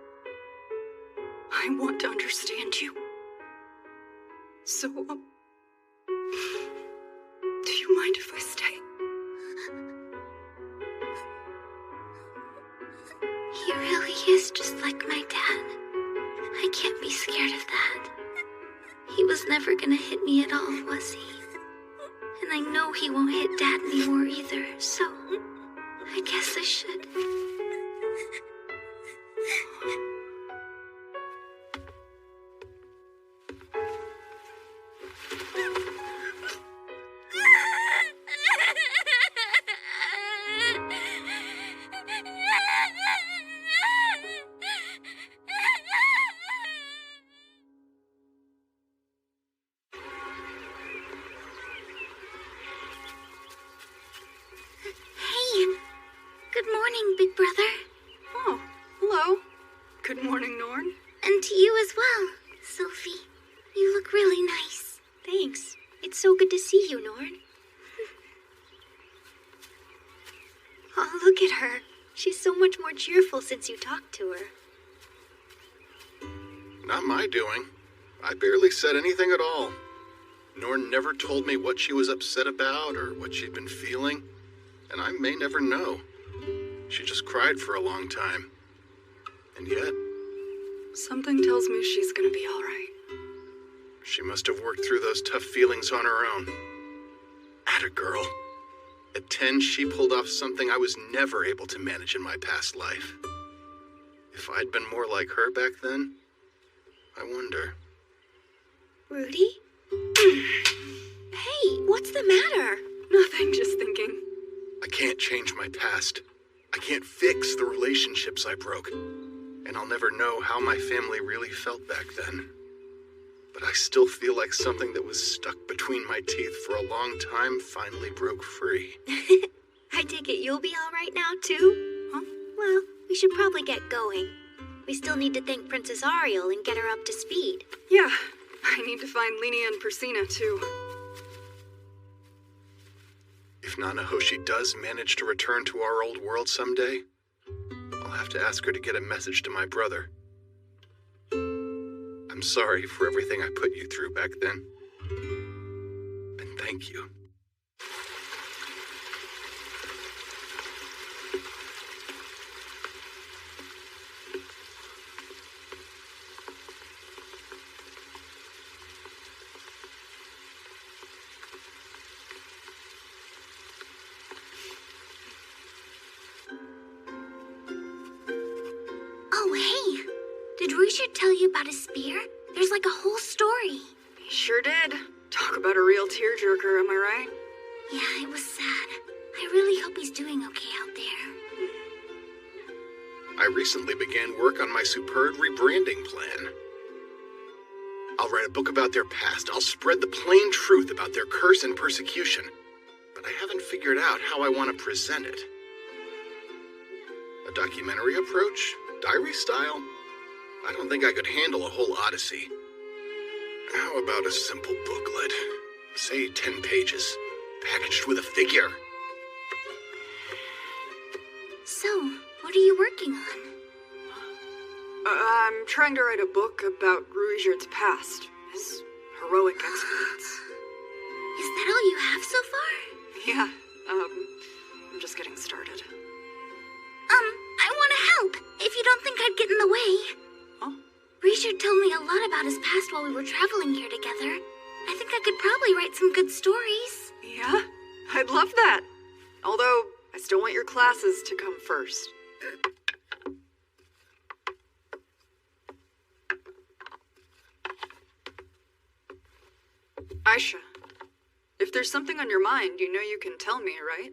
I want to understand you. So, do you mind if I stay? He really is just like my dad. I can't be scared of that. He was never gonna hit me at all, was he? And I know he won't hit Dad anymore either, so I guess I should. Big brother. Oh, hello. Good morning, Norn. And to you as well, Sophie. You look really nice. Thanks. It's so good to see you, Norn. Oh, look at her. She's so much more cheerful since you talked to her. Not my doing. I barely said anything at all. Norn never told me what she was upset about or what she'd been feeling, and I may never know. She just cried for a long time. And yet... something tells me she's gonna be all right. She must have worked through those tough feelings on her own. Atta girl. At 10, she pulled off something I was never able to manage in my past life. If I'd been more like her back then, I wonder. Rudy? Hey, what's the matter? Nothing, just thinking. I can't change my past. I can't fix the relationships I broke. And I'll never know how my family really felt back then. But I still feel like something that was stuck between my teeth for a long time finally broke free. I take it you'll be all right now, too? Huh? Well, we should probably get going. We still need to thank Princess Ariel and get her up to speed. Yeah, I need to find Linia and Persina, too. If Nanahoshi does manage to return to our old world someday, I'll have to ask her to get a message to my brother. I'm sorry for everything I put you through back then. And thank you. Tell you about his spear? There's like a whole story. He sure did. Talk about a real tearjerker, am I right? Yeah, it was sad. I really hope he's doing okay out there. I recently began work on my superb rebranding plan. I'll write a book about their past. I'll spread the plain truth about their curse and persecution. But I haven't figured out how I want to present it. A documentary approach? Diary style? I don't think I could handle a whole odyssey. How about a simple booklet? Say 10 pages, packaged with a figure. So, what are you working on? I'm trying to write a book about Ruijerd's past, his heroic exploits. Is that all you have so far? Yeah, I'm just getting started. I want to help, if you don't think I'd get in the way. Ruijerd told me a lot about his past while we were traveling here together. I think I could probably write some good stories. Yeah, I'd love that. Although, I still want your classes to come first. Aisha, if there's something on your mind, you know you can tell me, right?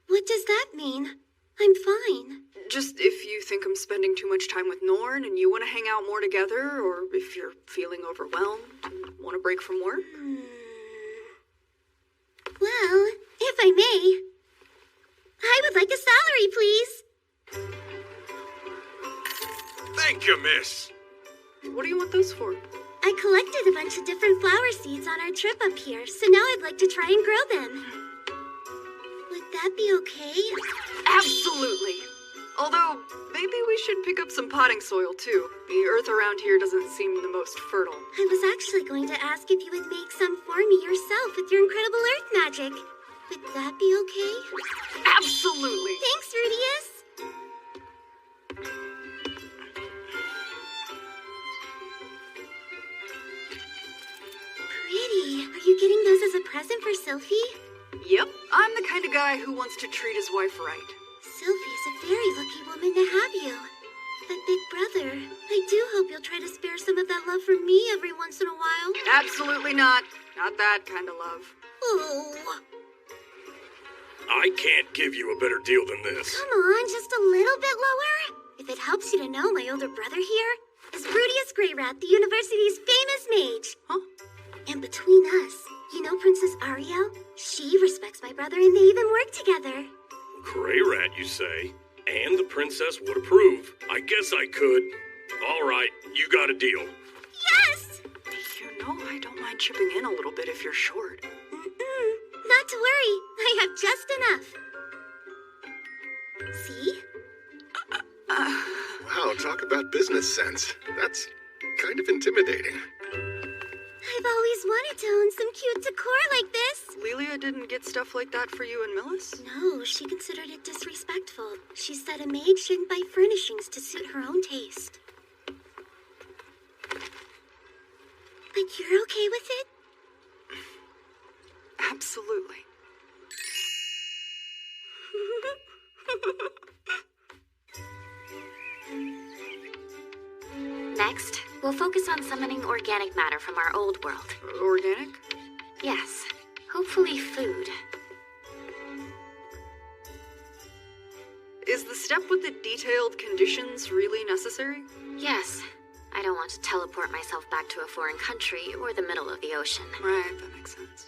What does that mean? I'm fine. Just if you think I'm spending too much time with Norn and you want to hang out more together, or if you're feeling overwhelmed and want a break from work. Well, if I may, I would like a salary, please. Thank you, miss. What do you want those for? I collected a bunch of different flower seeds on our trip up here, so now I'd like to try and grow them. Would that be okay? Absolutely. should pick up some potting soil, too. The earth around here doesn't seem the most fertile. I was actually going to ask if you would make some for me yourself with your incredible earth magic. Would that be okay? Absolutely. Thanks, Rudius. Pretty. Are you getting those as a present for Sylphie? Yep, I'm the kind of guy who wants to treat his wife right. Sylphie's a very lucky woman to have you. But Big Brother, I do hope you'll try to spare some of that love for me every once in a while. Absolutely not. Not that kind of love. Oh. I can't give you a better deal than this. Come on, just a little bit lower. If it helps you to know, my older brother here is Rudius Greyrat, the university's famous mage. Huh? And between us, you know Princess Ariel? She respects my brother and they even work together. Greyrat, you say? And the princess would approve. I guess I could. All right, you got a deal. Yes! You know I don't mind chipping in a little bit if you're short. Not to worry. I have just enough. See? Wow, talk about business sense. That's kind of intimidating. I've always wanted to own some cute decor like this. Lelia didn't get stuff like that for you and Millis? No, she considered it disrespectful. She said a maid shouldn't buy furnishings to suit her own taste. But you're okay with it? Absolutely. Next, we'll focus on summoning organic matter from our old world. Organic? Yes. Hopefully food. Is the step with the detailed conditions really necessary? Yes. I don't want to teleport myself back to a foreign country or the middle of the ocean. Right, that makes sense.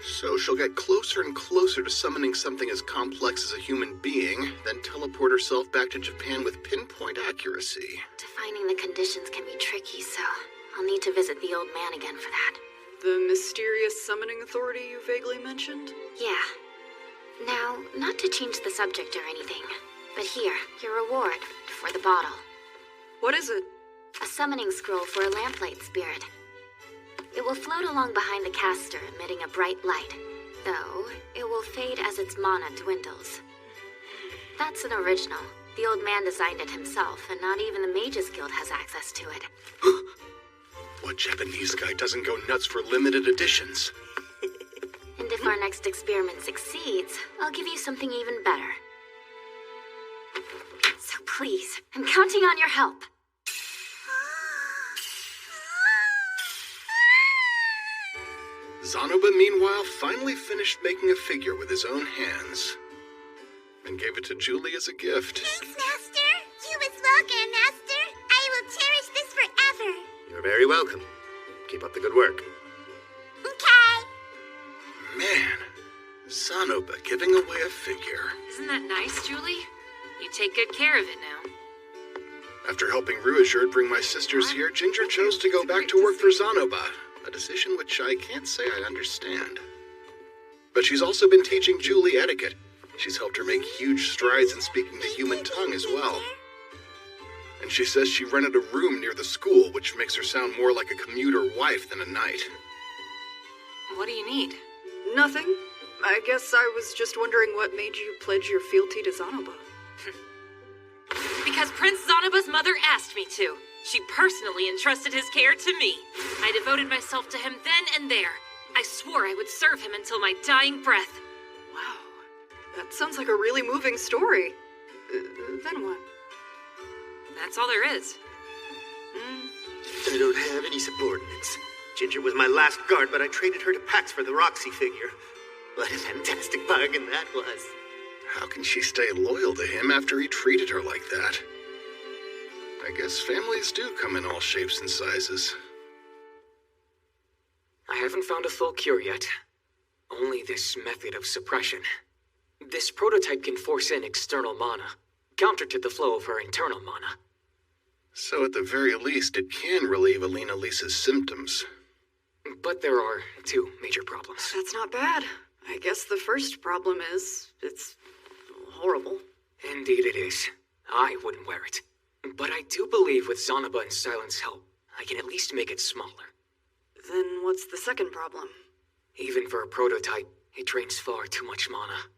So she'll get closer and closer to summoning something as complex as a human being, then teleport herself back to Japan with pinpoint accuracy. Defining the conditions can be tricky, so I'll need to visit the old man again for that. The mysterious summoning authority you vaguely mentioned? Yeah. Now, not to change the subject or anything, but here, your reward for the bottle. What is it? A summoning scroll for a lamplight spirit. It will float along behind the caster, emitting a bright light, though it will fade as its mana dwindles. That's an original. The old man designed it himself, and not even the Mages Guild has access to it. What Japanese guy doesn't go nuts for limited editions? And if our next experiment succeeds, I'll give you something even better. So please, I'm counting on your help. Zanoba, meanwhile, finally finished making a figure with his own hands and gave it to Julie as a gift. Thanks, Master. You as well, Grandmaster. I will cherish this forever. You're very welcome. Keep up the good work. Okay. Man, Zanoba giving away a figure. Isn't that nice, Julie? You take good care of it now. After helping Ruijerd bring my sisters here, Ginger chose to go back to work for Zanoba. A decision which I can't say I understand. But she's also been teaching Julie etiquette. She's helped her make huge strides in speaking the human tongue as well. And she says she rented a room near the school, which makes her sound more like a commuter wife than a knight. What do you need? Nothing. I guess I was just wondering what made you pledge your fealty to Zanoba. Because Prince Zanoba's mother asked me to. She personally entrusted his care to me. I devoted myself to him then and there. I swore I would serve him until my dying breath. Wow. That sounds like a really moving story. Then what? That's all there is. I don't have any subordinates. Ginger was my last guard, but I traded her to Pax for the Roxy figure. What a fantastic bargain that was. How can she stay loyal to him after he treated her like that? I guess families do come in all shapes and sizes. I haven't found a full cure yet. Only this method of suppression. This prototype can force in external mana, counter to the flow of her internal mana. So at the very least, it can relieve Alina Lisa's symptoms. But there are two major problems. That's not bad. I guess the first problem is, it's horrible. Indeed it is. I wouldn't wear it. But I do believe with Zanaba and Silent's help, I can at least make it smaller. Then what's the second problem? Even for a prototype, it drains far too much mana.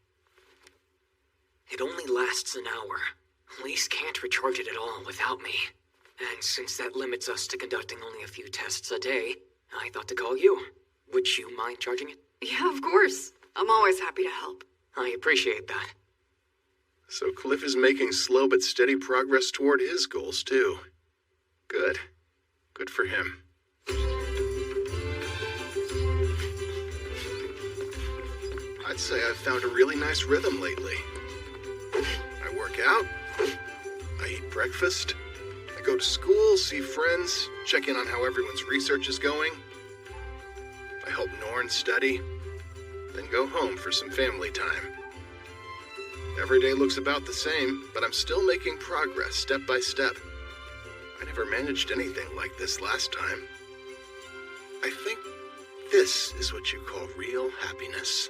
It only lasts an hour. Lise can't recharge it at all without me. And since that limits us to conducting only a few tests a day, I thought to call you. Would you mind charging it? Yeah, of course. I'm always happy to help. I appreciate that. So Cliff is making slow but steady progress toward his goals, too. Good. Good for him. I'd say I've found a really nice rhythm lately. I work out, I eat breakfast, I go to school, see friends, check in on how everyone's research is going. I help Norn study, then go home for some family time. Every day looks about the same, but I'm still making progress step by step. I never managed anything like this last time. I think this is what you call real happiness.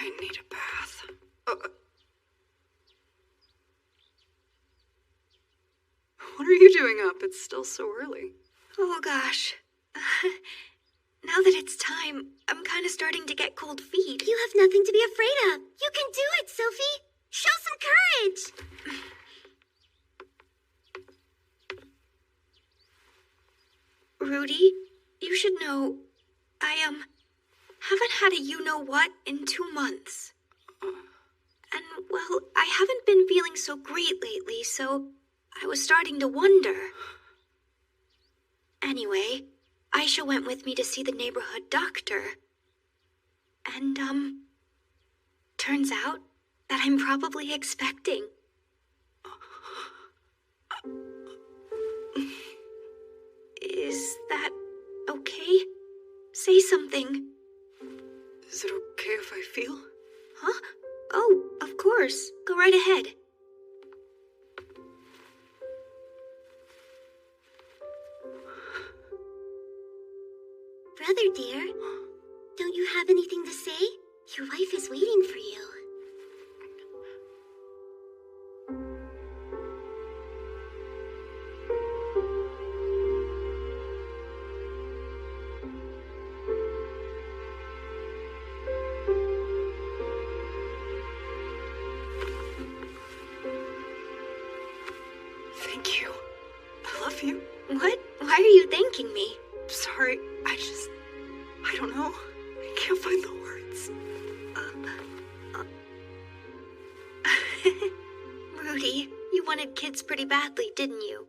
I need a bath. What are you doing up? It's still so early. Oh gosh. Now that it's time, I'm kind of starting to get cold feet. You have nothing to be afraid of. You can do it, Sophie. Show some courage. Rudy, you should know, I haven't had a you-know-what in 2 months. And, well, I haven't been feeling so great lately, so I was starting to wonder. Anyway, Aisha went with me to see the neighborhood doctor. And, turns out that I'm probably expecting. Is that okay? Say something. Is it okay if I feel? Huh? Oh, of course. Go right ahead. Brother dear, don't you have anything to say? Your wife is waiting for you. Thank you. I love you. What? Why are you thanking me? Sorry, I don't know. I can't find the words. Rudy, you wanted kids pretty badly, didn't you?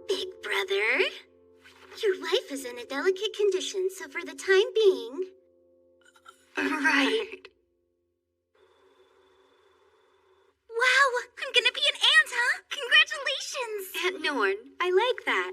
Big brother. Your wife is in a delicate condition, so for the time being... Right. Wow, I'm gonna be an aunt, huh? Congratulations! Aunt Norn, I like that.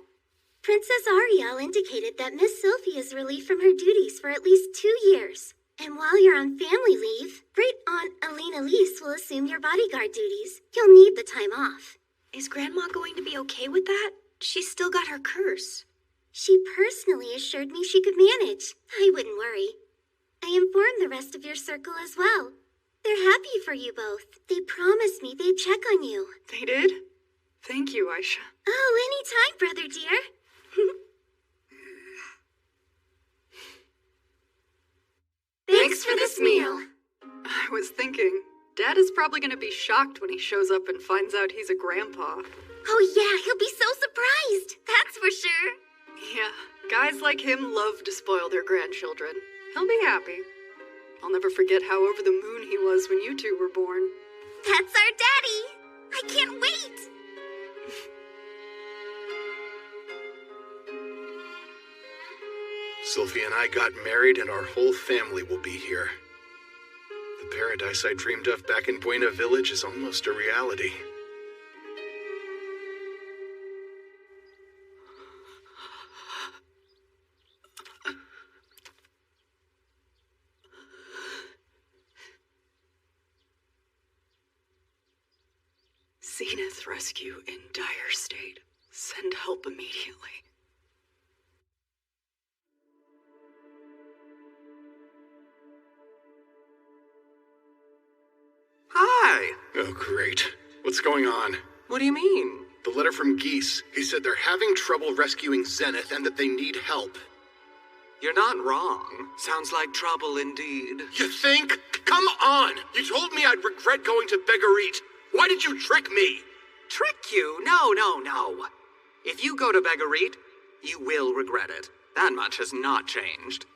Princess Ariel indicated that Miss Sophie is relieved from her duties for at least 2 years. And while you're on family leave, Great Aunt Alina Lise will assume your bodyguard duties. You'll need the time off. Is Grandma going to be okay with that? She's still got her curse. She personally assured me she could manage. I wouldn't worry. I informed the rest of your circle as well. They're happy for you both. They promised me they'd check on you. They did? Thank you, Aisha. Oh, anytime, brother dear. Thanks for this meal. I was thinking, Dad is probably going to be shocked when he shows up and finds out he's a grandpa. Oh yeah, he'll be so surprised. That's for sure. Yeah, guys like him love to spoil their grandchildren. He'll be happy. I'll never forget how over the moon he was when you two were born. That's our daddy. I can't wait. Sylvie and I got married and our whole family will be here. The paradise I dreamed of back in Buena Village is almost a reality. Kenneth rescue in dire state. Send help immediately. Hi! Oh, great. What's going on? What do you mean? The letter from Geese. He said they're having trouble rescuing Zenith and that they need help. You're not wrong. Sounds like trouble indeed. You think? Come on! You told me I'd regret going to Begarit. Why did you trick me? Trick you? No. If you go to Begarit, you will regret it. That much has not changed.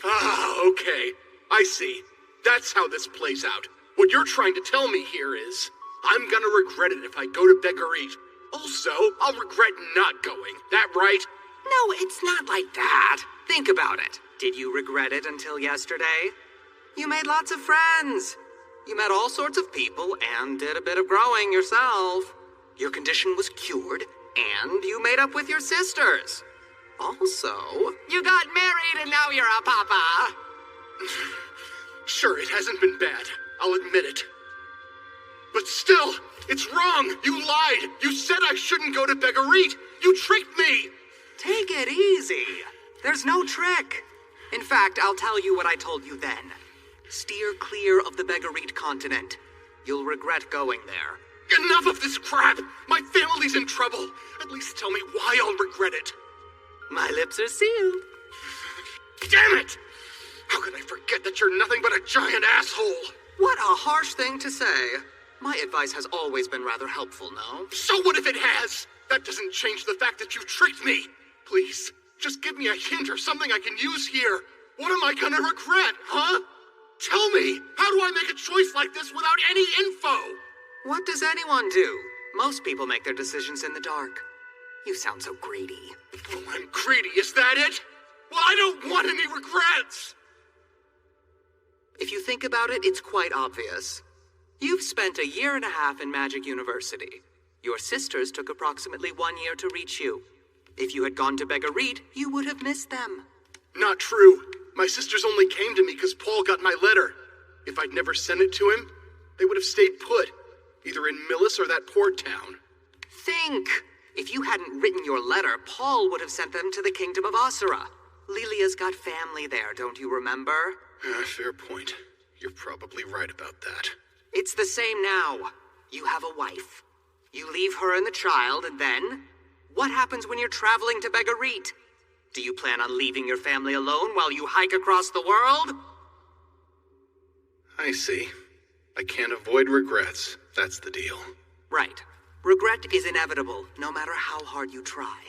Ah, okay. I see. That's how this plays out. What you're trying to tell me here is, I'm gonna regret it if I go to Begarit. Also, I'll regret not going. That right? No, it's not like that. Think about it. Did you regret it until yesterday? You made lots of friends. You met all sorts of people and did a bit of growing yourself. Your condition was cured, and you made up with your sisters. Also, you got married and now you're a papa. Sure, it hasn't been bad. I'll admit it. But still, it's wrong. You lied. You said I shouldn't go to Begarit. You tricked me. Take it easy. There's no trick. In fact, I'll tell you what I told you then. Steer clear of the Begarit continent. You'll regret going there. Enough of this crap! My family's in trouble. At least tell me why I'll regret it. My lips are sealed. Damn it! How could I forget that you're nothing but a giant asshole? What a harsh thing to say. My advice has always been rather helpful, no? So what if it has? That doesn't change the fact that you tricked me. Please, just give me a hint or something I can use here. What am I gonna regret, huh? Tell me, how do I make a choice like this without any info? What does anyone do? Most people make their decisions in the dark. You sound so greedy. Oh, I'm greedy, is that it? Well, I don't want any regrets! If you think about it, it's quite obvious. You've spent a year and a half in Magic University. Your sisters took approximately 1 year to reach you. If you had gone to Begarit, you would have missed them. Not true. My sisters only came to me because Paul got my letter. If I'd never sent it to him, they would have stayed put, either in Millis or that port town. Think! If you hadn't written your letter, Paul would have sent them to the kingdom of Asura. Lilia's got family there, don't you remember? Fair point. You're probably right about that. It's the same now. You have a wife. You leave her and the child, and then? What happens when you're traveling to Begarit? Do you plan on leaving your family alone while you hike across the world? I see. I can't avoid regrets. That's the deal. Right. Regret is inevitable, no matter how hard you try.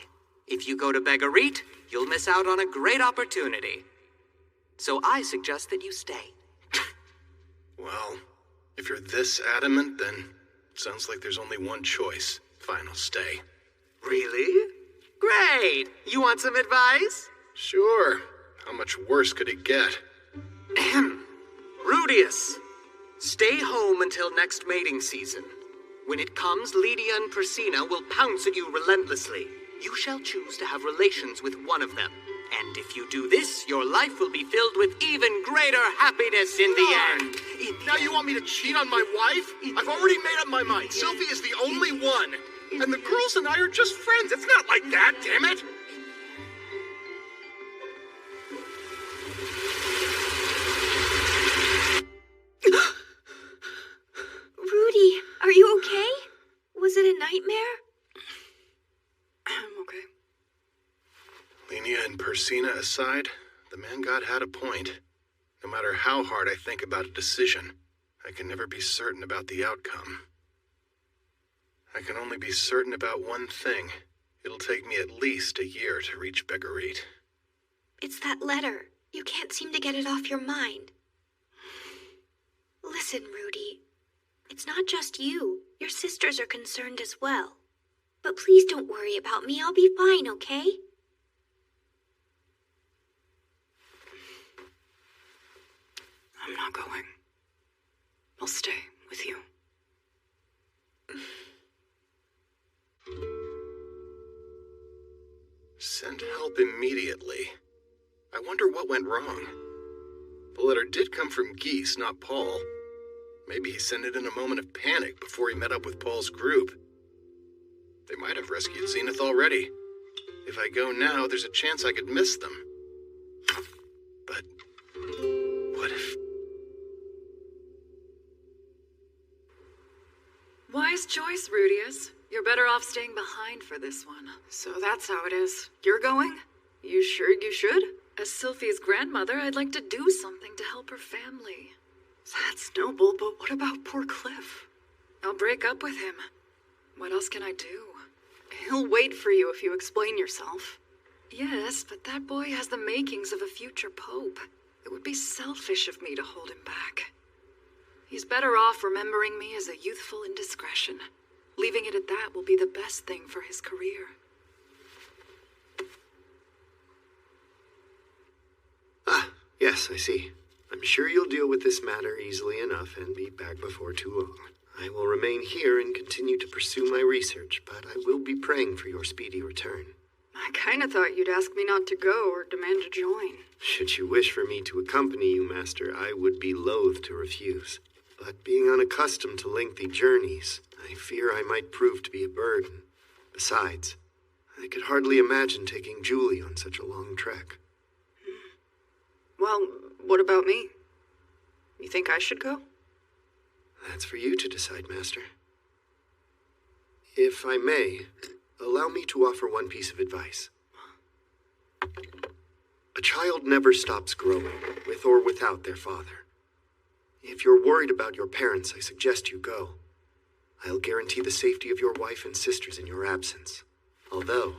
If you go to Begarit, you'll miss out on a great opportunity. So I suggest that you stay. Well, if you're this adamant, then it sounds like there's only one choice. Fine, I'll stay. Really? Great! You want some advice? Sure. How much worse could it get? Rudius, stay home until next mating season. When it comes, Lydia and Persina will pounce at you relentlessly. You shall choose to have relations with one of them. And if you do this, your life will be filled with even greater happiness in the end. Now you want me to cheat on my wife? I've already made up my mind. Sylvie is the only one. And the girls and I are just friends. It's not like that, damn it. Rudy, are you okay? Was it a nightmare? I'm okay. Linia and Persina aside, the man god had a point. No matter how hard I think about a decision, I can never be certain about the outcome. I can only be certain about one thing. It'll take me at least a year to reach Begarit. It's that letter. You can't seem to get it off your mind. Listen, Rudy. It's not just you. Your sisters are concerned as well. But please don't worry about me. I'll be fine, okay? I'm not going. I'll stay with you. Send help immediately. I wonder what went wrong. The letter did come from Geese, not Paul. Maybe he sent it in a moment of panic before he met up with Paul's group. They might have rescued Zenith already. If I go now, there's a chance I could miss them. But what if... Wise choice, Rudius. You're better off staying behind for this one. So that's how it is. You're going? You sure you should? As Sylphie's grandmother, I'd like to do something to help her family. That's noble, but what about poor Cliff? I'll break up with him. What else can I do? He'll wait for you if you explain yourself. Yes, but that boy has the makings of a future pope. It would be selfish of me to hold him back. He's better off remembering me as a youthful indiscretion. Leaving it at that will be the best thing for his career. Ah, yes, I see. I'm sure you'll deal with this matter easily enough and be back before too long. I will remain here and continue to pursue my research, but I will be praying for your speedy return. I kinda thought you'd ask me not to go or demand to join. Should you wish for me to accompany you, Master, I would be loath to refuse. But being unaccustomed to lengthy journeys, I fear I might prove to be a burden. Besides, I could hardly imagine taking Julie on such a long trek. Well, what about me? You think I should go? That's for you to decide, Master. If I may, allow me to offer one piece of advice. A child never stops growing, with or without their father. If you're worried about your parents, I suggest you go. I'll guarantee the safety of your wife and sisters in your absence. Although,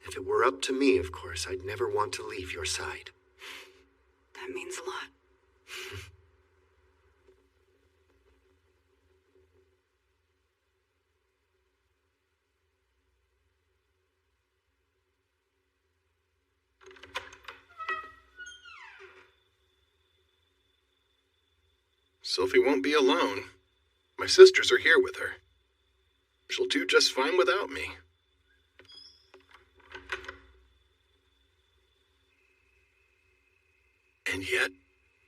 if it were up to me, of course, I'd never want to leave your side. That means a lot. Sylphie won't be alone. My sisters are here with her. She'll do just fine without me. And yet,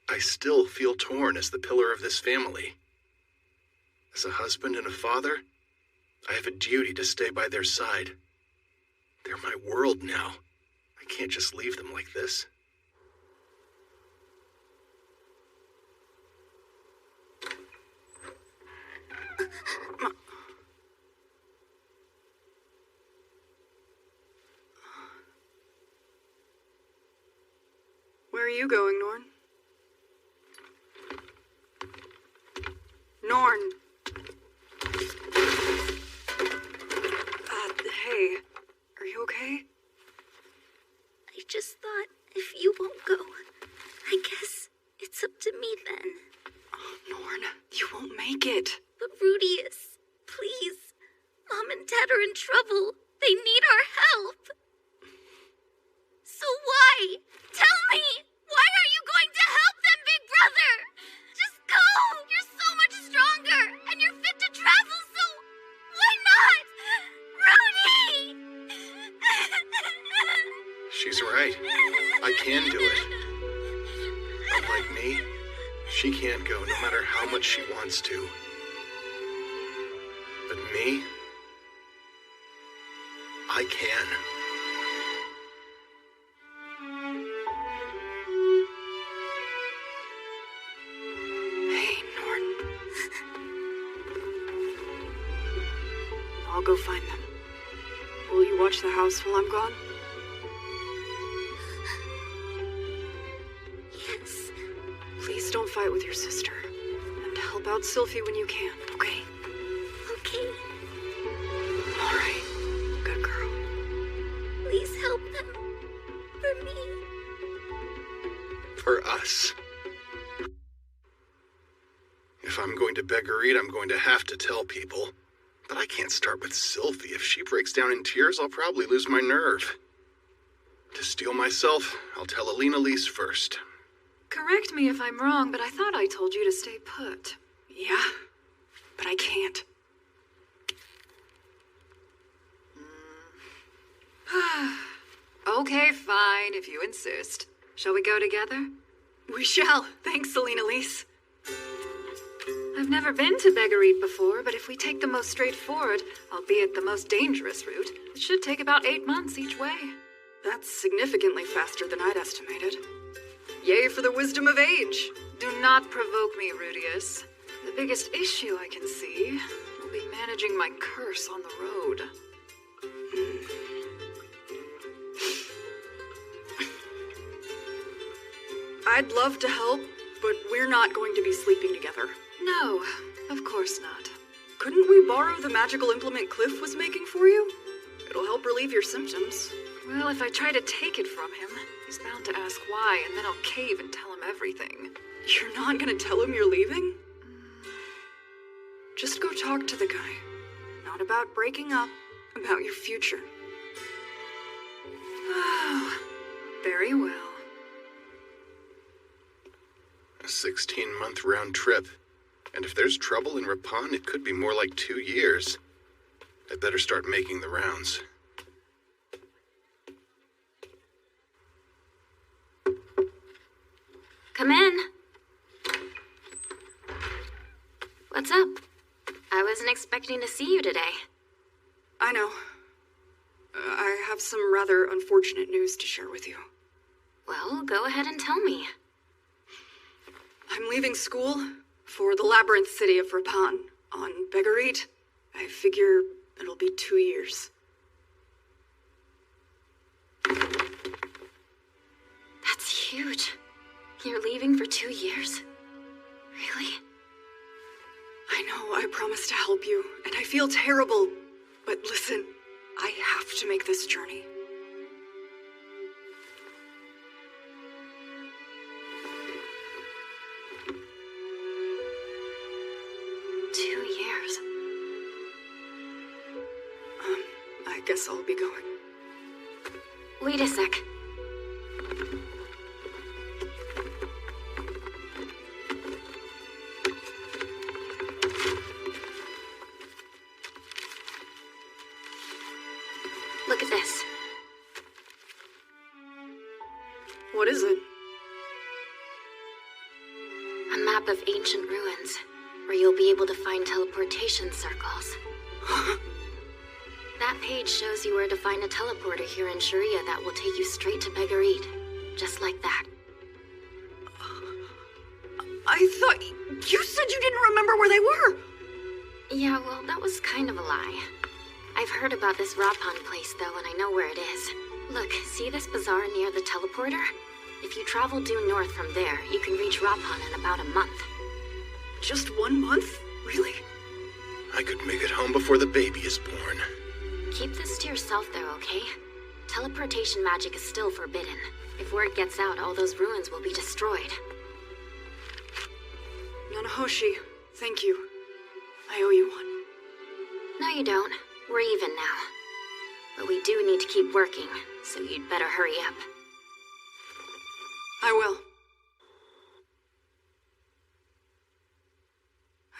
I still feel torn as the pillar of this family. As a husband and a father, I have a duty to stay by their side. They're my world now. I can't just leave them like this. Where are you going, Norn? Norn! Hey, are you okay? I just thought if you won't go, I guess it's up to me then. Oh, Norn, you won't make it. But Rudius, please. Mom and Dad are in trouble. They need our help. So why? Tell me! Why are you going to help them, Big Brother? Just go! You're so much stronger, and you're fit to travel, so why not? Rudy! She's right. I can do it. Unlike me, she can't go no matter how much she wants to. But me, I can. I'll go find them. Will you watch the house while I'm gone? Yes. Please don't fight with your sister. And help out Sylphie when you can, okay? Okay. All right. Good girl. Please help them. For me. For us. If I'm going to beg or eat, I'm going to have to tell people. But I can't start with Sylphie. If she breaks down in tears, I'll probably lose my nerve. To steel myself, I'll tell Alina Lise first. Correct me if I'm wrong, but I thought I told you to stay put. Yeah, but I can't. Okay, fine, if you insist. Shall we go together? We shall. Thanks, Alina Lise. I I've never been to Beggareed before, but if we take the most straightforward, albeit the most dangerous route, it should take about 8 months each way. That's significantly faster than I'd estimated. Yay for the wisdom of age! Do not provoke me, Rudius. The biggest issue I can see will be managing my curse on the road. I'd love to help, but we're not going to be sleeping together. No, of course not. Couldn't we borrow the magical implement Cliff was making for you? It'll help relieve your symptoms. Well, if I try to take it from him, he's bound to ask why, and then I'll cave and tell him everything. You're not gonna tell him you're leaving? Just go talk to the guy. Not about breaking up, about your future. Oh, very well. A 16-month round trip. And if there's trouble in Rappan, it could be more like 2 years. I'd better start making the rounds. Come in. What's up? I wasn't expecting to see you today. I know. I have some rather unfortunate news to share with you. Well, go ahead and tell me. I'm leaving school for the labyrinth city of Rappan on Beggareed. I figure it'll be 2 years. That's huge. You're leaving for 2 years? Really? I know, I promised to help you, and I feel terrible. But listen, I have to make this journey. I guess I'll be going. Wait a sec. Look at this. What is it? A map of ancient ruins, where you'll be able to find teleportation circles. That page shows you where to find a teleporter here in Sharia that will take you straight to Beggareed. Just like that. I thought you said you didn't remember where they were! Yeah, well, that was kind of a lie. I've heard about this Rappan place, though, and I know where it is. Look, see this bazaar near the teleporter? If you travel due north from there, you can reach Rappan in about a month. Just 1 month? Really? I could make it home before the baby is born. Keep this to yourself, though, okay? Teleportation magic is still forbidden. If word gets out, all those ruins will be destroyed. Nanahoshi, thank you. I owe you one. No, you don't. We're even now. But we do need to keep working, so you'd better hurry up. I will.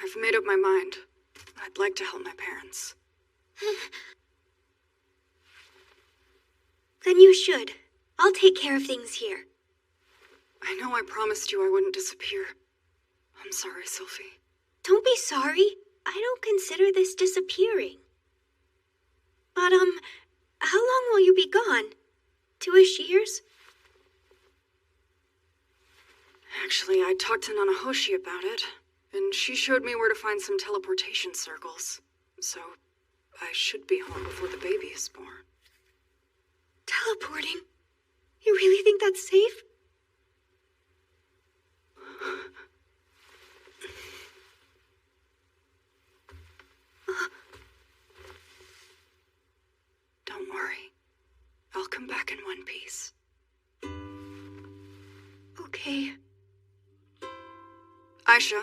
I've made up my mind. I'd like to help my parents. Then you should. I'll take care of things here. I know I promised you I wouldn't disappear. I'm sorry, Sylphie. Don't be sorry. I don't consider this disappearing. But, how long will you be gone? 2-ish years? Actually, I talked to Nanahoshi about it, and she showed me where to find some teleportation circles. So, I should be home before the baby is born. Teleporting? You really think that's safe? Don't worry. I'll come back in one piece. Okay. Aisha.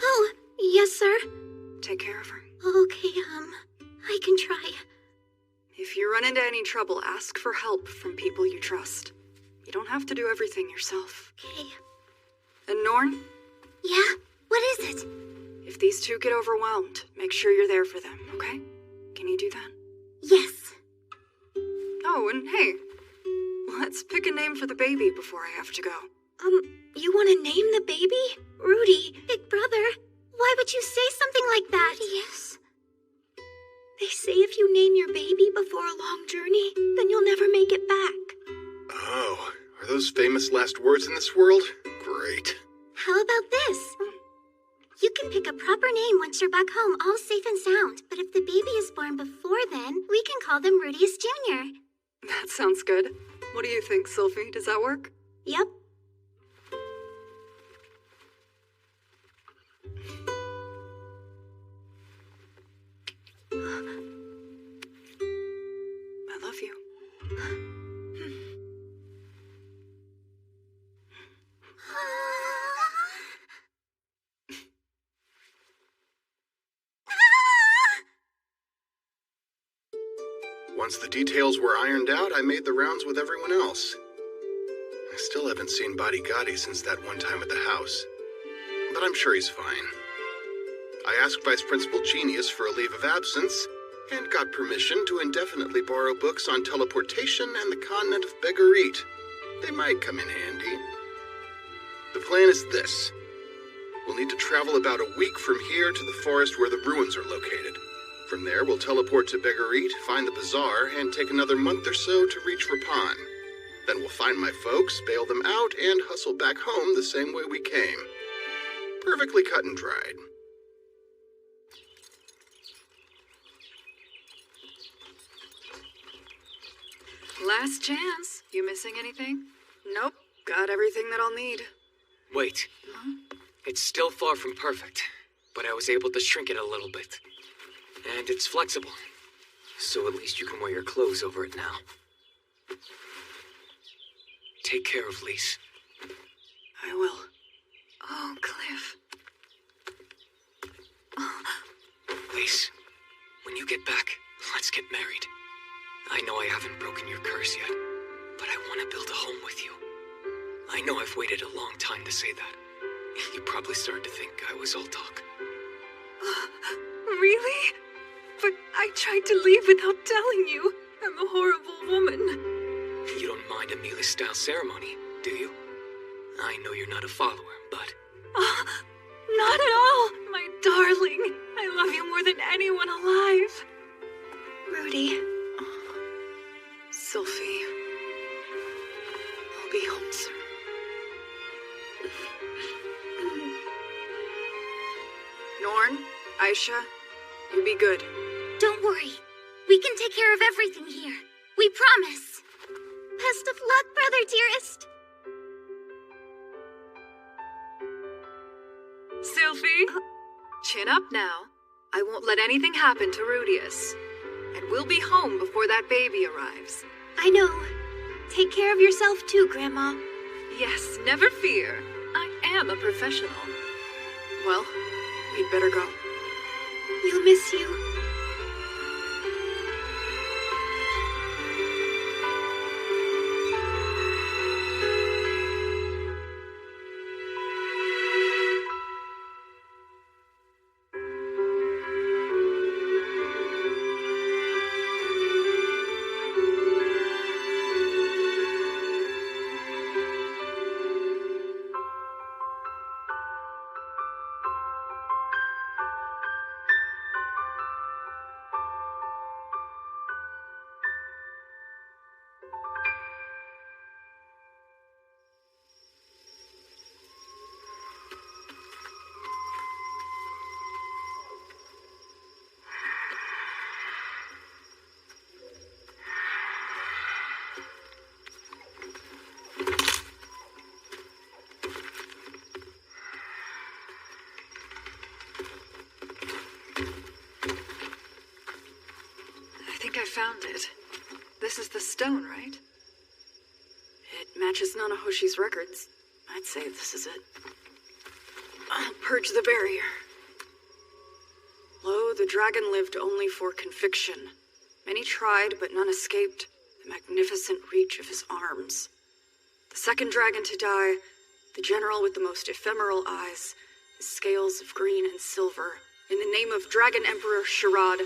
Oh, yes, sir? Take care of her. Okay, I can try. If you run into any trouble, ask for help from people you trust. You don't have to do everything yourself. Okay. And Norn? Yeah? What is it? If these two get overwhelmed, make sure you're there for them, okay? Can you do that? Yes. Oh, and hey, let's pick a name for the baby before I have to go. You want to name the baby? Rudy, big brother, Why would you say something like that? Yes. They say if you name your baby before a long journey, then you'll never make it back. Oh, are those famous last words in this world? Great. How about this? You can pick a proper name once you're back home, all safe and sound. But if the baby is born before then, we can call them Rudius Jr. That sounds good. What do you think, Sylphie? Does that work? Yep. I love you. Once the details were ironed out, I made the rounds with everyone else. I still haven't seen Badi Gotti since that one time at the house, but I'm sure he's fine. I asked Vice Principal Genius for a leave of absence, and got permission to indefinitely borrow books on teleportation and the continent of Begarit. They might come in handy. The plan is this. We'll need to travel about a week from here to the forest where the ruins are located. From there, we'll teleport to Begarit, find the bazaar, and take another month or so to reach Rappan. Then we'll find my folks, bail them out, and hustle back home the same way we came. Perfectly cut and dried. Last chance. You missing anything? Nope. Got everything that I'll need. Wait. It's still far from perfect, but I was able to shrink it a little bit. And it's flexible, so at least you can wear your clothes over it now. Take care of Lise. I will. Oh, Cliff. Lise, when you get back, let's get married. I know I haven't broken your curse yet, but I want to build a home with you. I know I've waited a long time to say that. You probably started to think I was all talk. Really? But I tried to leave without telling you. I'm a horrible woman. You don't mind a Mila-style ceremony, do you? I know you're not a follower, but... Not at all, my darling. I love you more than anyone alive. Rudy. Sylphie. I'll be home soon. Norn, Aisha, you be good. Don't worry. We can take care of everything here. We promise. Best of luck, brother dearest. Sylphie? Chin up now. I won't let anything happen to Rudius. And we'll be home before that baby arrives. I know. Take care of yourself too, Grandma. Yes, never fear. I am a professional. Well, we'd better go. We'll miss you. I found it. This is the stone, right? It matches Nanahoshi's records. I'd say this is it. I'll purge the barrier. Lo, the dragon lived only for conviction. Many tried, but none escaped the magnificent reach of his arms. The second dragon to die, the general with the most ephemeral eyes, his scales of green and silver. In the name of Dragon Emperor Sharad,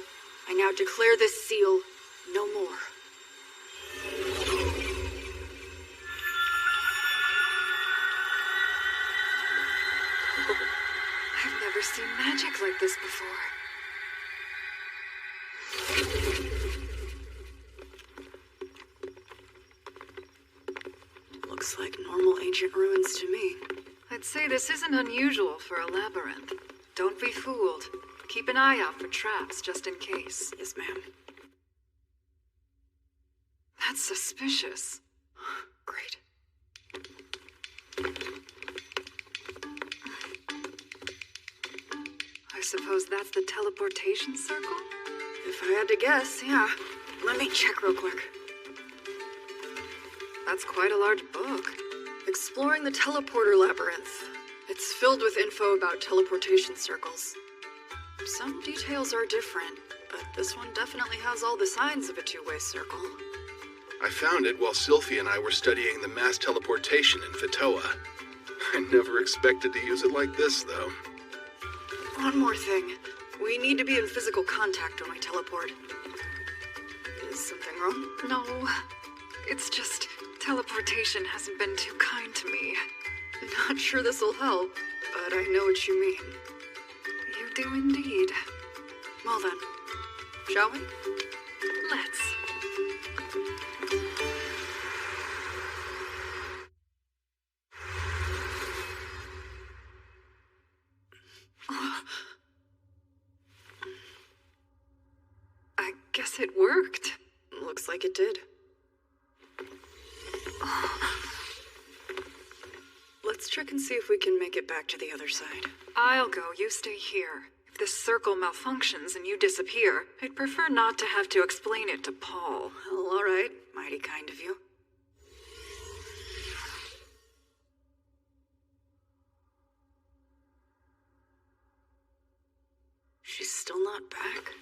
I now declare this seal no more. I've never seen like this before. Looks like normal ancient ruins to me. I'd say this isn't unusual for a labyrinth. Don't be fooled. Keep an eye out for traps just in case. Yes, ma'am. That's suspicious. Great. I suppose that's the teleportation circle? If I had to guess, yeah. Let me check real quick. That's quite a large book. Exploring the Teleporter Labyrinth. It's filled with info about teleportation circles. Some details are different, but this one definitely has all the signs of a two-way circle. I found it while Sylphie and I were studying the mass teleportation in Fatoa. I never expected to use it like this, though. One more thing. We need to be in physical contact when we teleport. Is something wrong? No. It's just teleportation hasn't been too kind to me. Not sure this'll help, but I know what you mean. You do indeed. Well then, shall we? Let's. I guess it worked. Looks like it did. Let's check and see if we can make it back to the other side. I'll go, you stay here. If this circle malfunctions and you disappear, I'd prefer not to have to explain it to Paul. Well, all right. Mighty kind of you. She's still not back.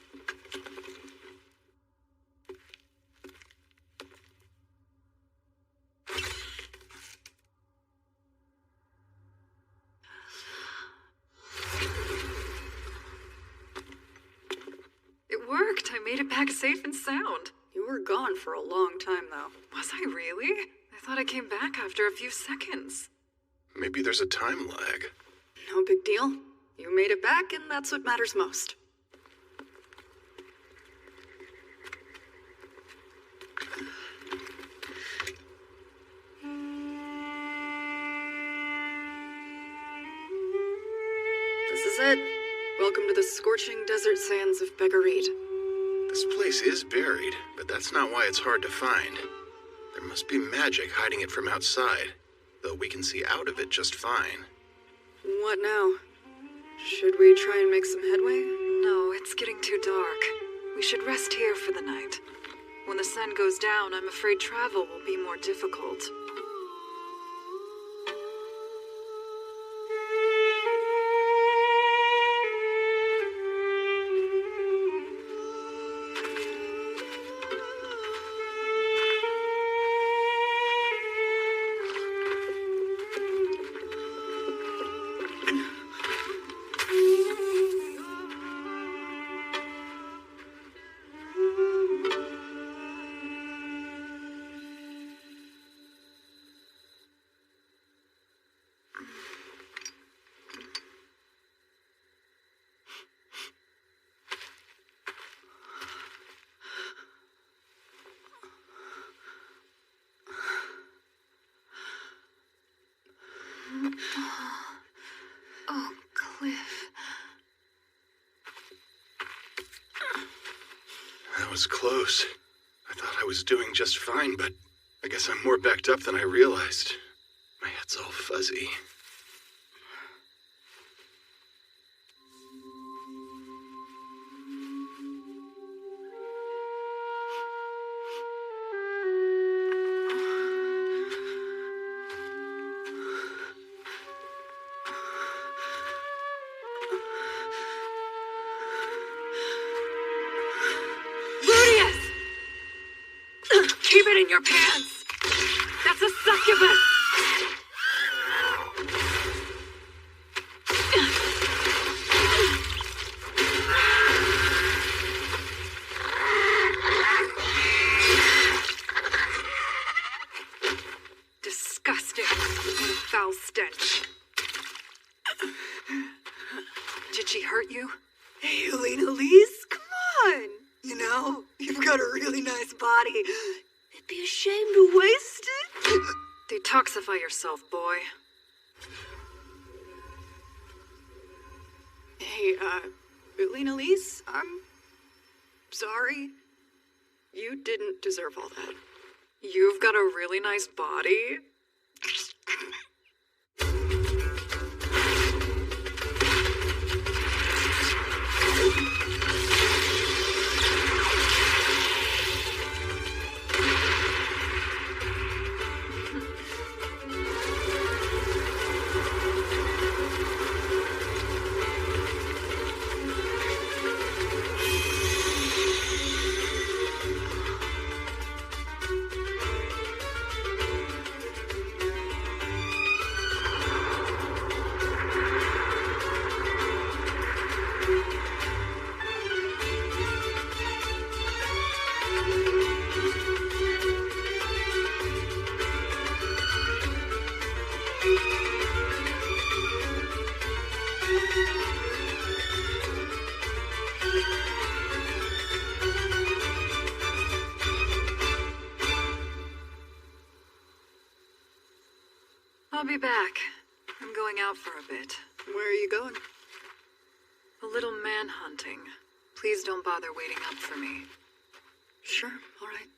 It worked. I made it back safe and sound. You were gone for a long time, though. Was I really? I thought I came back after a few seconds. Maybe there's a time lag. No big deal. You made it back, and that's what matters most. This is it. Welcome to the scorching desert sands of Begarit. This place is buried, but that's not why it's hard to find. There must be magic hiding it from outside, though we can see out of it just fine. What now? Should we try and make some headway? No, it's getting too dark. We should rest here for the night. When the sun goes down, I'm afraid travel will be more difficult. Oh, Cliff. That was close. I thought I was doing just fine, but I guess I'm more backed up than I realized. My head's all fuzzy. Keep it in your pants! That's a succubus! Disgusting. What a foul stench. Did she hurt you? Hey, Elena Lise, come on. You know, you've got a really nice body. It'd be a shame to waste it. Detoxify yourself, boy. Hey, Elena Lise, I'm sorry. You didn't deserve all that. You've got a really nice body. I'll be back. I'm going out for a bit. Where are you going? A little man hunting. Please don't bother waiting up for me. Sure, all right.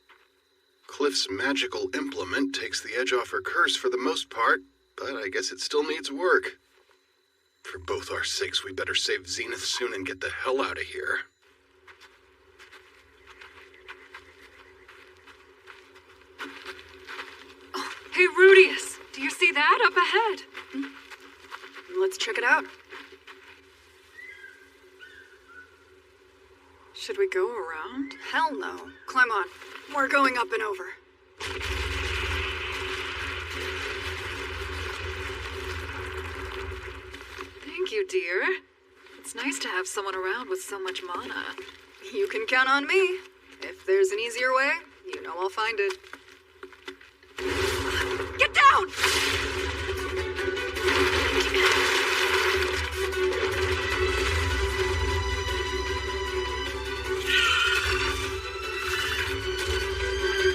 Cliff's magical implement takes the edge off her curse for the most part, but I guess it still needs work. For both our sakes, we better save Zenith soon and get the hell out of here. Oh, hey, Rudius! Do you see that up ahead? Let's check it out. Should we go around? Hell no. Climb on. We're going up and over. Thank you, dear. It's nice to have someone around with so much mana. You can count on me. If there's an easier way, you know I'll find it. Get down!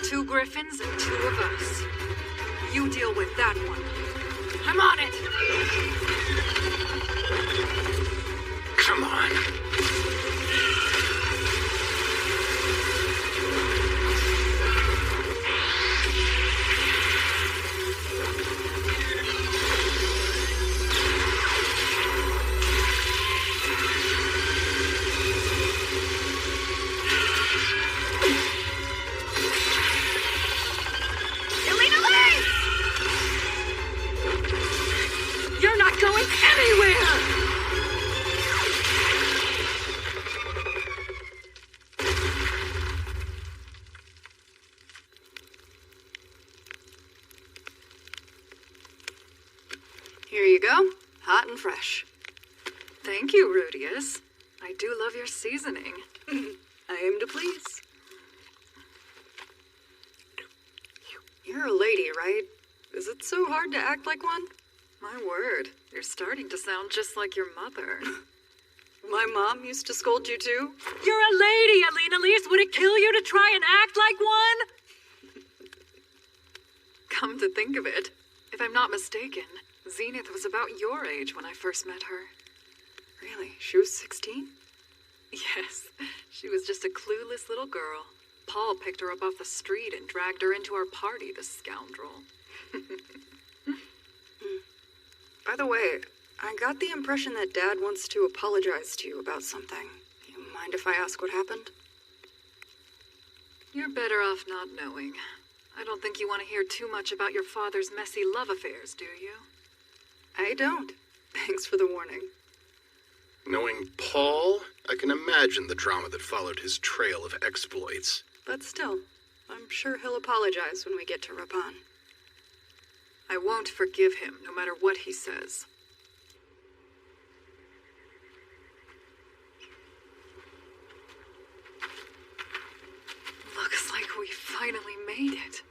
Two griffins and two of us. You deal with that one. I'm on it! Come on. You're not going anywhere! Here you go. Hot and fresh. Thank you, Rudius. I do love your seasoning. I aim to please. You're a lady, right? Is it so hard to act like one? My word, you're starting to sound just like your mother. My mom used to scold you too? You're a lady, Alina Lease. Would it kill you to try and act like one? Come to think of it, if I'm not mistaken, Zenith was about your age when I first met her. Really? She was 16? Yes, she was just a clueless little girl. Paul picked her up off the street and dragged her into our party, the scoundrel. By the way, I got the impression that Dad wants to apologize to you about something. You mind if I ask what happened? You're better off not knowing. I don't think you want to hear too much about your father's messy love affairs, do you? I don't. Thanks for the warning. Knowing Paul, I can imagine the drama that followed his trail of exploits. But still, I'm sure he'll apologize when we get to Rapan. I won't forgive him, no matter what he says. Looks like we finally made it.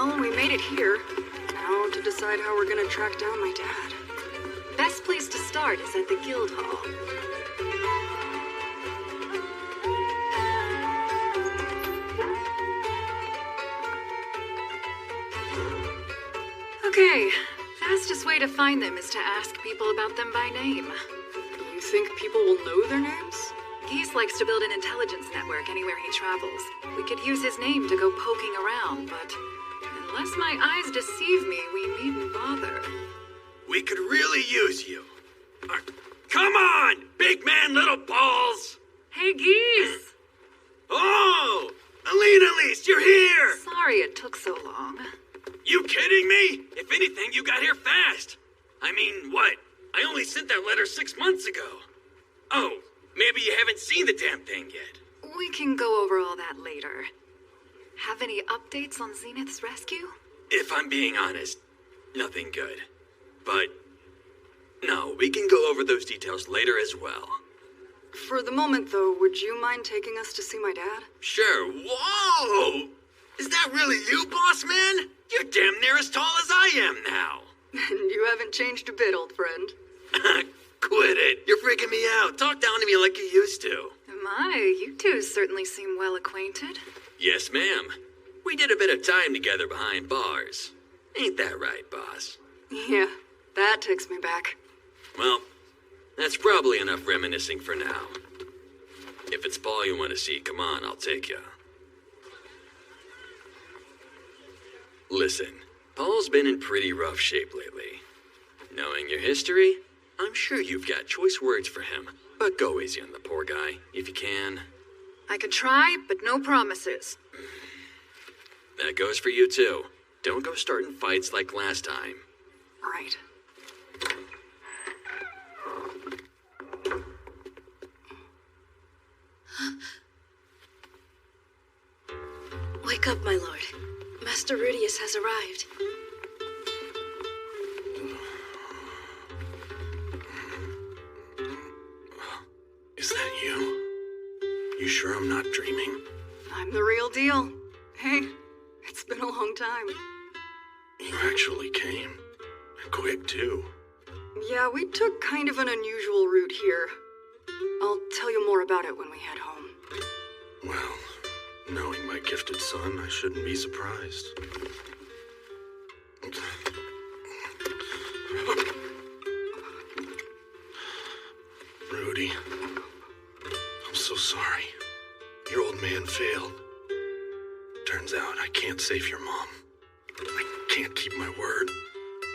Well, we made it here. Now to decide how we're gonna track down my dad. Best place to start is at the guild hall. Okay, fastest way to find them is to ask people about them by name. You think people will know their names? Geese likes to build an intelligence network anywhere he travels. We could use his name to go poking around, but unless my eyes deceive me, we needn't bother. We could really use you. Come on, big man, little balls! Hey, Geese! Oh! Elise, you're here! Sorry it took so long. You kidding me? If anything, you got here fast. I mean, what? I only sent that letter 6 months ago. Oh, maybe you haven't seen the damn thing yet. We can go over all that later. Have any updates on Zenith's rescue? If I'm being honest, nothing good. But, no, we can go over those details later as well. For the moment, though, would you mind taking us to see my dad? Sure. Whoa! Is that really you, boss man? You're damn near as tall as I am now. And you haven't changed a bit, old friend. Quit it. You're freaking me out. Talk down to me like you used to. My, you two certainly seem well acquainted. Yes, ma'am. We did a bit of time together behind bars. Ain't that right, boss? Yeah, that takes me back. Well, that's probably enough reminiscing for now. If it's Paul you want to see, come on, I'll take you. Listen, Paul's been in pretty rough shape lately. Knowing your history, I'm sure you've got choice words for him. But go easy on the poor guy, if you can. I could try, but no promises. That goes for you, too. Don't go starting fights like last time. Right. Wake up, my lord. Master Rudius has arrived. Is that you? You sure I'm not dreaming? I'm the real deal. Hey, it's been a long time. You actually came. And quick, too. Yeah, we took kind of an unusual route here. I'll tell you more about it when we head home. Well, knowing my gifted son, I shouldn't be surprised. Rudy, I'm so sorry. Your old man failed. Turns out I can't save your mom. I can't keep my word.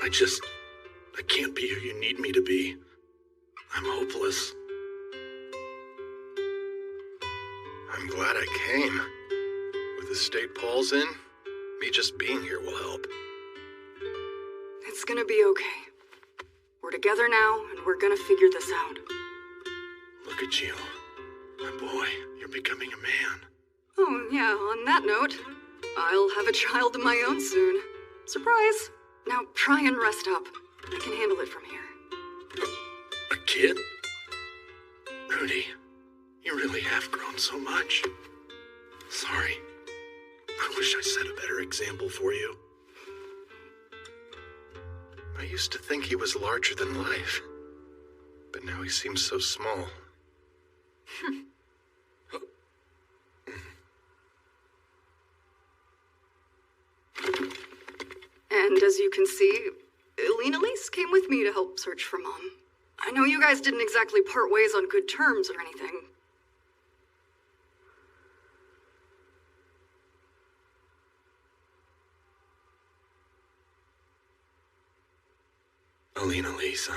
I can't be who you need me to be. I'm hopeless. I'm glad I came. With the state Paul's in, me just being here will help. It's gonna be okay. We're together now, and we're gonna figure this out. Look at you. My boy, you're becoming a man. Oh, yeah, on that note, I'll have a child of my own soon. Surprise! Now try and rest up. I can handle it from here. A kid? Rudy, you really have grown so much. Sorry. I wish I set a better example for you. I used to think he was larger than life. But now he seems so small. And as you can see, Elise came with me to help search for Mom. I know you guys didn't exactly part ways on good terms or anything. Elise,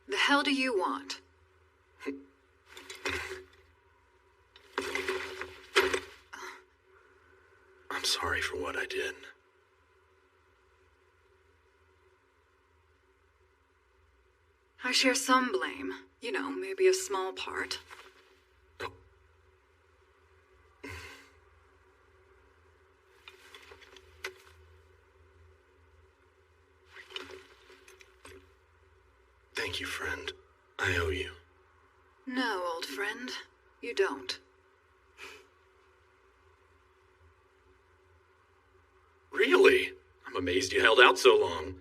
The hell do you want? I'm sorry for what I did. I share some blame. You know, maybe a small part. Thank you, friend. I owe you. No, old friend. You don't. Really? I'm amazed you held out so long.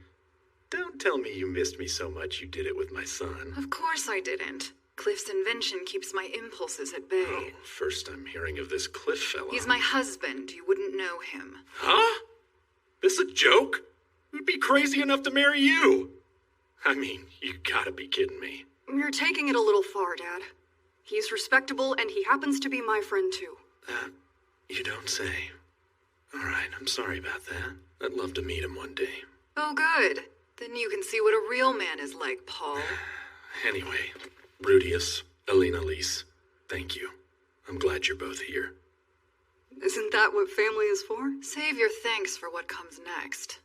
Don't tell me you missed me so much you did it with my son. Of course I didn't. Cliff's invention keeps my impulses at bay. Oh, first I'm hearing of this Cliff fella. He's my husband. You wouldn't know him. Huh? This a joke? Who'd be crazy enough to marry you? I mean, you gotta be kidding me. You're taking it a little far, Dad. He's respectable, and he happens to be my friend, too. You don't say. All right, I'm sorry about that. I'd love to meet him one day. Oh, good. Then you can see what a real man is like, Paul. Anyway, Rudius, Alina Lise, thank you. I'm glad you're both here. Isn't that what family is for? Save your thanks for what comes next.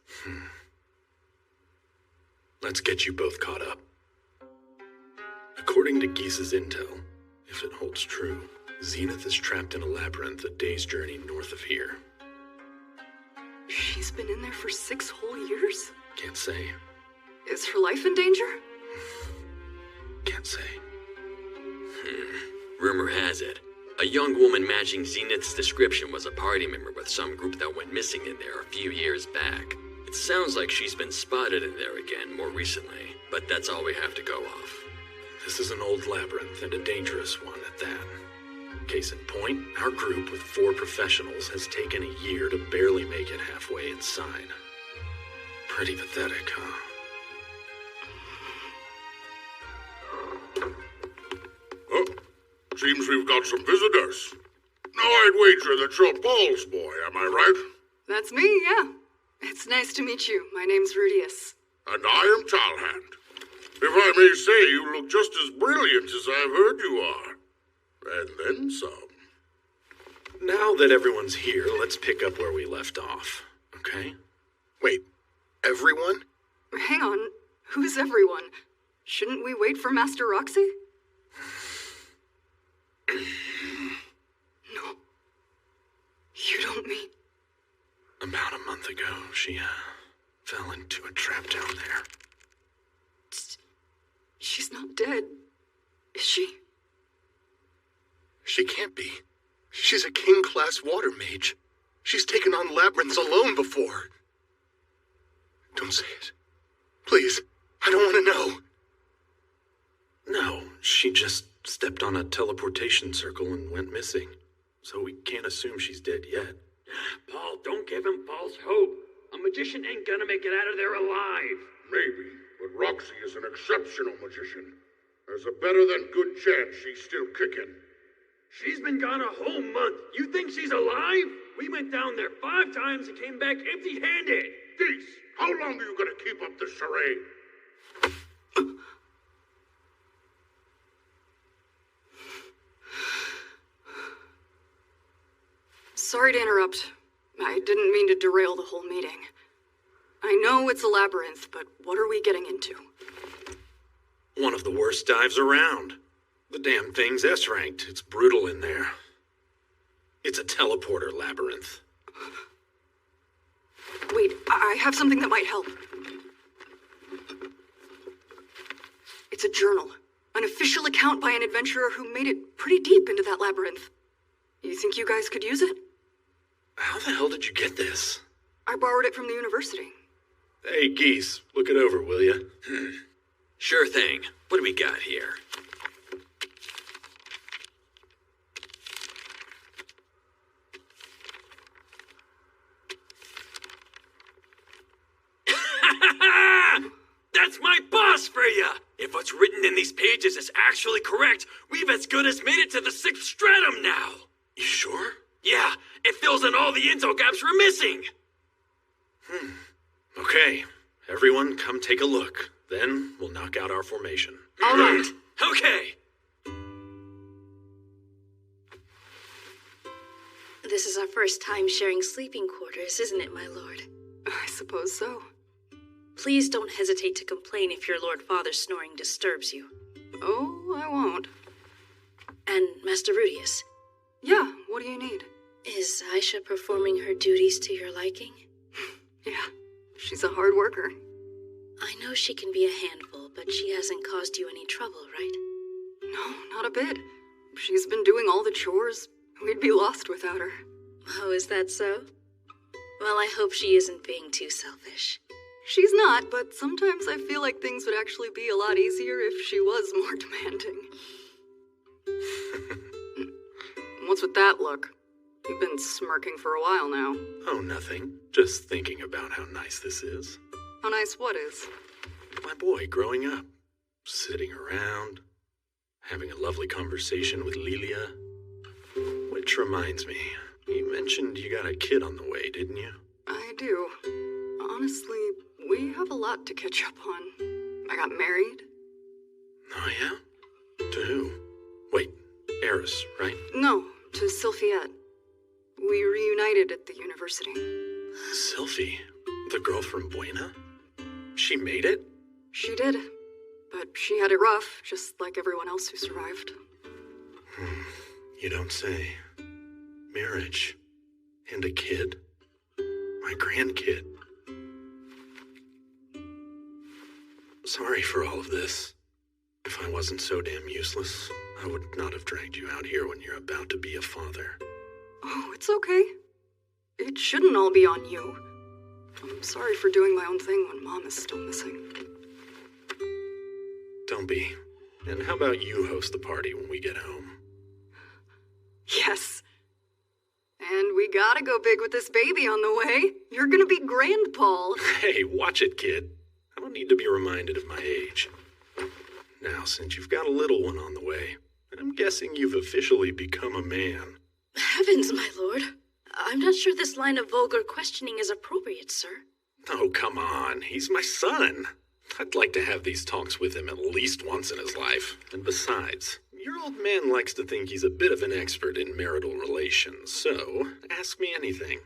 Let's get you both caught up. According to Geese's intel, if it holds true, Zenith is trapped in a labyrinth a day's journey north of here. She's been in there for 6 whole years? Can't say. Is her life in danger? Can't say. Rumor has it, a young woman matching Zenith's description was a party member with some group that went missing in there a few years back. It sounds like she's been spotted in there again more recently, but that's all we have to go off. This is an old labyrinth and a dangerous one at that. Case in point, our group with 4 professionals has taken a year to barely make it halfway inside. Pretty pathetic, huh? Oh, seems we've got some visitors. Now I'd wager that you're Paul's boy, am I right? That's me, yeah. It's nice to meet you. My name's Rudius. And I am Talhand. If I may say, you look just as brilliant as I've heard you are. And then some. Now that everyone's here, let's pick up where we left off, okay? Wait, everyone? Hang on. Who's everyone? Shouldn't we wait for Master Roxy? No. You don't mean... About a month ago, she, fell into a trap down there. She's not dead, is she? She can't be. She's a king-class water mage. She's taken on labyrinths alone before. Don't say it. Please, I don't want to know. No, she just stepped on a teleportation circle and went missing. So we can't assume she's dead yet. Paul, don't give him false hope. A magician ain't gonna make it out of there alive. Maybe, but Roxy is an exceptional magician. There's a better than good chance she's still kicking. She's been gone a whole month. You think she's alive? We went down there 5 times and came back empty-handed. Geese, how long are you gonna keep up this charade? Sorry to interrupt. I didn't mean to derail the whole meeting. I know it's a labyrinth, but what are we getting into? One of the worst dives around. The damn thing's S-ranked. It's brutal in there. It's a teleporter labyrinth. Wait, I have something that might help. It's a journal. An official account by an adventurer who made it pretty deep into that labyrinth. You think you guys could use it? How the hell did you get this? I borrowed it from the university. Hey, Geese, look it over, will ya? Sure thing. What do we got here? That's my boss for ya! If what's written in these pages is actually correct, we've as good as made it to the 6th stratum now! You sure? Yeah, it fills in all the info gaps we're missing! Okay, everyone come take a look. Then we'll knock out our formation. All right. Okay. This is our first time sharing sleeping quarters, isn't it, my lord? I suppose so. Please don't hesitate to complain if your Lord Father's snoring disturbs you. Oh, I won't. And Master Rudius? Yeah, what do you need? Is Aisha performing her duties to your liking? Yeah, she's a hard worker. I know she can be a handful, but she hasn't caused you any trouble, right? No, not a bit. She's been doing all the chores. We'd be lost without her. Oh, is that so? Well, I hope she isn't being too selfish. She's not, but sometimes I feel like things would actually be a lot easier if she was more demanding. What's with that look? You've been smirking for a while now. Oh, nothing. Just thinking about how nice this is. How nice what is? My boy growing up. Sitting around. Having a lovely conversation with Lilia. Which reminds me, you mentioned you got a kid on the way, didn't you? I do. Honestly, we have a lot to catch up on. I got married. Oh, yeah? To who? Wait, Eris, right? No, to Sylphiette. We reunited at the university. Sylphie? The girl from Buena? She made it? She did. But she had it rough, just like everyone else who survived. You don't say. Marriage. And a kid. My grandkid. Sorry for all of this. If I wasn't so damn useless, I would not have dragged you out here when you're about to be a father. Oh, it's okay. It shouldn't all be on you. I'm sorry for doing my own thing when Mom is still missing. Don't be. And how about you host the party when we get home? Yes. And we gotta go big with this baby on the way. You're gonna be Grandpa. Hey, watch it, kid. I don't need to be reminded of my age. Now, since you've got a little one on the way, I'm guessing you've officially become a man. Heavens, my lord. I'm not sure this line of vulgar questioning is appropriate, sir. Oh, come on. He's my son. I'd like to have these talks with him at least once in his life. And besides, your old man likes to think he's a bit of an expert in marital relations, so ask me anything.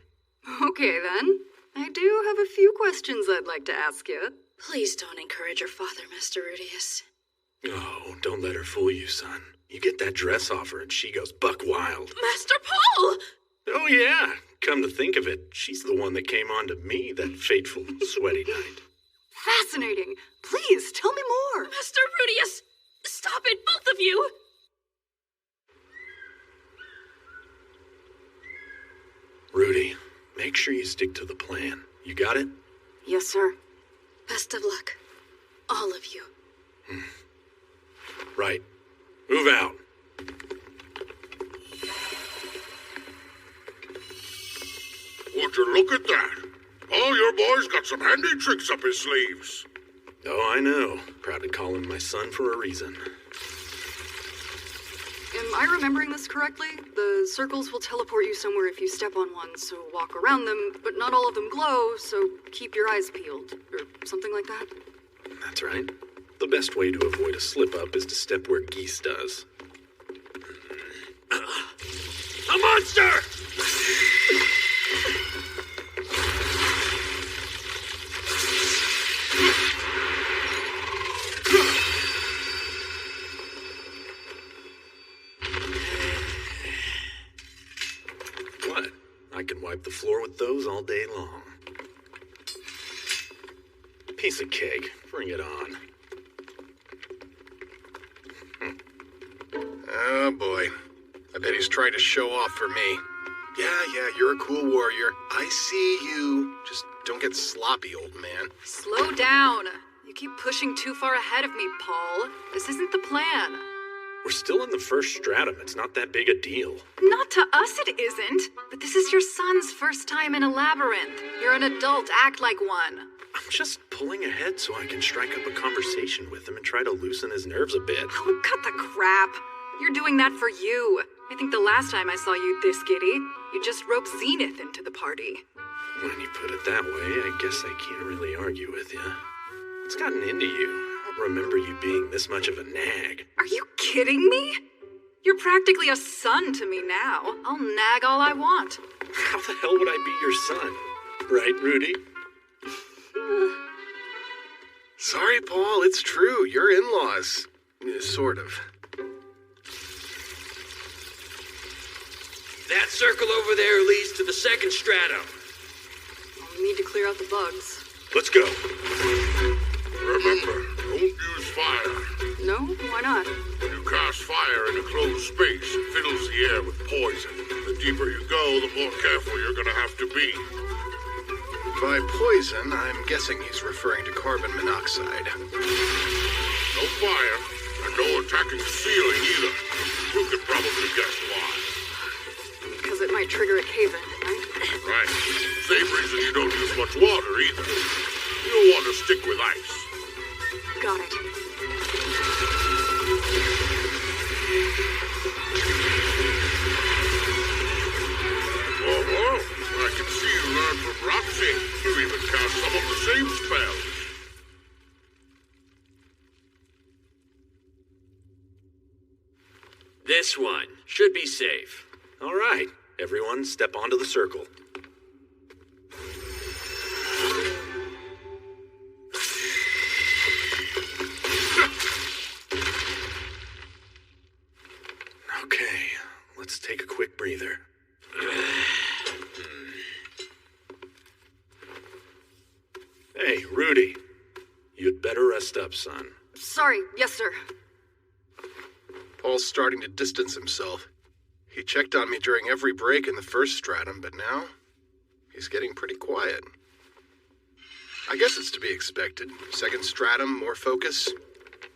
Okay, then. I do have a few questions I'd like to ask you. Please don't encourage your father, Mr. Rudius. Oh, don't let her fool you, son. You get that dress off her and she goes buck wild. Master Paul! Oh, yeah. Come to think of it, she's the one that came on to me that fateful, sweaty night. Fascinating. Please, tell me more. Master Rudius! Stop it, both of you! Rudy, make sure you stick to the plan. You got it? Yes, sir. Best of luck. All of you. Right. Move out. Would you look at that? Oh, your boy's got some handy tricks up his sleeves. Oh, I know. Proud to call him my son for a reason. Am I remembering this correctly? The circles will teleport you somewhere if you step on one, so walk around them, but not all of them glow, so keep your eyes peeled, or something like that? That's right. The best way to avoid a slip-up is to step where Geese does. A monster! What? I can wipe the floor with those all day long. Piece of cake. Bring it on. Oh, boy. I bet he's trying to show off for me. Yeah, you're a cool warrior. I see you. Just don't get sloppy, old man. Slow down. You keep pushing too far ahead of me, Paul. This isn't the plan. We're still in the first stratum. It's not that big a deal. Not to us it isn't. But this is your son's first time in a labyrinth. You're an adult. Act like one. I'm just pulling ahead so I can strike up a conversation with him and try to loosen his nerves a bit. Oh, cut the crap. You're doing that for you. I think the last time I saw you this giddy, you just roped Zenith into the party. When you put it that way, I guess I can't really argue with you. What's gotten into you? I don't remember you being this much of a nag. Are you kidding me? You're practically a son to me now. I'll nag all I want. How the hell would I be your son? Right, Rudy? Sorry, Paul, it's true. You're in-laws. Sort of. That circle over there leads to the second stratum. I'll need to clear out the bugs. Let's go. Remember, don't use fire. No? Why not? When you cast fire in a closed space, it fills the air with poison. The deeper you go, the more careful you're gonna have to be. by poison, I'm guessing he's referring to carbon monoxide. No fire, and no attacking the ceiling either. You could probably guess why. Because it might trigger a cave-in, right? Right. Same reason you don't use much water either. You'll want to stick with ice. Got it. Oh, I can see you learned from Roxy. You even cast some of the same spells. This one should be safe. All right, everyone step onto the circle. Okay, let's take a quick breather. Hey, Rudy. You'd better rest up, son. Sorry, yes, sir. Paul's starting to distance himself. He checked on me during every break in the first stratum, but now he's getting pretty quiet. I guess it's to be expected. Second stratum, more focus.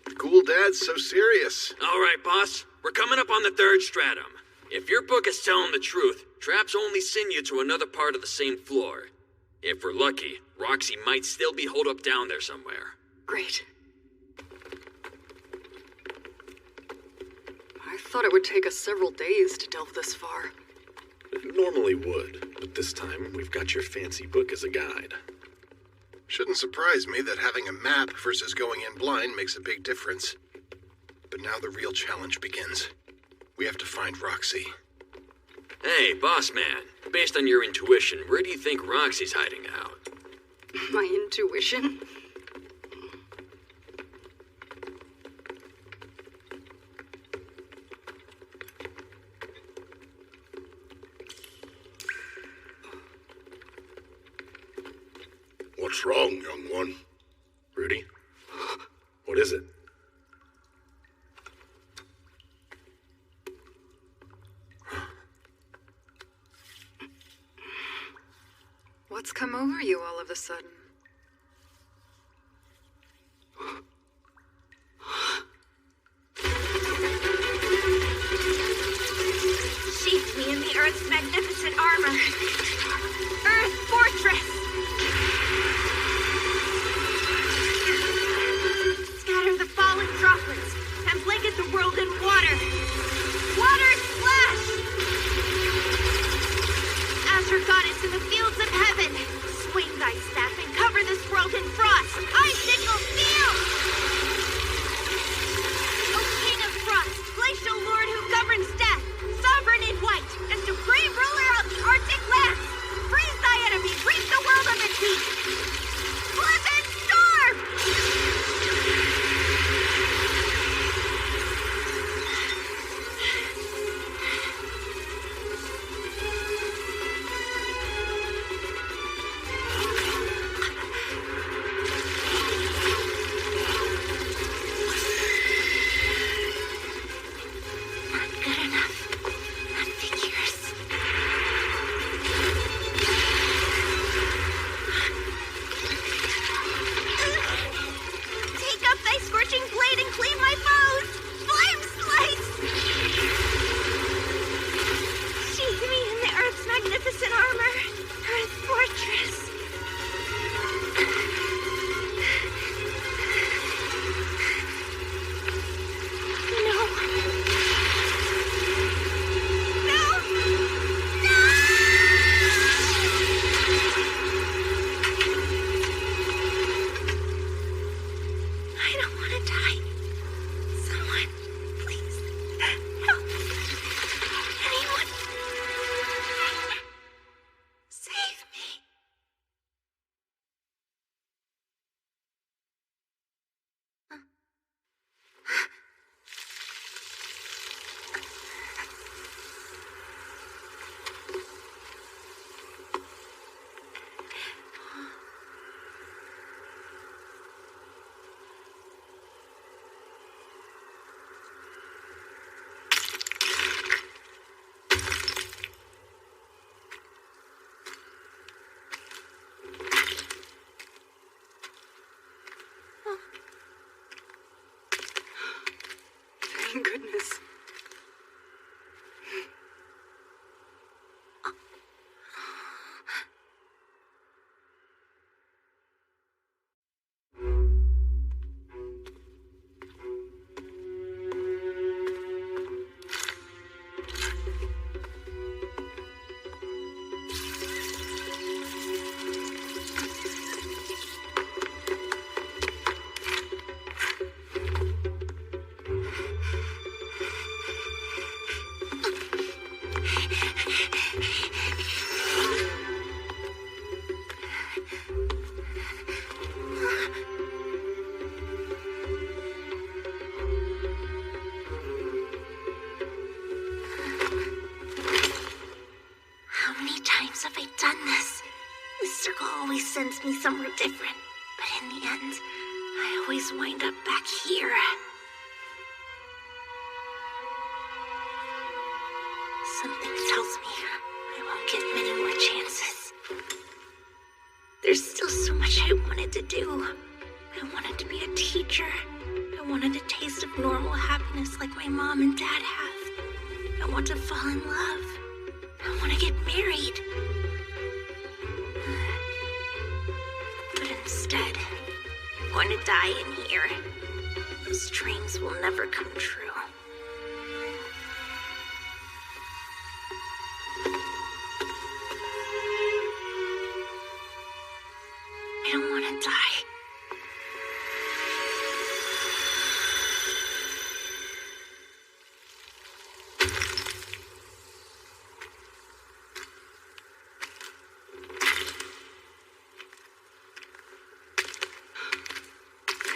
The cool dad's so serious. All right, boss. We're coming up on the third stratum. If your book is telling the truth, traps only send you to another part of the same floor. If we're lucky, Roxy might still be holed up down there somewhere. Great. I thought it would take us several days to delve this far. It normally would, but this time we've got your fancy book as a guide. Shouldn't surprise me that having a map versus going in blind makes a big difference. But now the real challenge begins. We have to find Roxy. Hey, boss man. Based on your intuition, where do you think Roxy's hiding out? My intuition? What's wrong, young one? Rudy? What is it? What's come over you all of a sudden? Sheathe me in the Earth's magnificent armor. Earth Fortress! Scatter the fallen droplets and blanket the world in water. Water splash! Azure goddess in the fields of heaven, swing thy staff and cover this world in frost. Icicle steel! O King of Frost, glacial lord who governs death, sovereign in white, and supreme ruler of the Arctic lands, freeze thy enemies, reap the world on the teeth. Blizzard storm! circle always sends me somewhere different, but in the end, I always wind up back here. Something tells me I won't get many more chances. There's still so much I wanted to do. I wanted to be a teacher. I wanted a taste of normal happiness like my mom and dad have. I want to fall in love. I want to get married. But instead, I'm going to die in here. Those dreams will never come true. I don't want to die.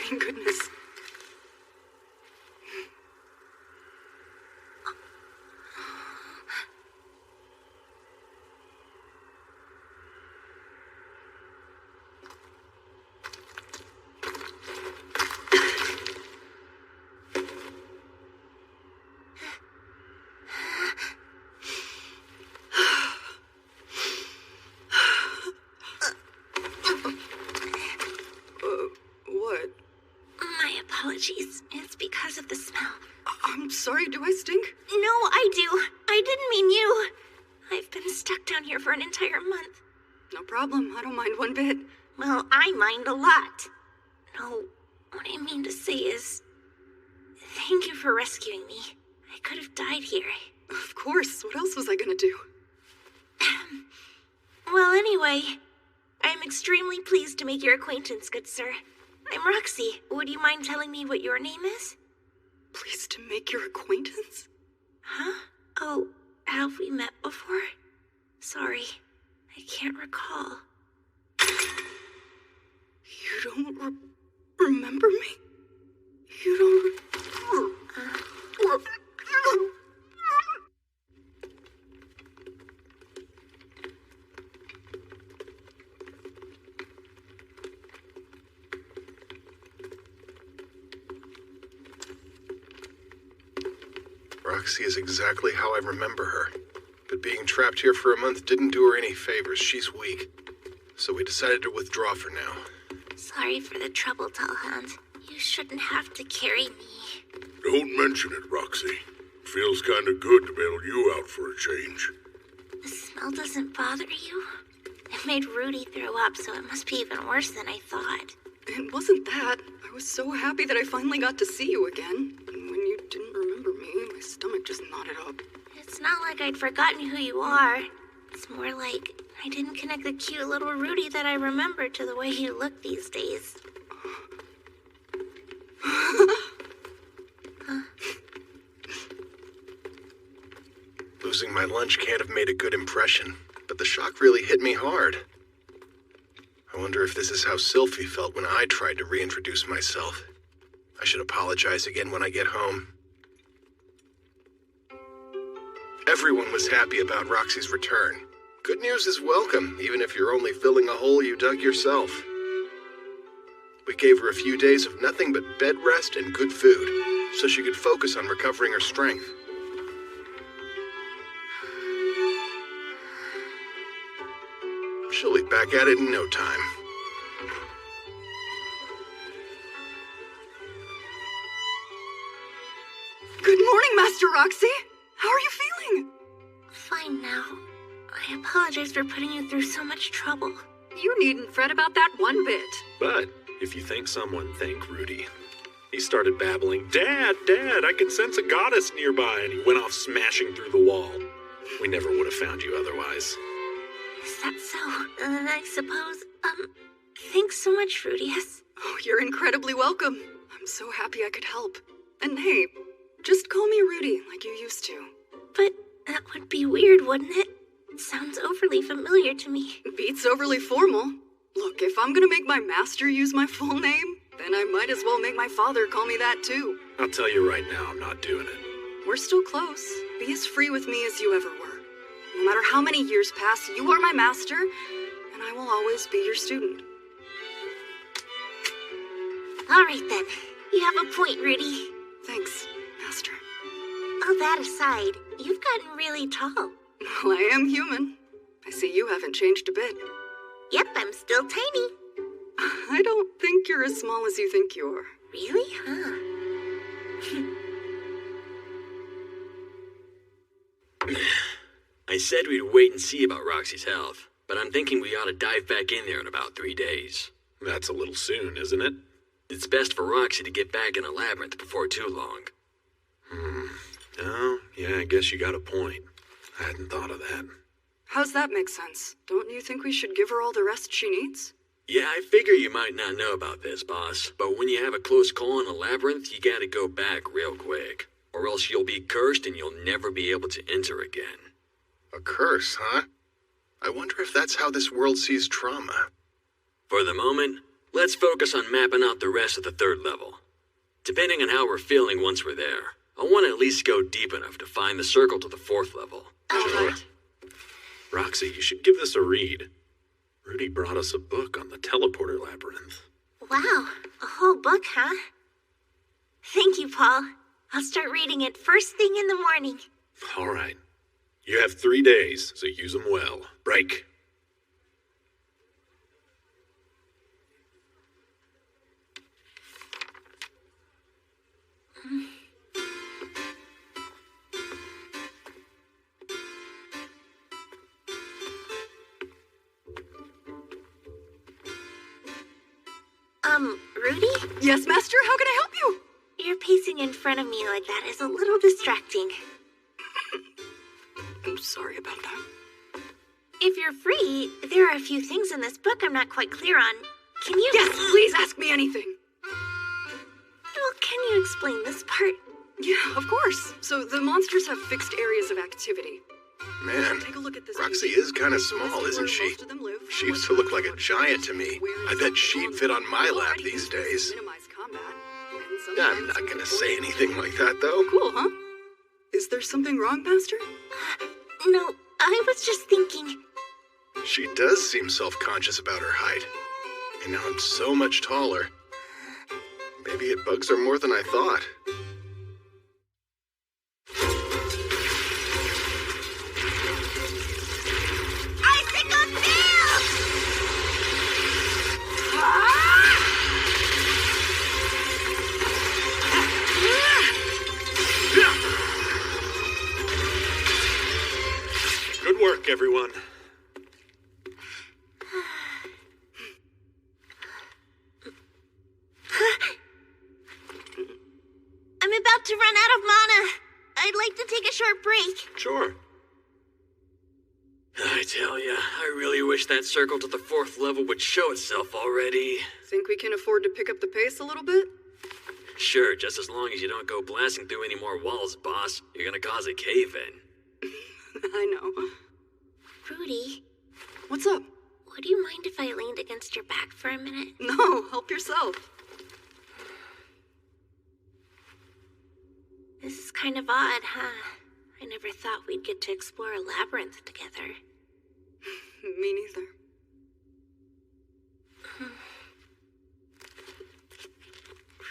Thank goodness. What? My apologies. It's because of the smell. I'm sorry, do I stink? No, I do. I didn't mean you. I've been stuck down here for an entire month. No problem. I don't mind one bit. Well, I mind a lot. No, what I mean to say is, thank you for rescuing me. I could have died here. Of course. What else was I gonna do? Well, anyway, I'm extremely pleased to make your acquaintance, good sir. I'm Roxy. Would you mind telling me what your name is? Pleased to make your acquaintance? Huh? Oh, have we met before? Sorry, I can't recall. You don't remember me? You don't... Roxy is exactly how I remember her. But being trapped here for a month didn't do her any favors. She's weak. So we decided to withdraw for now. Sorry for the trouble, Tallhound. You shouldn't have to carry me. Don't mention it, Roxy. Feels kinda good to bail you out for a change. The smell doesn't bother you? It made Rudy throw up, so it must be even worse than I thought. It wasn't that. I was so happy that I finally got to see you again. And when you didn't remember me, my stomach just knotted up. It's not like I'd forgotten who you are. It's more like I didn't connect the cute little Rudy that I remember to the way you look these days. Losing my lunch can't have made a good impression, but the shock really hit me hard. I wonder if this is how Sylphie felt when I tried to reintroduce myself. I should apologize again when I get home. Everyone was happy about Roxy's return. Good news is welcome, even if you're only filling a hole you dug yourself. We gave her a few days of nothing but bed rest and good food, so she could focus on recovering her strength. She'll be back at it in no time. Good morning, Master Roxy! How are you feeling? Fine now. I apologize for putting you through so much trouble. You needn't fret about that one bit. But if you thank someone, thank Rudy. He started babbling, Dad, Dad, I can sense a goddess nearby, and he went off smashing through the wall. We never would have found you otherwise. Is that so? I suppose, thanks so much, Rudius. Oh, you're incredibly welcome. I'm so happy I could help. And hey, just call me Rudy like you used to. But that would be weird, wouldn't it? It sounds overly familiar to me. Beats overly formal. Look, if I'm gonna make my master use my full name, then I might as well make my father call me that too. I'll tell you right now, I'm not doing it. We're still close. Be as free with me as you ever were. No matter how many years pass, you are my master, and I will always be your student. All right then. You have a point, Rudy. Thanks, Master. All that aside, you've gotten really tall. Well, I am human. I see you haven't changed a bit. Yep, I'm still tiny. I don't think you're as small as you think you are. Really? Huh. I said we'd wait and see about Roxy's health, but I'm thinking we ought to dive back in there in about 3 days. That's a little soon, isn't it? It's best for Roxy to get back in a labyrinth before too long. Oh, yeah, I guess you got a point. I hadn't thought of that. How's that make sense? Don't you think we should give her all the rest she needs? Yeah, I figure you might not know about this, boss, but when you have a close call in a labyrinth, you gotta go back real quick, or else you'll be cursed and you'll never be able to enter again. A curse, huh? I wonder if that's how this world sees trauma. For the moment, let's focus on mapping out the rest of the 3rd level. Depending on how we're feeling once we're there, I want to at least go deep enough to find the circle to the 4th level. Sure. Roxy, you should give this a read. Rudy brought us a book on the teleporter labyrinth. Wow, a whole book, huh? Thank you, Paul. I'll start reading it first thing in the morning. All right. You have 3 days, so use them well. Break. Rudy? Yes, Master, how can I help you? Your pacing in front of me like that is a little distracting. I'm sorry about that. If you're free, there are a few things in this book I'm not quite clear on. Can you... Yes, please ask me anything. Well, can you explain this part? Yeah, of course. So the monsters have fixed areas of activity. Man, Take a look at this Roxy page. is kind of small, isn't she? Most of them live. She used to look like a giant to me. I bet she'd fit on my lap these days. Minimize combat, and I'm not gonna say anything like that, though. Cool, huh? Is there something wrong, Master? No, I was just thinking. She does seem self-conscious about her height. And now I'm so much taller. Maybe it bugs her more than I thought. Icicle tail! Good work, everyone. I'm about to run out of mana. I'd like to take a short break. Sure. I tell ya, I really wish that circle to the 4th level would show itself already. Think we can afford to pick up the pace a little bit? Sure, just as long as you don't go blasting through any more walls, boss. You're gonna cause a cave-in. I know. Rudy, What's up? would you mind if I leaned against your back for a minute? No, help yourself. This is kind of odd, huh? I never thought we'd get to explore a labyrinth together. Me neither.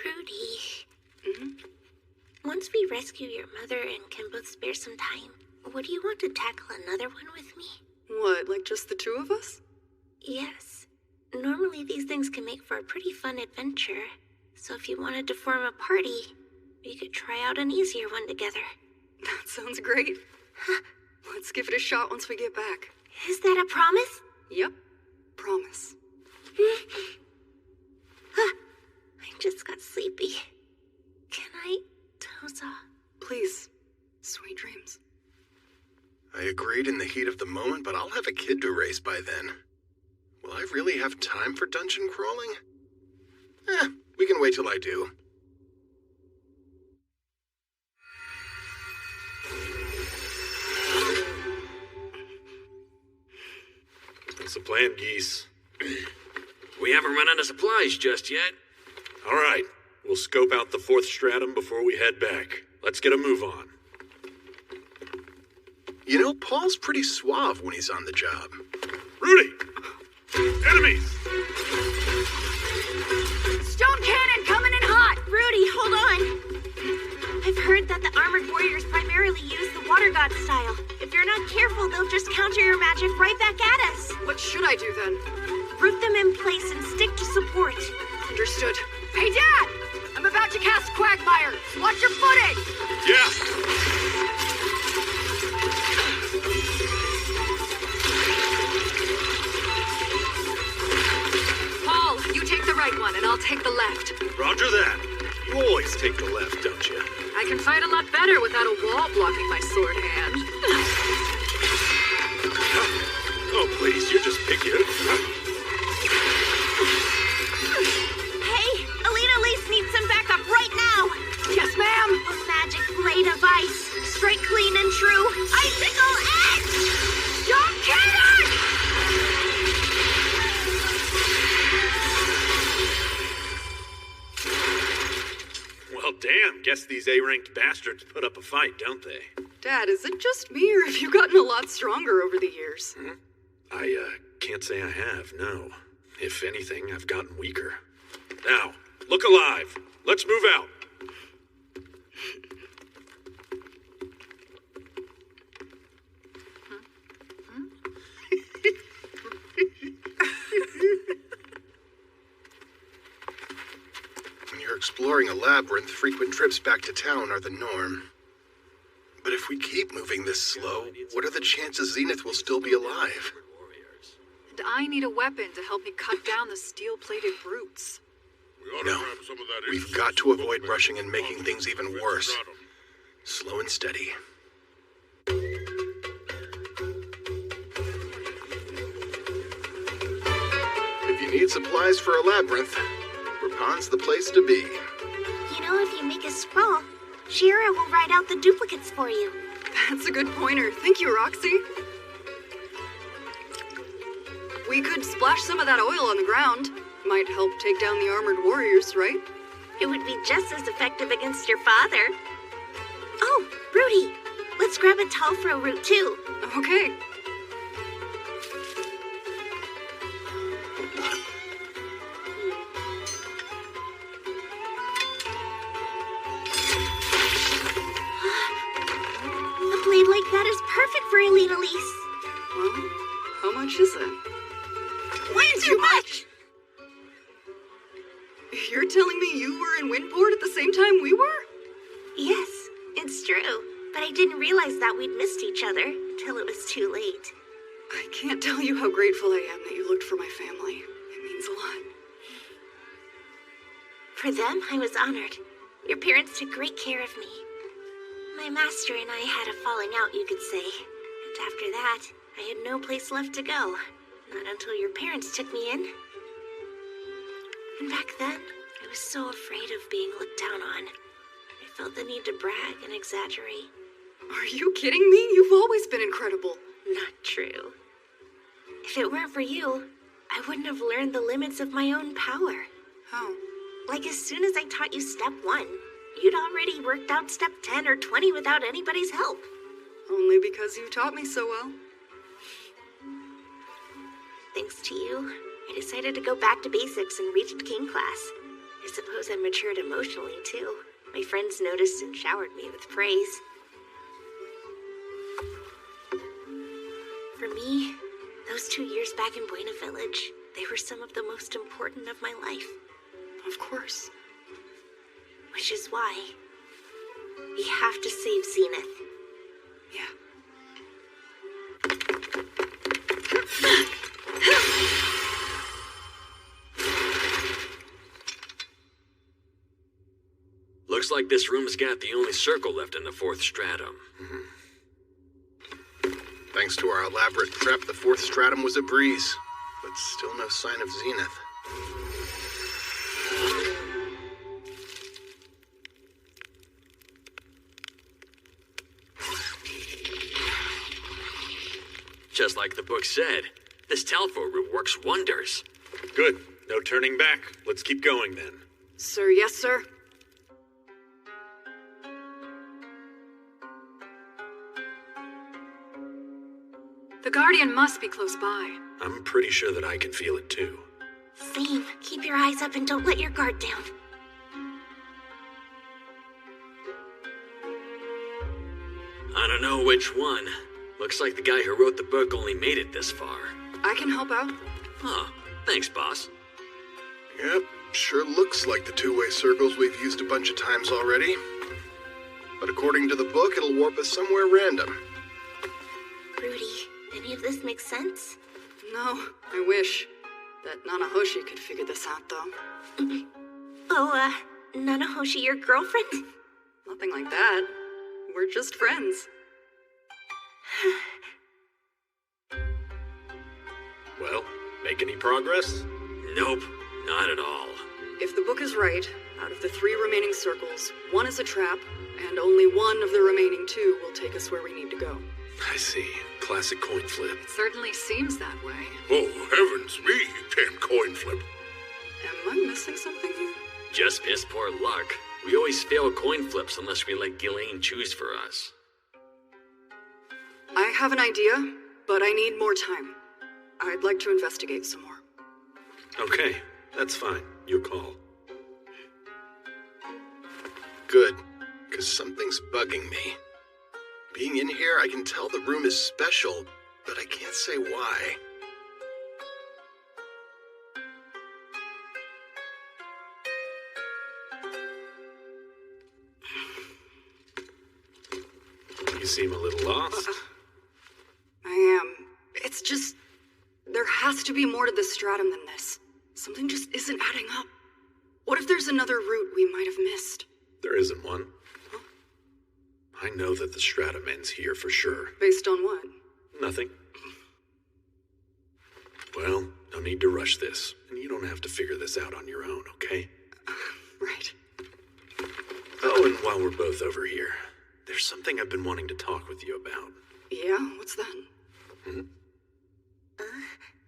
Rudy. Once we rescue your mother and can both spare some time, would you want to tackle another one with me? What, like just the 2 of us? Yes. Normally these things can make for a pretty fun adventure. So if you wanted to form a party, we could try out an easier one together. That sounds great. Let's give it a shot once we get back. Is that a promise? Yep. Promise. I just got sleepy. Can I doze off? Please. Sweet dreams. I agreed in the heat of the moment, but I'll have a kid to raise by then. Will I really have time for dungeon crawling? We can wait till I do. What's the plan, geese? We haven't run out of supplies just yet. All right. We'll scope out the 4th stratum before we head back. Let's get a move on. You know, Paul's pretty suave when he's on the job. Rudy! robot style. If you're not careful, they'll just counter your magic right back at us. What should I do then? Root them in place and stick to support. Understood. Hey, Dad! I'm about to cast Quagmire. Watch your footing! Yeah. Paul, you take the right one and I'll take the left. Roger that. You always take the left, don't you? I can fight a lot better without a wall blocking my sword hand. Oh, please, you're just picky. Hey, Alita Elise needs some backup right now. Yes, ma'am. A magic blade of ice. Straight, clean, and true. Icicle edge! Don't kill us! Well, damn. Guess these A-ranked bastards put up a fight, don't they? Dad, is it just me or have you gotten a lot stronger over the years? I can't say I have, no. If anything, I've gotten weaker. Now, look alive. Let's move out. When you're exploring a labyrinth, frequent trips back to town are the norm. But if we keep moving this slow, what are the chances Zenith will still be alive? And I need a weapon to help me cut down the steel-plated brutes. No, we've got to avoid rushing and making things even worse. Slow and steady. If you need supplies for a labyrinth, Rapon's the place to be. You know, if you make a scroll, Shira will write out the duplicates for you. That's a good pointer. Thank you, Roxy. We could splash some of that oil on the ground. Might help take down the armored warriors, right? It would be just as effective against your father. Oh, Rudy, let's grab a Talfro root too. Okay. A blade like that is perfect for Elite Elise. Well, how much is it? Way too much! You're telling me you were in Windport at the same time we were? Yes, it's true. But I didn't realize that we'd missed each other till it was too late. I can't tell you how grateful I am that you looked for my family. It means a lot. For them, I was honored. Your parents took great care of me. My master and I had a falling out, you could say. And after that, I had no place left to go. Not until your parents took me in. And back then, I was so afraid of being looked down on. I felt the need to brag and exaggerate. Are you kidding me? You've always been incredible. Not true. If it weren't for you, I wouldn't have learned the limits of my own power. How? Like as soon as I taught you step 1, you'd already worked out step 10 or 20 without anybody's help. Only because you taught me so well. Thanks to you, I decided to go back to basics and reached King class. I suppose I matured emotionally, too. My friends noticed and showered me with praise. For me, those 2 years back in Buena Village, they were some of the most important of my life. Of course. Which is why we have to save Zenith. Yeah. Looks like this room's got the only circle left in the 4th stratum. Thanks to our elaborate prep, the 4th stratum was a breeze. But still no sign of Zenith. Just like the book said, this Talfo root works wonders. Good. No turning back. Let's keep going then. Sir, yes, sir. The Guardian must be close by. I'm pretty sure that I can feel it too. Same. Keep your eyes up and don't let your guard down. On know which one. Looks like the guy who wrote the book only made it this far. I can help out. Huh. Thanks, boss. Yep, sure looks like the two-way circles we've used a bunch of times already. But according to the book, it'll warp us somewhere random. Rudy, any of this makes sense? No, I wish. That Nanahoshi could figure this out, though. Oh, Nanahoshi, your girlfriend? Nothing like that. We're just friends. Well, make any progress? Nope, not at all. If the book is right, out of the 3 remaining circles, 1 is a trap, and only 1 of the remaining 2 will take us where we need to go. I see. Classic coin flip. It certainly seems that way. Oh, heavens me, damn coin flip. Am I missing something here? Just piss poor luck. We always fail coin flips unless we let Ghislaine choose for us. I have an idea, but I need more time. I'd like to investigate some more. Okay, that's fine. Your call. Good, because something's bugging me. Being in here, I can tell the room is special, but I can't say why. You seem a little lost. I am. It's just... there has to be more to this stratum than this. Something just isn't adding up. What if there's another route we might have missed? There isn't one. Huh? I know that the stratum ends here for sure. Based on what? Nothing. Well, no need to rush this, and you don't have to figure this out on your own, okay? Right. Oh, and while we're both over here, there's something I've been wanting to talk with you about. Yeah? What's that?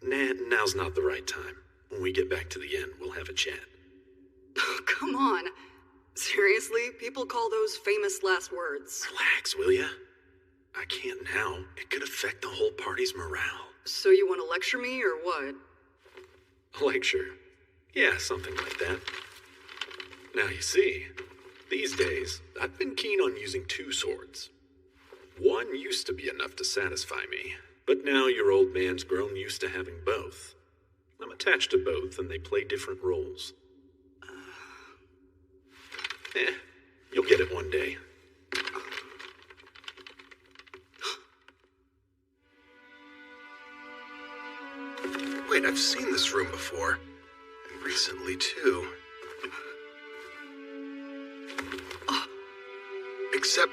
Nah, now's not the right time. When we get back to the end, we'll have a chat. Oh, come on. Seriously? People call those famous last words. Relax, will ya? I can't now. It could affect the whole party's morale. So you want to lecture me, or what? A lecture? Yeah, something like that. Now you see, these days, I've been keen on using 2 swords. One used to be enough to satisfy me, but now your old man's grown used to having both. I'm attached to both, and they play different roles. You'll get it one day. Wait, I've seen this room before. And recently, too. Except,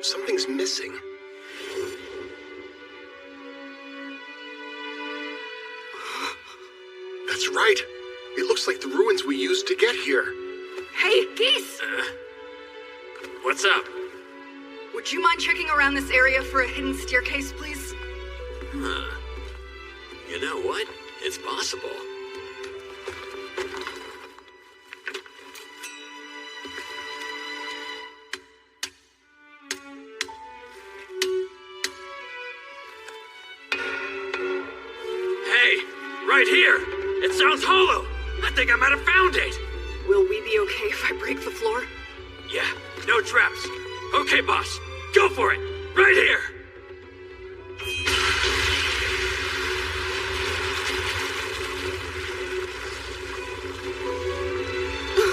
something's missing. That's right. It looks like the ruins we used to get here. Hey, Geese! What's up? Would you mind checking around this area for a hidden staircase, please? Huh. You know what? It's possible. Hey, right here! It sounds hollow! I think I might have found it! Will we be okay if I break the floor? Yeah, no traps. Okay, boss. Go for it! Right here!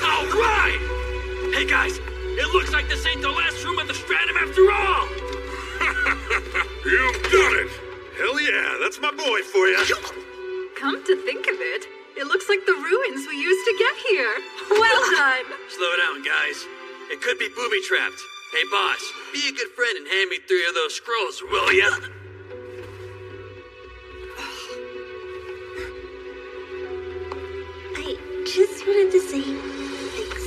Alright! Hey guys, it looks like this ain't the last room of the stratum after all! You've done it! Hell yeah, that's my boy for you. Come to think of it, it looks like the ruins we used to get here. Well done! Slow down, guys. It could be booby-trapped. Hey, boss, be a good friend and hand me 3 of those scrolls, will ya? I just wanted to say thanks.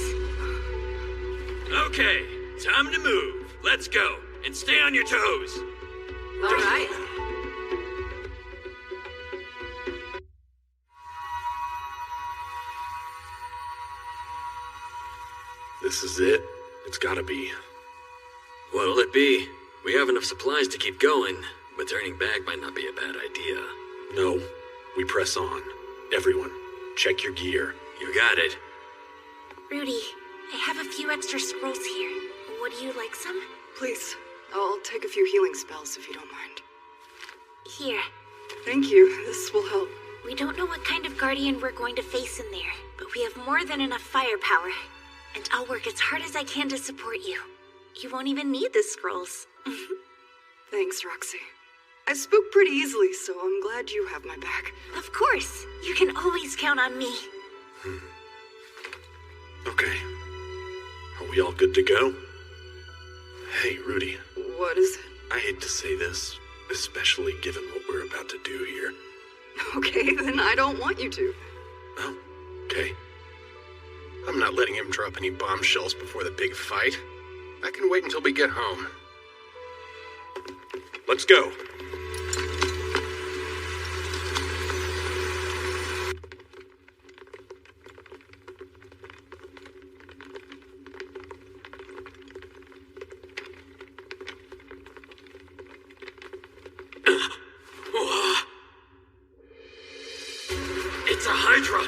Okay, time to move. Let's go. And stay on your toes. All right. This is it? It's gotta be. What'll it be? We have enough supplies to keep going, but turning back might not be a bad idea. No, we press on. Everyone, check your gear. You got it. Rudy, I have a few extra scrolls here. Would you like some? Please, I'll take a few healing spells if you don't mind. Here. Thank you. This will help. We don't know what kind of guardian we're going to face in there, but we have more than enough firepower. And I'll work as hard as I can to support you. You won't even need the scrolls. Thanks, Roxy. I spook pretty easily, so I'm glad you have my back. Of course. You can always count on me. Okay. Are we all good to go? Hey, Rudy. What is it? I hate to say this, especially given what we're about to do here. Okay, then I don't want you to. Oh, okay. I'm not letting him drop any bombshells before the big fight. I can wait until we get home. Let's go. It's a Hydra.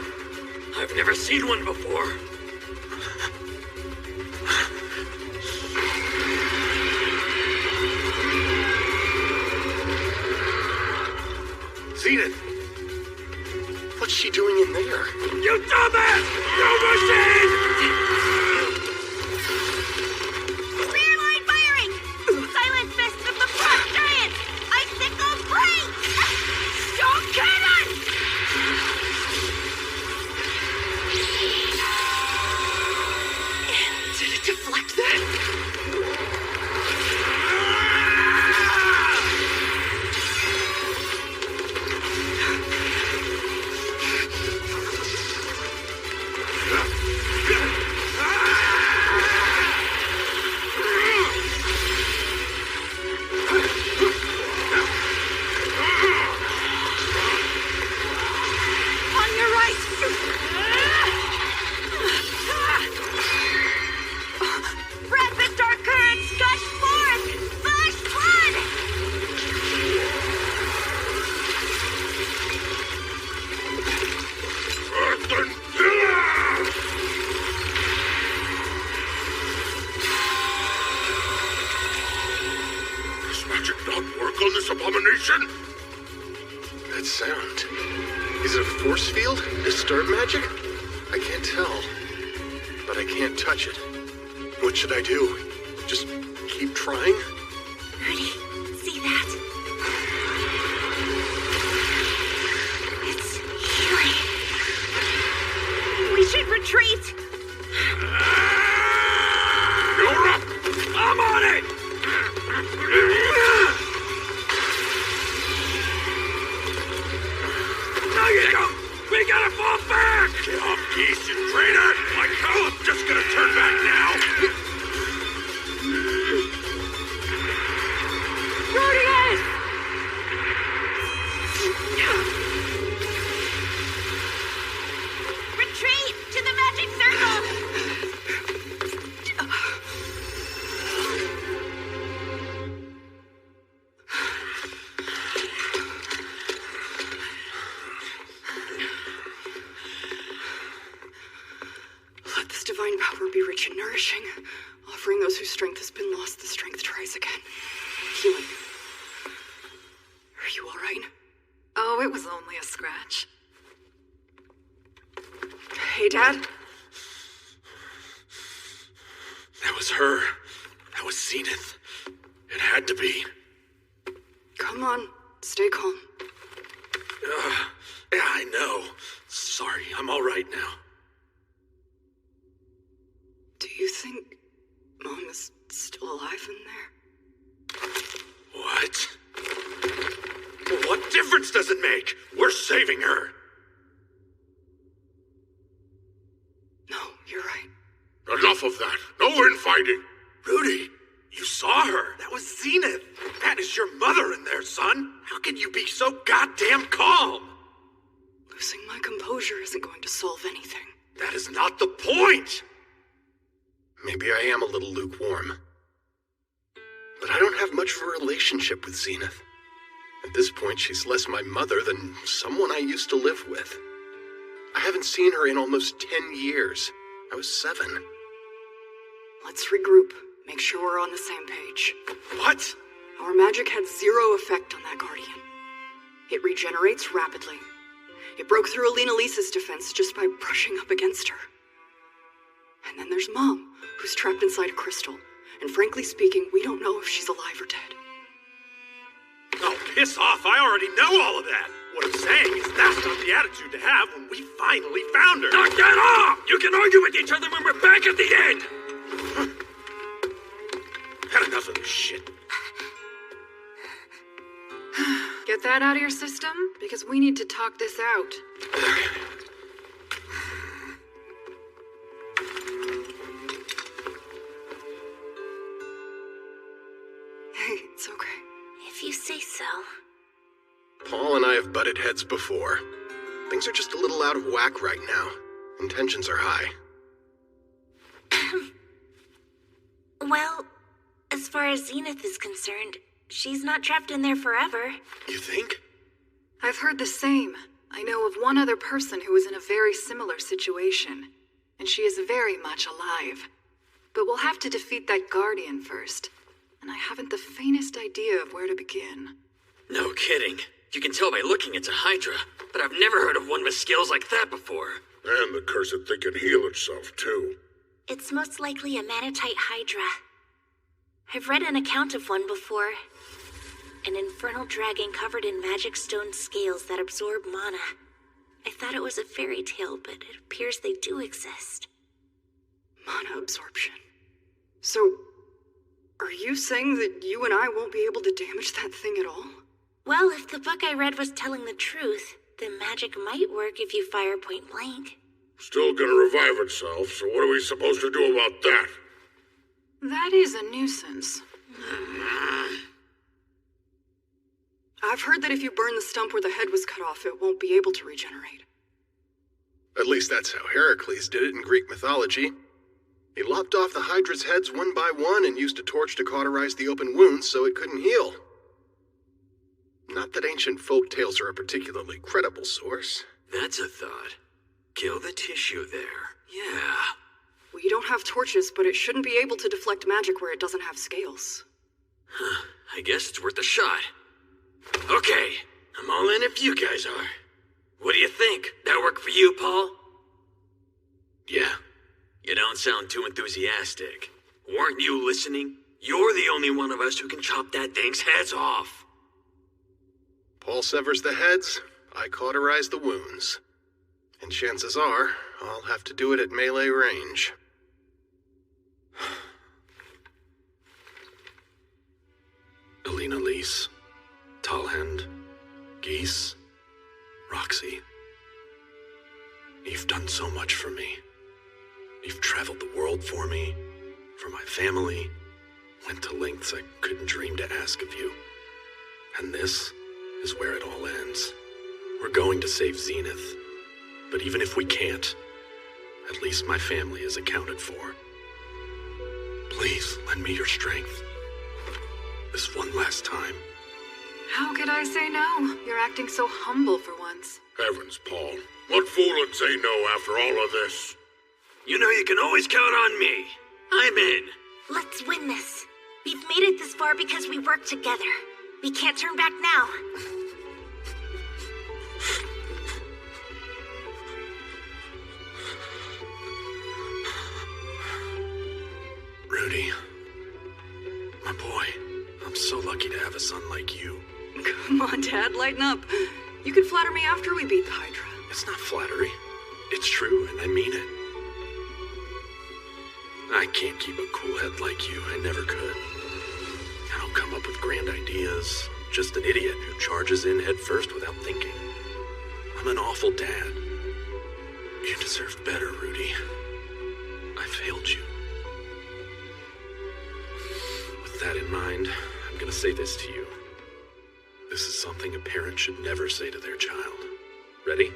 I've never seen one before. Zenith! What's she doing in there? You dumbass! You machine! Rear line firing! Silent fist of the frost giant! Icicle blade! Shock cannon! Did it deflect that? On your right! Rapid dark currents gush forth! Flash flood! Earthen pillar! Does magic not work on this abomination? That sound. Is it a force field? Disturb magic? I can't tell. But I can't touch it. What should I do? Just keep trying? Rudy, see that? It's healing. We should retreat! You're up! I'm on it! No, you don't! We gotta fall back! Get off, geese, you traitor! Like hell, I'm just gonna turn back now! Rudy! Retreat to the magic circle! Let this divine power be rich and nourishing, offering those whose strength has been lost the strength to rise again. Healing. Are you all right? Oh, it was only a scratch. Hey, Dad? That was her. That was Zenith. It had to be. Come on, stay calm. Yeah, I know. Sorry, I'm all right now. Do you think Mom is still alive in there? What? What difference does it make? We're saving her. No, you're right. Enough of that. No infighting. Rudy, you saw her. That was Zenith. That is your mother in there, son. How can you be so goddamn calm? Losing my composure isn't going to solve anything. That is not the point. Maybe I am a little lukewarm. But I don't have much of a relationship with Zenith. At this point, she's less my mother than someone I used to live with. I haven't seen her in almost 10 years. I was 7. Let's regroup Make sure we're on the same page. What? Our magic had 0 effect on that Guardian. It regenerates rapidly. It broke through Alina Lisa's defense just by brushing up against her. And then there's Mom, who's trapped inside a crystal. And frankly speaking, we don't know if she's alive or dead. Oh, piss off. I already know all of that. What I'm saying is that's not the attitude to have when we finally found her. Knock that off! You can argue with each other when we're back at the end! Had enough of this shit. Get that out of your system? Because we need to talk this out. Hey, it's okay. If you say so. Paul and I have butted heads before. Things are just a little out of whack right now. Intentions are high. Well, as far as Zenith is concerned, she's not trapped in there forever. You think? I've heard the same. I know of one other person who was in a very similar situation, and she is very much alive. But we'll have to defeat that Guardian first, and I haven't the faintest idea of where to begin. No kidding. You can tell by looking it's a Hydra, but I've never heard of one with skills like that before. And the cursed thing can heal itself, too. It's most likely a manatite Hydra. I've read an account of one before. An infernal dragon covered in magic stone scales that absorb mana. I thought it was a fairy tale, but it appears they do exist. Mana absorption. So, are you saying that you and I won't be able to damage that thing at all? Well, if the book I read was telling the truth, then magic might work if you fire point blank. Still gonna revive itself, so what are we supposed to do about that? That is a nuisance. I've heard that if you burn the stump where the head was cut off, it won't be able to regenerate. At least that's how Heracles did it in Greek mythology. He lopped off the Hydra's heads one by one and used a torch to cauterize the open wounds so it couldn't heal. Not that ancient folk tales are a particularly credible source. That's a thought. Kill the tissue there. Yeah. We don't have torches, but it shouldn't be able to deflect magic where it doesn't have scales. Huh. I guess it's worth a shot. Okay, I'm all in if you guys are. What do you think? That work for you, Paul? Yeah. You don't sound too enthusiastic. Weren't you listening? You're the only one of us who can chop that thing's heads off. Paul severs the heads, I cauterize the wounds. And chances are, I'll have to do it at melee range. Alina Lise, Tallhand, Geese, Roxy. You've done so much for me. You've traveled the world for me, for my family, went to lengths I couldn't dream to ask of you. And this is where it all ends. We're going to save Zenith. But even if we can't, at least my family is accounted for. Please lend me your strength. This one last time. How could I say no? You're acting so humble for once. Heavens, Paul. What fool would say no after all of this? You know you can always count on me. I'm in. Let's win this. We've made it this far because we work together. We can't turn back now. Rudy, my boy, I'm so lucky to have a son like you. Come on, Dad, lighten up. You can flatter me after we beat the Hydra. It's not flattery. It's true, and I mean it. I can't keep a cool head like you. I never could. I don't come up with grand ideas. I'm just an idiot who charges in head first without thinking. I'm an awful dad. You deserved better, Rudy. I failed you. With that in mind, I'm gonna say this to you. This is something a parent should never say to their child. Ready?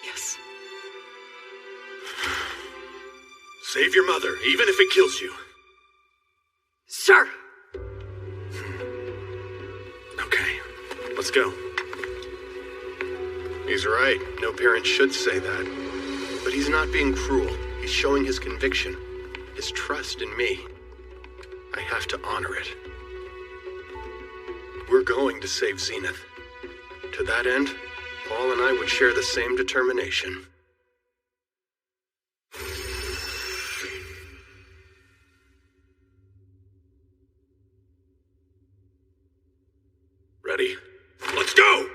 Yes. Save your mother, even if it kills you. Sir! Okay, let's go. He's right. No parent should say that. But he's not being cruel. He's showing his conviction. his trust in me. I have to honor it. We're going to save Zenith. To that end, Paul and I would share the same determination. Ready? Let's go!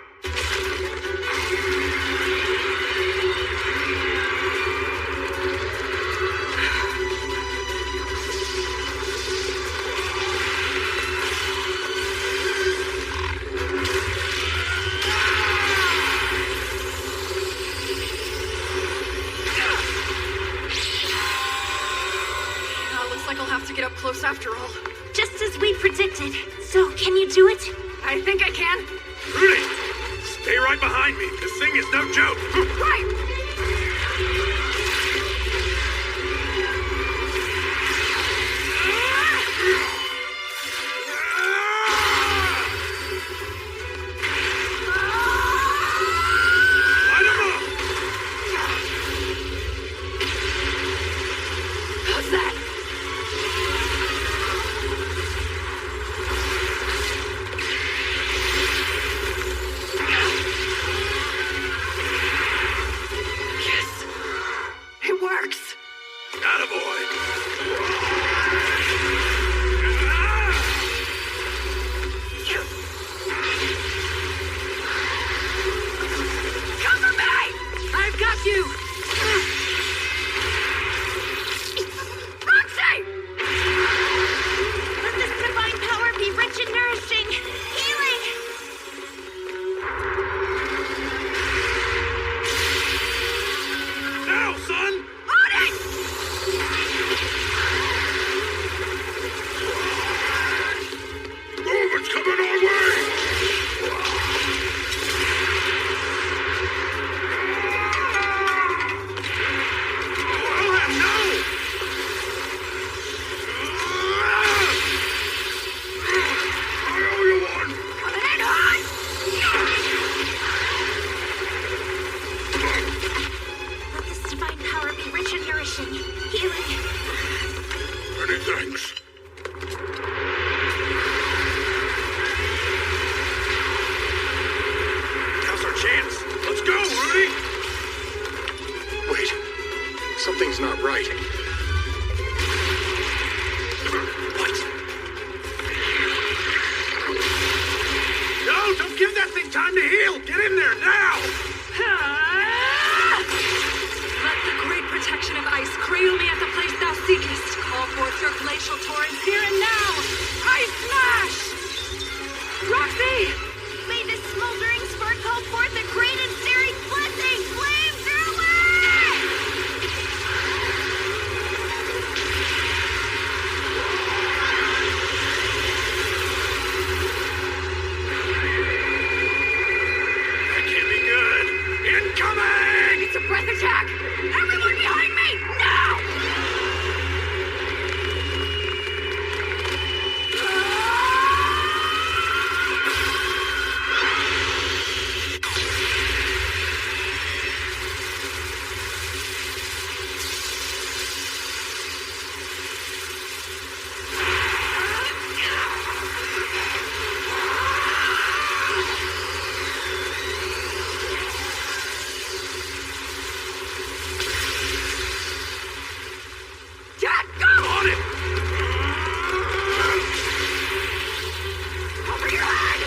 Looks like I'll have to get up close after all. Just as we predicted. So, can you do it? I think I can. Rudy, stay right behind me. This thing is no joke. Right! How's that? Yes. It works. Cover me! I've got you! Roxy! Let this divine power be rich and nourishing. Healing! Now, son! On it! Move, it's coming our way! I'll have no! I owe you one! Coming in hot! Let this divine power be rich and nourishing. Healing. Many thanks. Now's our chance. Let's go, Rudy! Wait, something's not right. What? No, don't give that thing time to heal! Get in there now! Let the great protection of ice cradle me at the place thou seekest. Call forth your glacial torrents here and now. Ice smash! Roxy! May this smoldering spark call forth a great and searing blessing! Flame through it! That can't be good! Incoming! It's a breath attack! Everyone behind me! Now! Dad, go! On it! Over your head!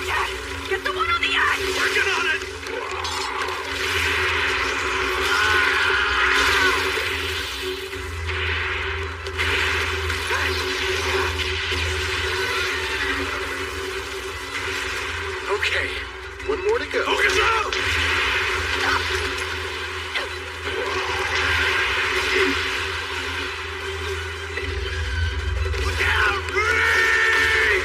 Dad, get the one on the edge! Working on it! Okay, one more to go. Focus up! Look out, Rudy!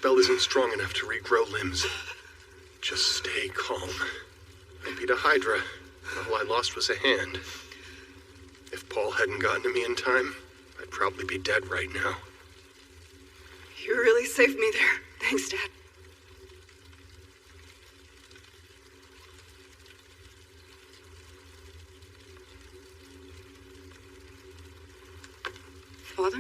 spell isn't strong enough to regrow limbs. Just stay calm. I beat a Hydra, and all I lost was a hand. If Paul hadn't gotten to me in time, I'd probably be dead right now. You really saved me there. Thanks, Dad. Father?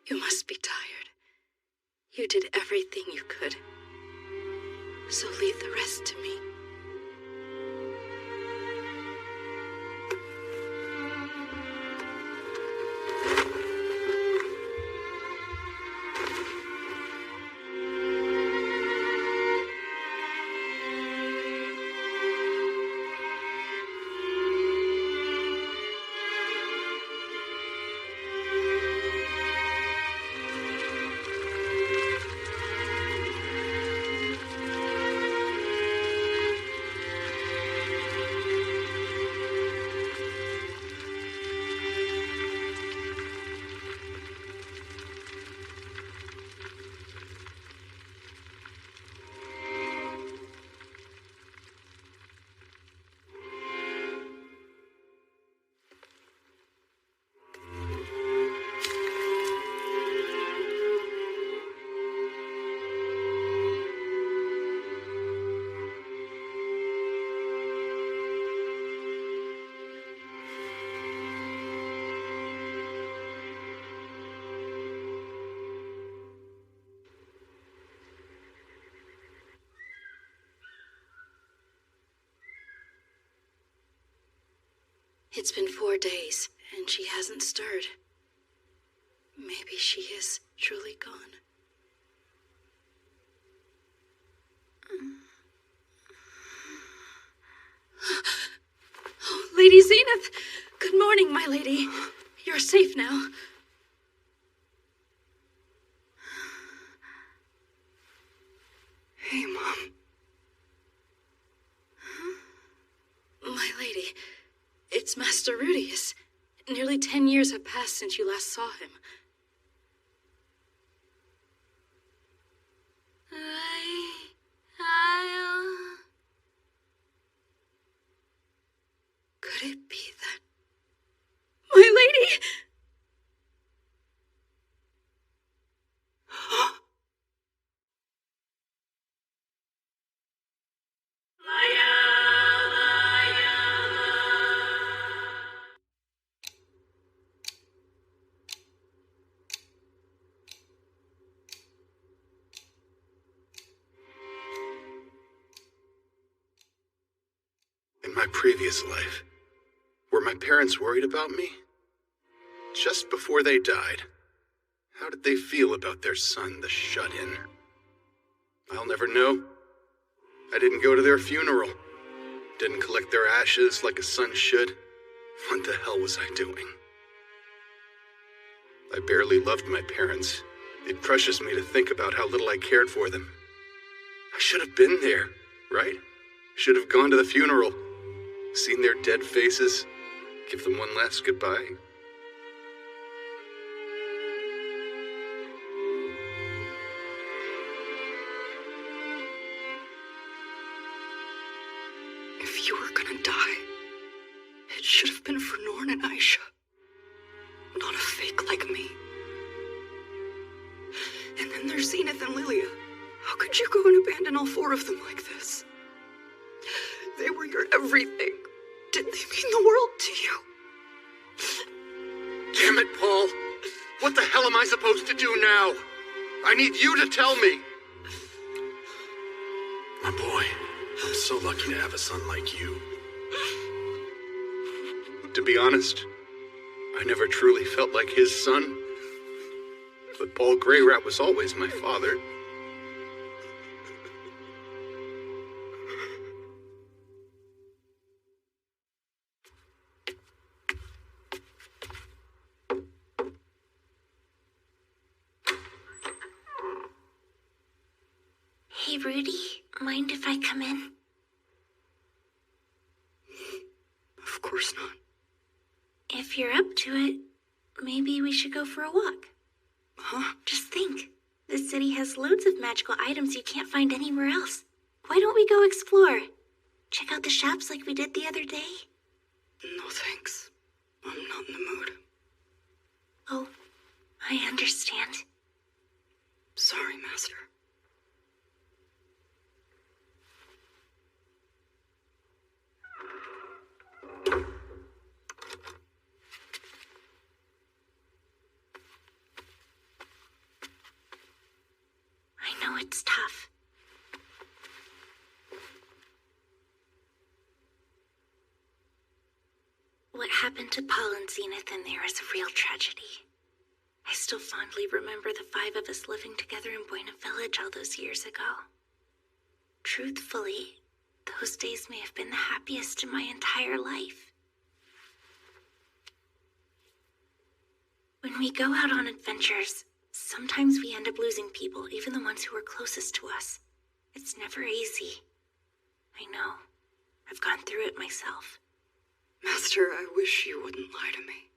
You must be tired. You did everything you could. So leave the rest to me. It's been 4 days, and she hasn't stirred. Maybe she is truly gone. Oh, Lady Zenith! Good morning, my lady. You're safe now. Hey, Mom. My lady, it's Master Rudius. Nearly 10 years have passed since you last saw him. Could it be that... My lady! In my previous life, were my parents worried about me? Just before they died, how did they feel about their son, the shut-in? I'll never know. I didn't go to their funeral. Didn't collect their ashes like a son should. What the hell was I doing? I barely loved my parents. It crushes me to think about how little I cared for them. I should have been there, right? Should have gone to the funeral, seen their dead faces, give them one last goodbye. If you were gonna die, it should have been for Norn and Aisha, not a fake like me. And then there's Zenith and Lilia. How could you go and abandon all four of them like this? They were your everything. Did they mean the world to you? Damn it, Paul! What the hell am I supposed to do now? I need you to tell me! My boy, I'm so lucky to have a son like you. To be honest, I never truly felt like his son. But Paul Greyrat was always my father. Hey, Rudy, mind if I come in? Of course not. If you're up to it, maybe we should go for a walk. Huh? Just think. This city has loads of magical items you can't find anywhere else. Why don't we go explore? Check out the shops like we did the other day? No thanks. I'm not in the mood. Oh, I understand. Sorry, Master. I know it's tough. What happened to Paul and Zenith in there is a real tragedy. I still fondly remember the 5 of us living together in Buena Village all those years ago. Truthfully, those days may have been the happiest in my entire life. When we go out on adventures, sometimes we end up losing people, even the ones who are closest to us. It's never easy. I know. I've gone through it myself. Master, I wish you wouldn't lie to me.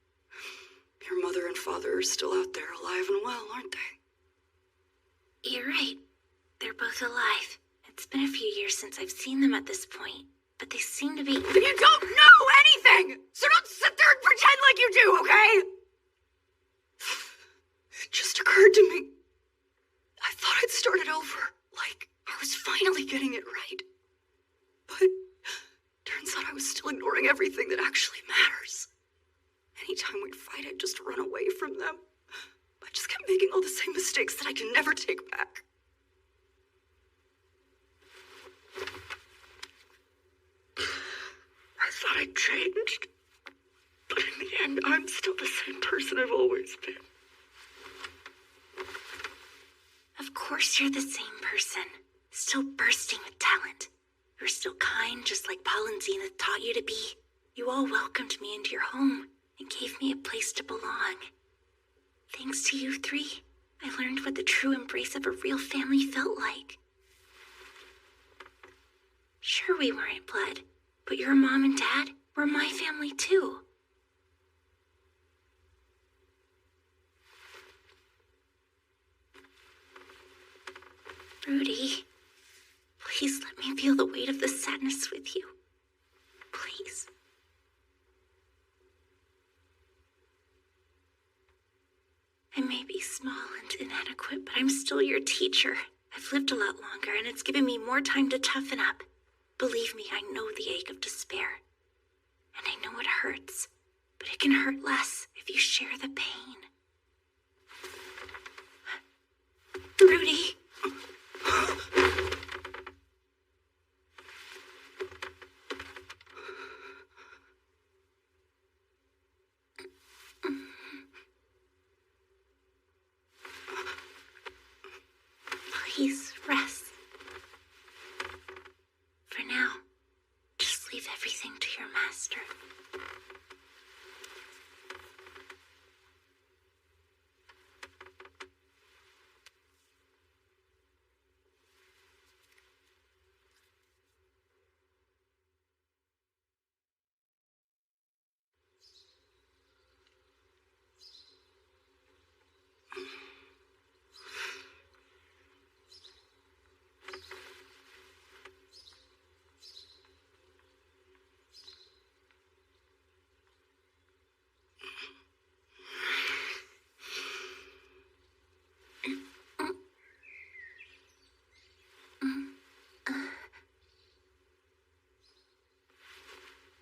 Your mother and father are still out there, alive and well, aren't they? You're right. They're both alive. It's been a few years since I've seen them at this point, but they seem to be... You don't know anything! So don't sit there and pretend like you do, okay? It just occurred to me. I thought I'd started over, like I was finally getting it right. But turns out I was still ignoring everything that actually matters. Anytime we'd fight, I'd just run away from them. I just kept making all the same mistakes that I can never take back. I thought I'd changed. But in the end, I'm still the same person I've always been. Of course you're the same person, still bursting with talent. You're still kind, just like Paul and Zenith taught you to be. You all welcomed me into your home and gave me a place to belong. Thanks to you 3, I learned what the true embrace of a real family felt like. Sure, we weren't blood, but your mom and dad were my family too. Rudy, please I may be small and inadequate, but I'm still your teacher. I've lived a lot longer, and it's given me more time to toughen up. Believe me, I know the ache of despair. And I know it hurts, but it can hurt less if you share the pain. Rudy. Please rest. For now, just leave everything to your master.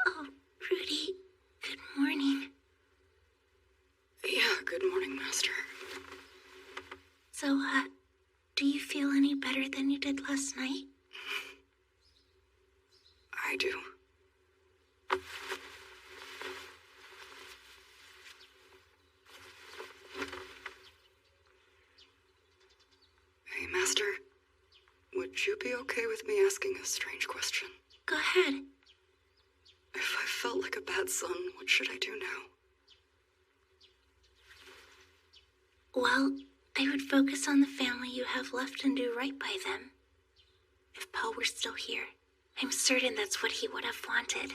Oh, Rudy, good morning. Yeah, good morning, Master. So, do you feel any better than you did last night? I do. Hey, Master. Would you be okay with me asking a strange question? Go ahead. If I felt like a bad son, what should I do now? Well, I would focus on the family you have left and do right by them. If Paul were still here, I'm certain that's what he would have wanted.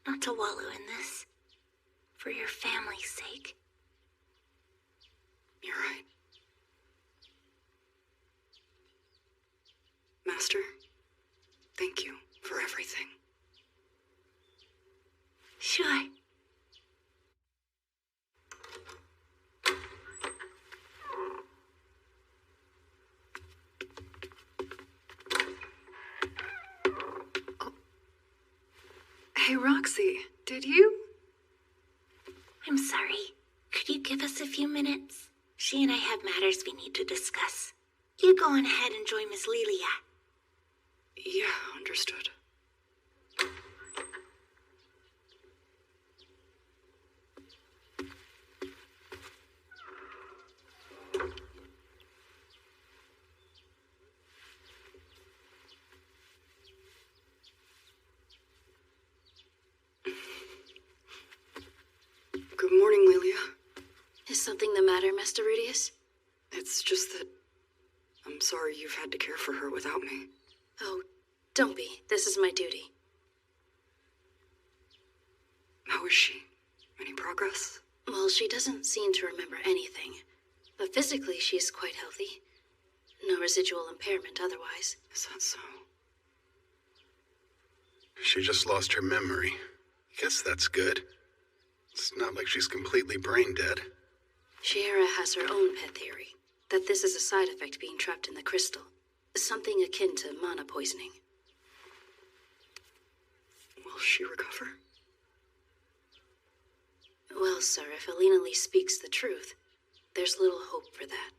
Not to wallow in this. For your family's sake. You're right. Master, thank you for everything. Sure. Hey, Roxy, did you? I'm sorry. Could you give us a few minutes? She and I have matters we need to discuss. You go on ahead and join Miss Lilia. Yeah, understood. Good morning, Lilia. Is something the matter, Master Rudius? It's just that I'm sorry you've had to care for her without me. Oh, don't be. This is my duty. How is she? Any progress? Well, she doesn't seem to remember anything. But physically, she's quite healthy. No residual impairment otherwise. Is that so? She just lost her memory. Guess that's good. It's not like she's completely brain dead. Shiera has her own pet theory, that this is a side effect being trapped in the crystal. Something akin to mana poisoning. Will she recover? Well, sir, if Alina Lee speaks the truth, there's little hope for that.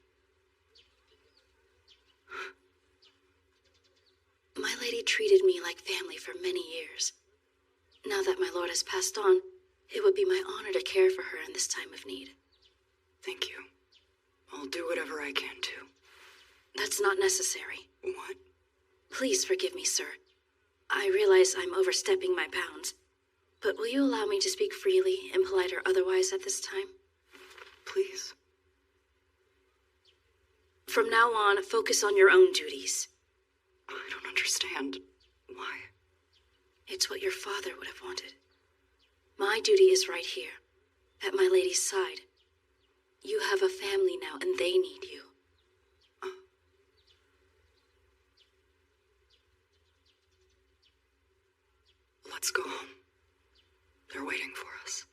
My lady treated me like family for many years. Now that my lord has passed on, it would be my honor to care for her in this time of need. Thank you. I'll do whatever I can to. That's not necessary. What? Please forgive me, sir. I realize I'm overstepping my bounds. But will you allow me to speak freely, impolite or otherwise, at this time? Please. From now on, focus on your own duties. I don't understand. Why? It's what your father would have wanted. My duty is right here, at my lady's side. You have a family now, and they need you. Let's go home. They're waiting for us.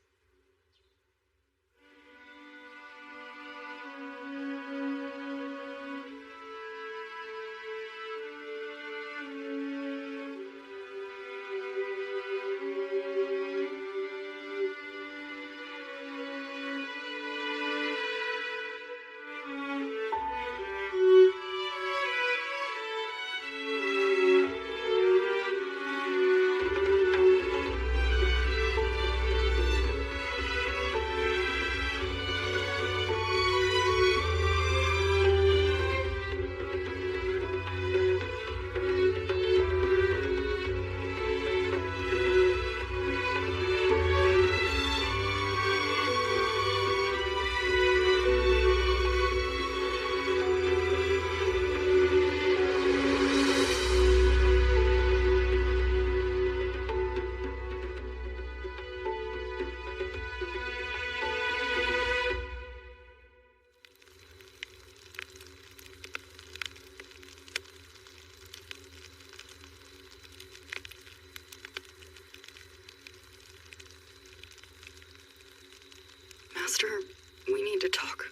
Master, we need to talk.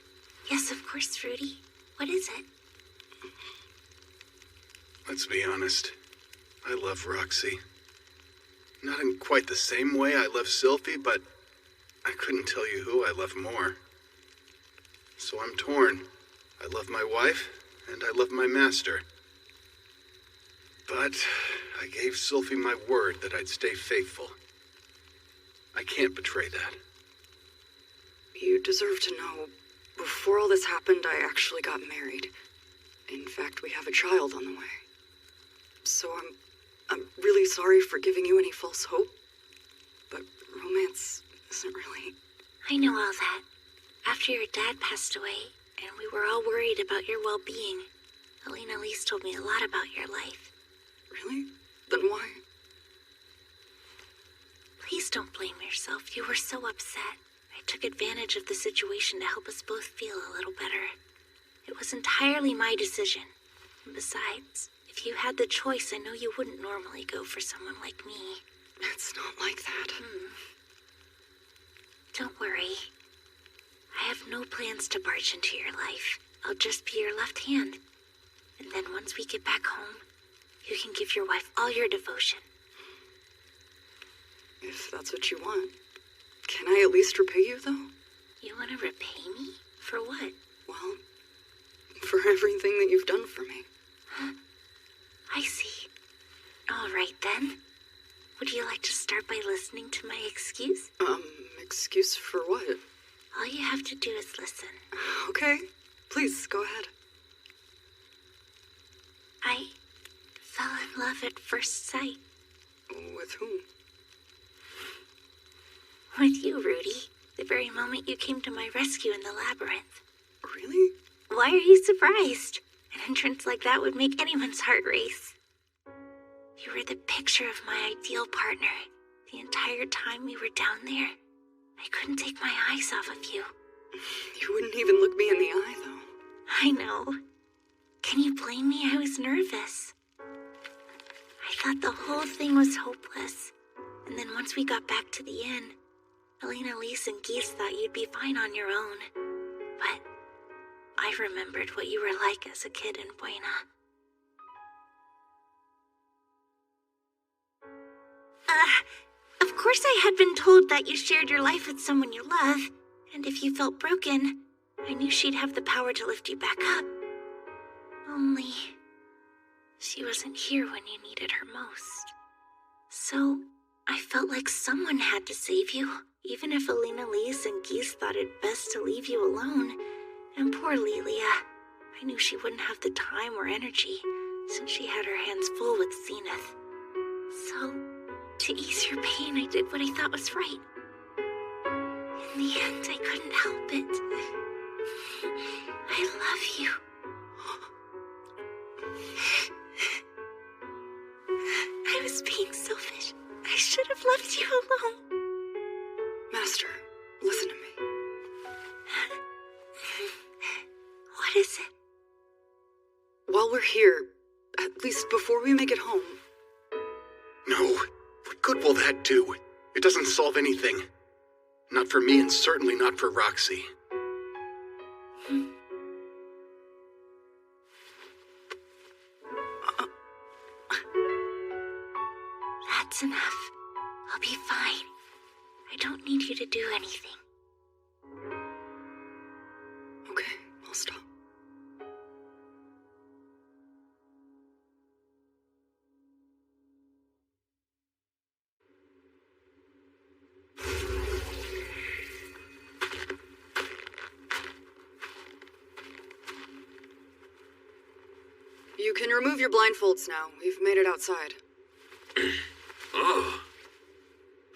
Yes, of course, Rudy. What is it? Let's be honest. I love Roxy. Not in quite the same way I love Sylphie, but I couldn't tell you who I love more. So I'm torn. I love my wife, and I love my master. But I gave Sylphie my word that I'd stay faithful. I can't betray that. You deserve to know, before all this happened, I actually got married. In fact, we have a child on the way. So I'm really sorry for giving you any false hope, but romance isn't really... I know all that. After your dad passed away, and we were all worried about your well-being, Alina Lise told me a lot about your life. Really? Then why? Please don't blame yourself. You were so upset. I took advantage of the situation to help us both feel a little better. It was entirely my decision. And besides, if you had the choice, I know you wouldn't normally go for someone like me. It's not like that. Don't worry. I have no plans to barge into your life. I'll just be your left hand. And then once we get back home, you can give your wife all your devotion. If that's what you want. Can I at least repay you, though? You want to repay me? For what? Well, for everything that you've done for me. I see. All right, then. Would you like to start by listening to my excuse? Excuse for what? All you have to do is listen. Okay. Please, go ahead. I fell in love at first sight. With whom? With you, Rudy. The very moment you came to my rescue in the labyrinth. Really? Why are you surprised? An entrance like that would make anyone's heart race. You were the picture of my ideal partner. The entire time we were down there, I couldn't take my eyes off of you. You wouldn't even look me in the eye, though. I know. Can you blame me? I was nervous. I thought the whole thing was hopeless. And then once we got back to the inn, Alina Lise and Geese thought you'd be fine on your own. But I remembered what you were like as a kid in Buena. Of course I had been told that you shared your life with someone you love, and if you felt broken, I knew she'd have the power to lift you back up. Only, she wasn't here when you needed her most. So, I felt like someone had to save you, even if Alina Lise and Geese thought it best to leave you alone. And poor Lilia, I knew she wouldn't have the time or energy, since she had her hands full with Zenith. So, to ease your pain, I did what I thought was right. In the end, I couldn't help it. I love you. I was being selfish. I should have left you alone. Master, listen to me. What is it? While we're here, at least before we make it home... No. What good will that do? It doesn't solve anything. Not for me, and certainly not for Roxy. That's enough. I'll be fine. I don't need you to do anything. Okay, I'll stop. You can remove your blindfolds now. We've made it outside. Oh.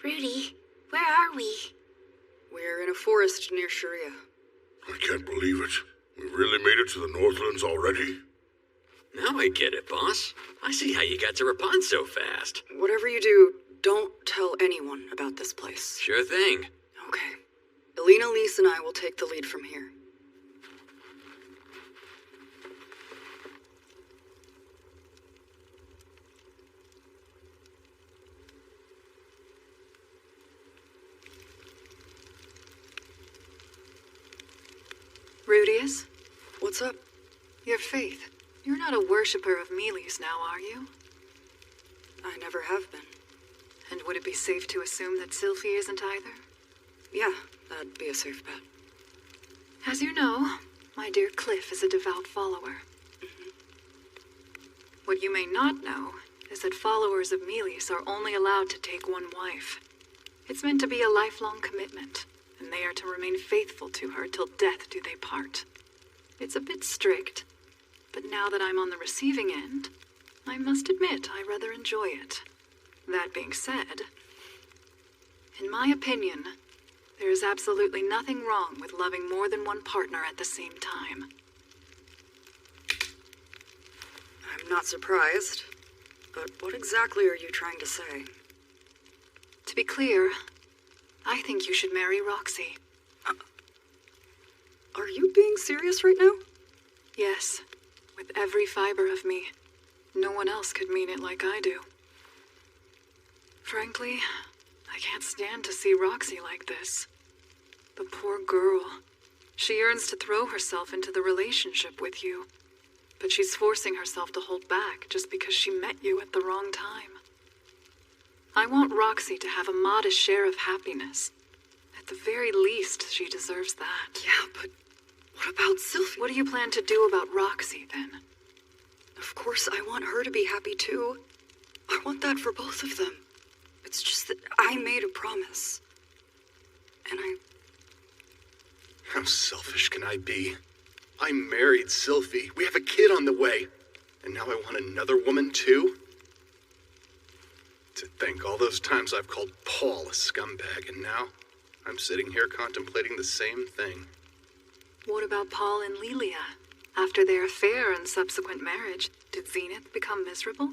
Rudy, where are we? We're in a forest near Sharia. I can't believe it. We really made it to the Northlands already? Now I get it, boss. I see how you got to Rappan so fast. Whatever you do, don't tell anyone about this place. Sure thing. Okay. Alina Lise and I will take the lead from here. Rudius? What's up? Your faith. You're not a worshipper of Mealy's now, are you? I never have been. And would it be safe to assume that Sylphie isn't either? Yeah, that'd be a safe bet. As you know, my dear Cliff is a devout follower. What you may not know is that followers of Mealy's are only allowed to take one wife. It's meant to be a lifelong commitment, and they are to remain faithful to her till death do they part. It's a bit strict, but now that I'm on the receiving end, I must admit I rather enjoy it. That being said, in my opinion, there is absolutely nothing wrong with loving more than one partner at the same time. I'm not surprised, but what exactly are you trying to say? To be clear, I think you should marry Roxy. Are you being serious right now? Yes, with every fiber of me. No one else could mean it like I do. Frankly, I can't stand to see Roxy like this. The poor girl. She yearns to throw herself into the relationship with you, but she's forcing herself to hold back just because she met you at the wrong time. I want Roxy to have a modest share of happiness. At the very least, she deserves that. Yeah, but what about Sylphie? What do you plan to do about Roxy, then? Of course, I want her to be happy, too. I want that for both of them. It's just that I made a promise. And How selfish can I be? I married Sylphie. We have a kid on the way. And now I want another woman, too? To think all those times I've called Paul a scumbag, and now I'm sitting here contemplating the same thing. What about Paul and Lilia? After their affair and subsequent marriage, did Zenith become miserable?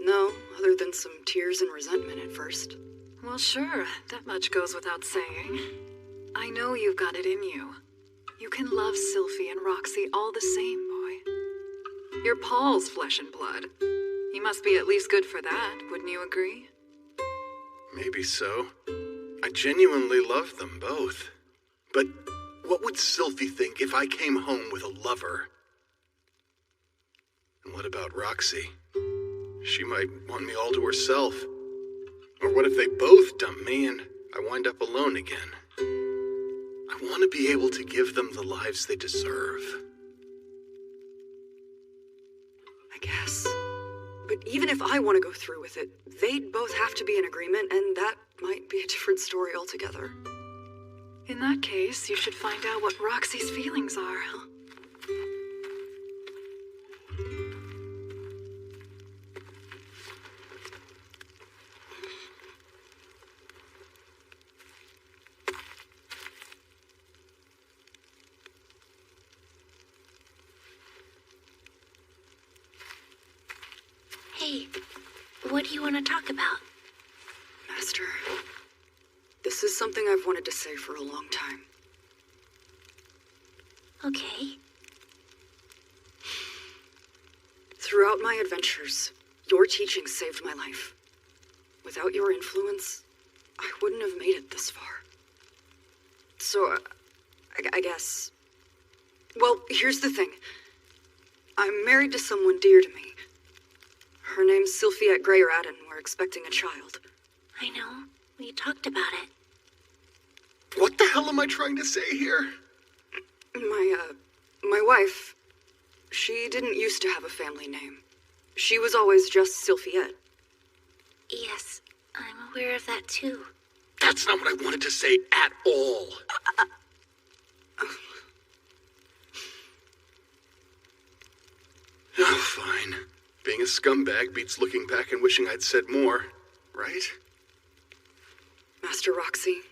No, other than some tears and resentment at first. Well, sure, that much goes without saying. I know you've got it in you. You can love Sylphie and Roxy all the same, boy. You're Paul's flesh and blood. He must be at least good for that, wouldn't you agree? Maybe so. I genuinely love them both. But what would Sylphie think if I came home with a lover? And what about Roxy? She might want me all to herself. Or what if they both dump me and I wind up alone again? I want to be able to give them the lives they deserve. I guess. But even if I want to go through with it, they'd both have to be in agreement, and that might be a different story altogether. In that case, you should find out what Roxy's feelings are, huh? Hey, what do you want to talk about? Master, this is something I've wanted to say for a long time. Okay. Throughout my adventures, your teaching saved my life. Without your influence, I wouldn't have made it this far. So, I guess... Well, here's the thing. I'm married to someone dear to me. Her name's Sylphiette Greyrat, and we're expecting a child. I know. We talked about it. What the hell am I trying to say here? My wife, she didn't used to have a family name. She was always just Sylphiette. Yes, I'm aware of that too. That's not what I wanted to say at all. Oh, fine. Being a scumbag beats looking back and wishing I'd said more, right? Master Roxy,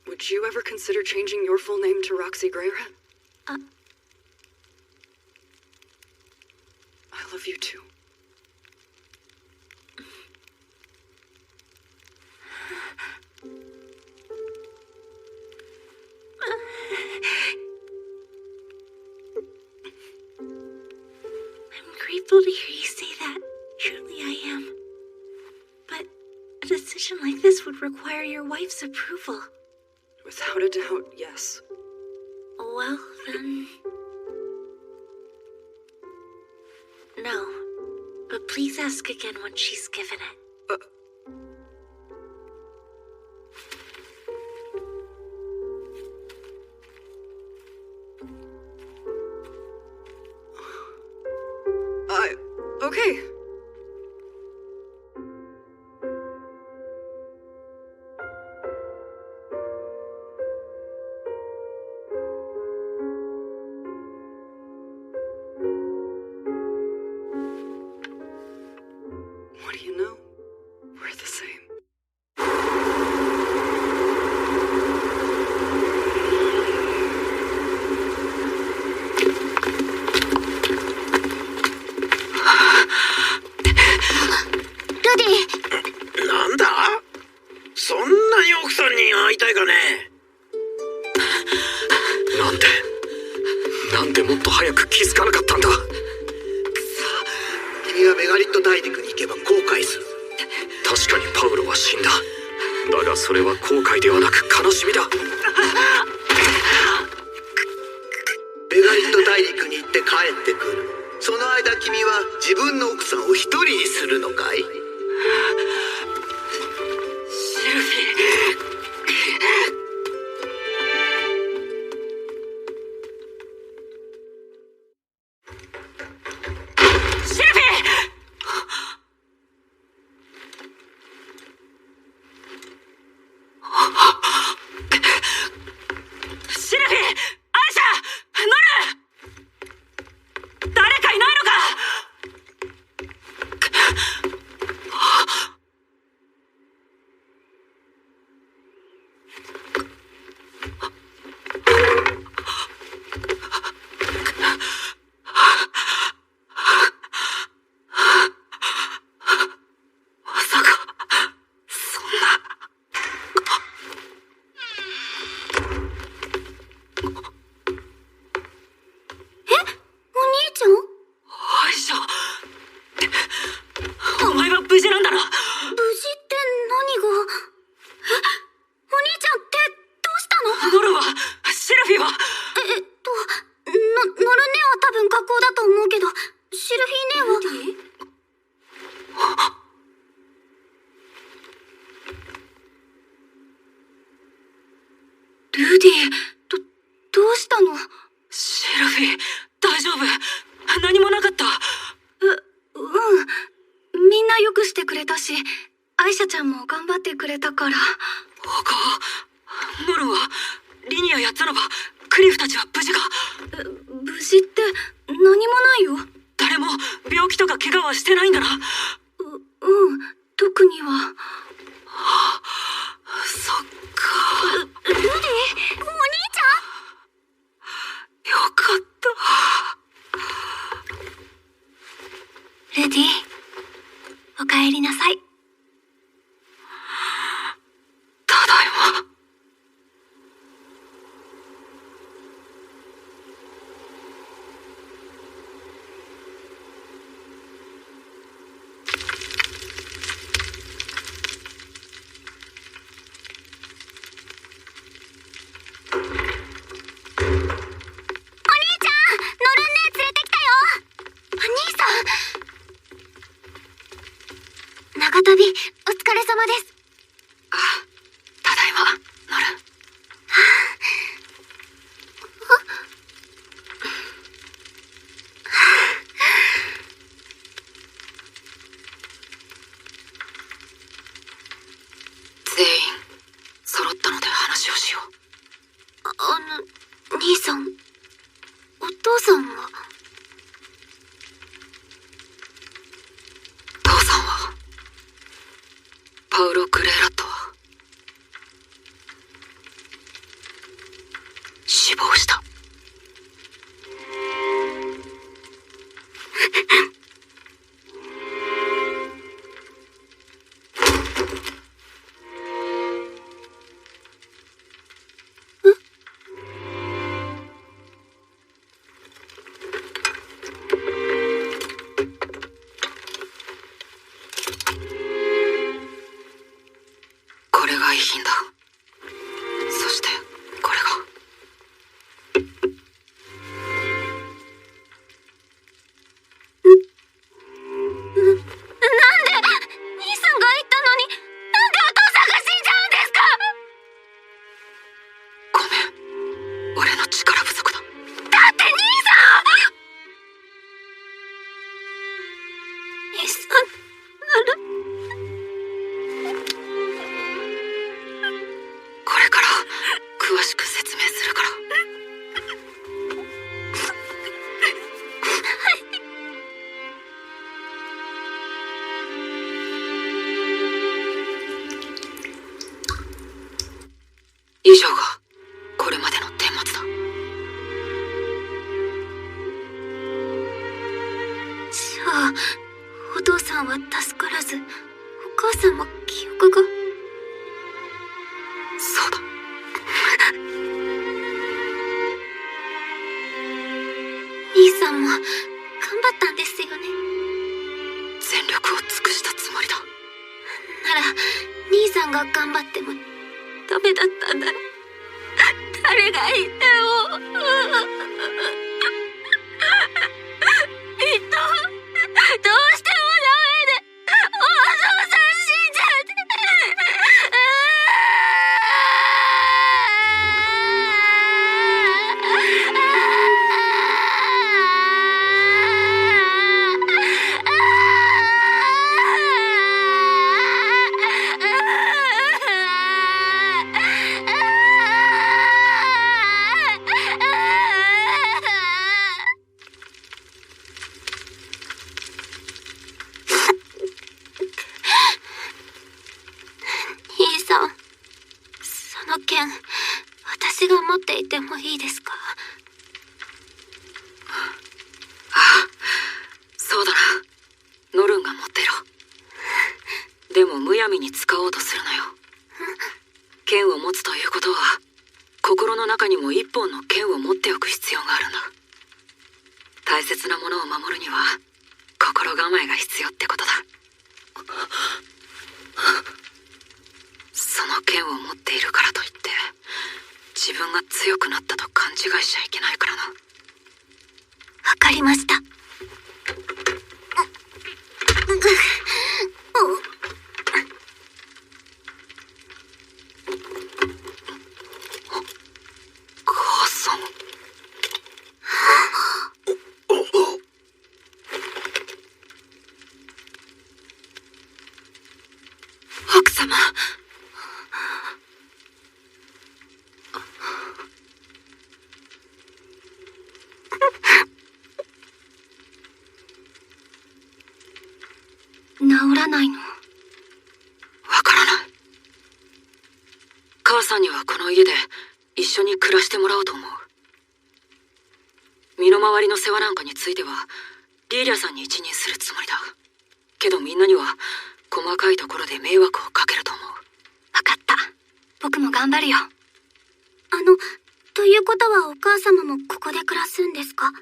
would you ever consider changing your full name to Roxy Greyrat? I love you too. decision like this would require your wife's approval. Without a doubt, yes. Well, then... No. But please ask again when she's given it. Okay. What do you know? We're the same.なんだ？そんなに奥さんに会いたいかね？なんでもっと早く気づかなかったんだ。くそ、君はメガリット大陸に行けば後悔する。確かにパウロは死んだ。だがそれは後悔ではなく悲しみだ。メガリット大陸に行って帰ってくる。その間君は自分の奥さんを一人にするのかい？シルフィー。遺品だ。そしてこれが。なんで兄さんが言ったのに、なんでお父さんが死んじゃうんですか？ごめん、俺の力不足だ。だって兄さんなら。これから詳しく説明するから。以上がこれまでの顛末だ。じゃあお父さんは助からず、お母さんも記憶が。そうだ。兄さんも頑張ったんですよね。全力を尽くしたつもりだ。なら兄さんが頑張ってもダメだったんだら、誰がいてもどうしてもダメで、お父さん死んじゃって。兄さん、その剣、私が持っていてもいいですか？そうだな。ノルンが持っていろ。でもむやみに使おうとするなよ。剣を持つということは、心の中にも一本の剣を持っておく必要があるんだ。大切なものを守るには心構えが必要ってことだ。その剣を持っているからといって自分が強くなったと勘違いしちゃいけないからな。わかりました。母さん。奥様。治らないの？わからない。母さんにはこの家で一緒に暮らしてもらおうと思う。身の回りの世話なんかについてはリーリャさんに一任するつもりだ。けどみんなには細かいところで迷惑をかけると思う。わかった。僕も頑張るよ。ということはお母様もここで暮らすんですか？はい。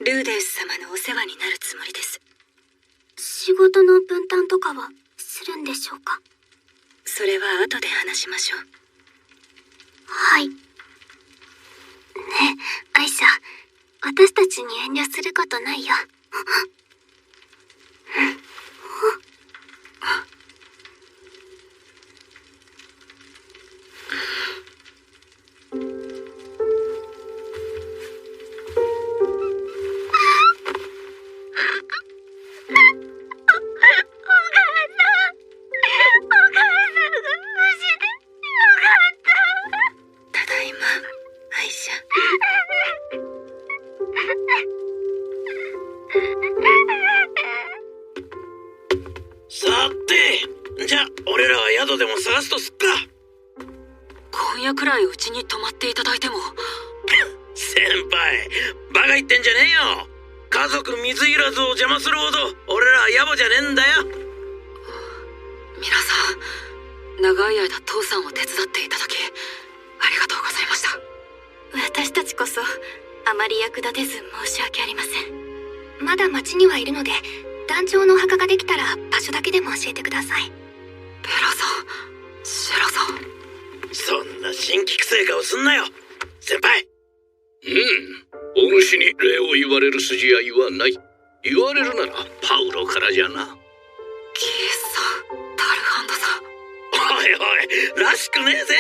ルーデウス様のお世話になるつもりです。仕事の分担とかはするんでしょうか？それは後で話しましょう。はい。ねえ、アイシャ、私たちに遠慮することないよ。ただいま、アイシャ。さて、じゃあ俺らは宿でも探すとすっか。今夜くらいうちに泊まっていただいても。先輩、バカ言ってんじゃねえよ。家族水入らずを邪魔するほど俺らは野暮じゃねえんだよ。皆さん、長い間父さんを手伝っていただきありがとうございました。私たちこそあまり役立てず申し訳ありません。まだ町にはいるので、団長のお墓ができたら場所だけでも教えてください。ベラさん、シェラさん。そんな新規臭い顔すんなよ、先輩。お主に礼を言われる筋合いはない。言われるならパウロからじゃな。キースさん、タルハンドさん。おいおい、らしくねえぜ。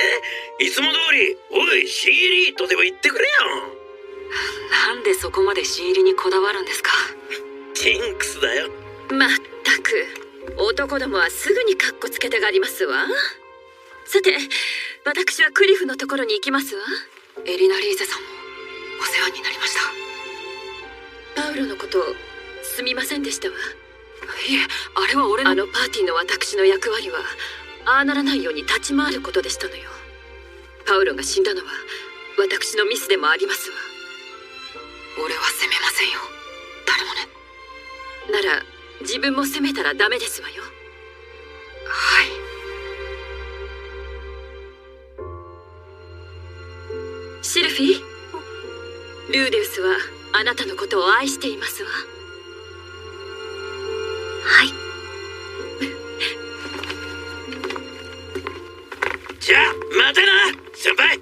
いつも通り、おい、シーリーとでも言ってくれよ。なんでそこまで新入りにこだわるんですか？ジンクスだよ。まったく、男どもはすぐにカッコつけたがりますわ。さて、私はクリフのところに行きますわ。エリナリーゼさんもお世話になりました。パウロのことすみませんでしたわ。いえ、あれは俺の。あのパーティーの私の役割はああならないように立ち回ることでしたのよ。パウロが死んだのは私のミスでもありますわ。俺は責めませんよ、誰もね。なら自分も責めたらダメですわよ。はい。シルフィー、ルーデウスはあなたのことを愛していますわ。はい。じゃあまたな、先輩。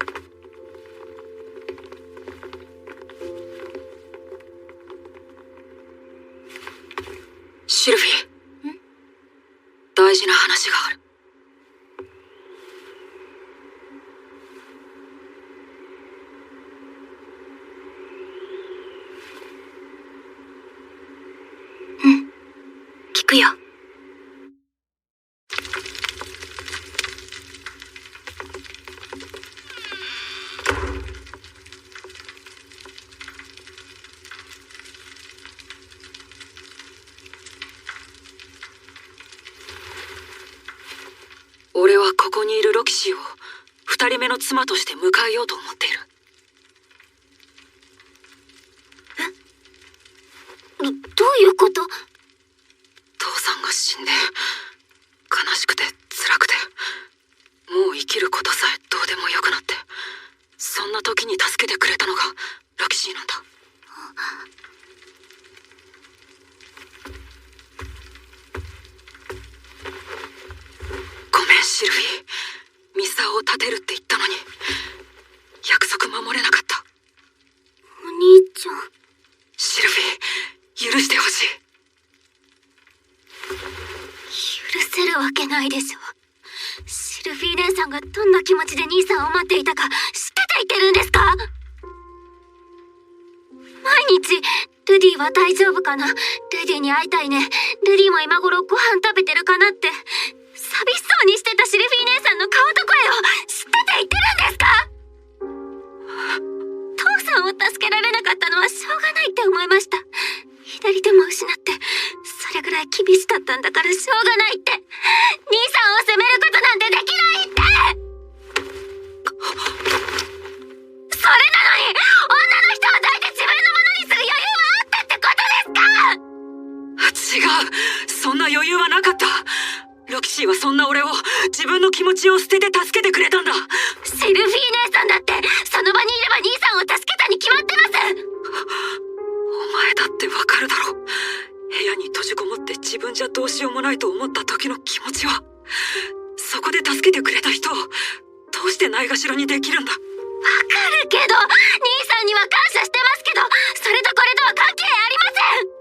シルフィー、大事な話がある。聞くよ。俺はここにいるロキシーを2人目の妻として迎えようと思っている。どういうこと？父さんが死んで悲しくて辛くて、もう生きることさえどうでもよくなって、そんな時に助けてくれたのがロキシーなんだ。ごめんシルフィー、ミサオを立てるって言ったのに約束守れなかった。お兄ちゃん。シルフィー、許してほしい。許せるわけないでしょ。シルフィー姉さんがどんな気持ちで兄さんを待っていたか知ってて言ってるんですか？毎日ルディは大丈夫かな、ルディに会いたいね、ルディも今頃ご飯食べてるかなって寂しそうにしてたシルフィー姉さんの顔と声を知ってて言ってるんですか？父さんを助けられなかったのはしょうがないって思いました。左手も失ってそれぐらい厳しかったんだからしょうがないって。兄さんを責めることなんてできないって。それなのに女の人を抱いて自分のものにする余裕はあったってことですか？違う、そんな余裕はなかった。ロキシーはそんな俺を自分の気持ちを捨てて助けてくれたんだ。シルフィー姉さんだってその場にいれば兄さんを助けたに決まってます。お前だってわかるだろ。部屋に閉じこもって自分じゃどうしようもないと思った時の気持ちは、そこで助けてくれた人をどうしてないがしろにできるんだ。わかるけど兄さんには感謝してますけど、それとこれとは関係ありません。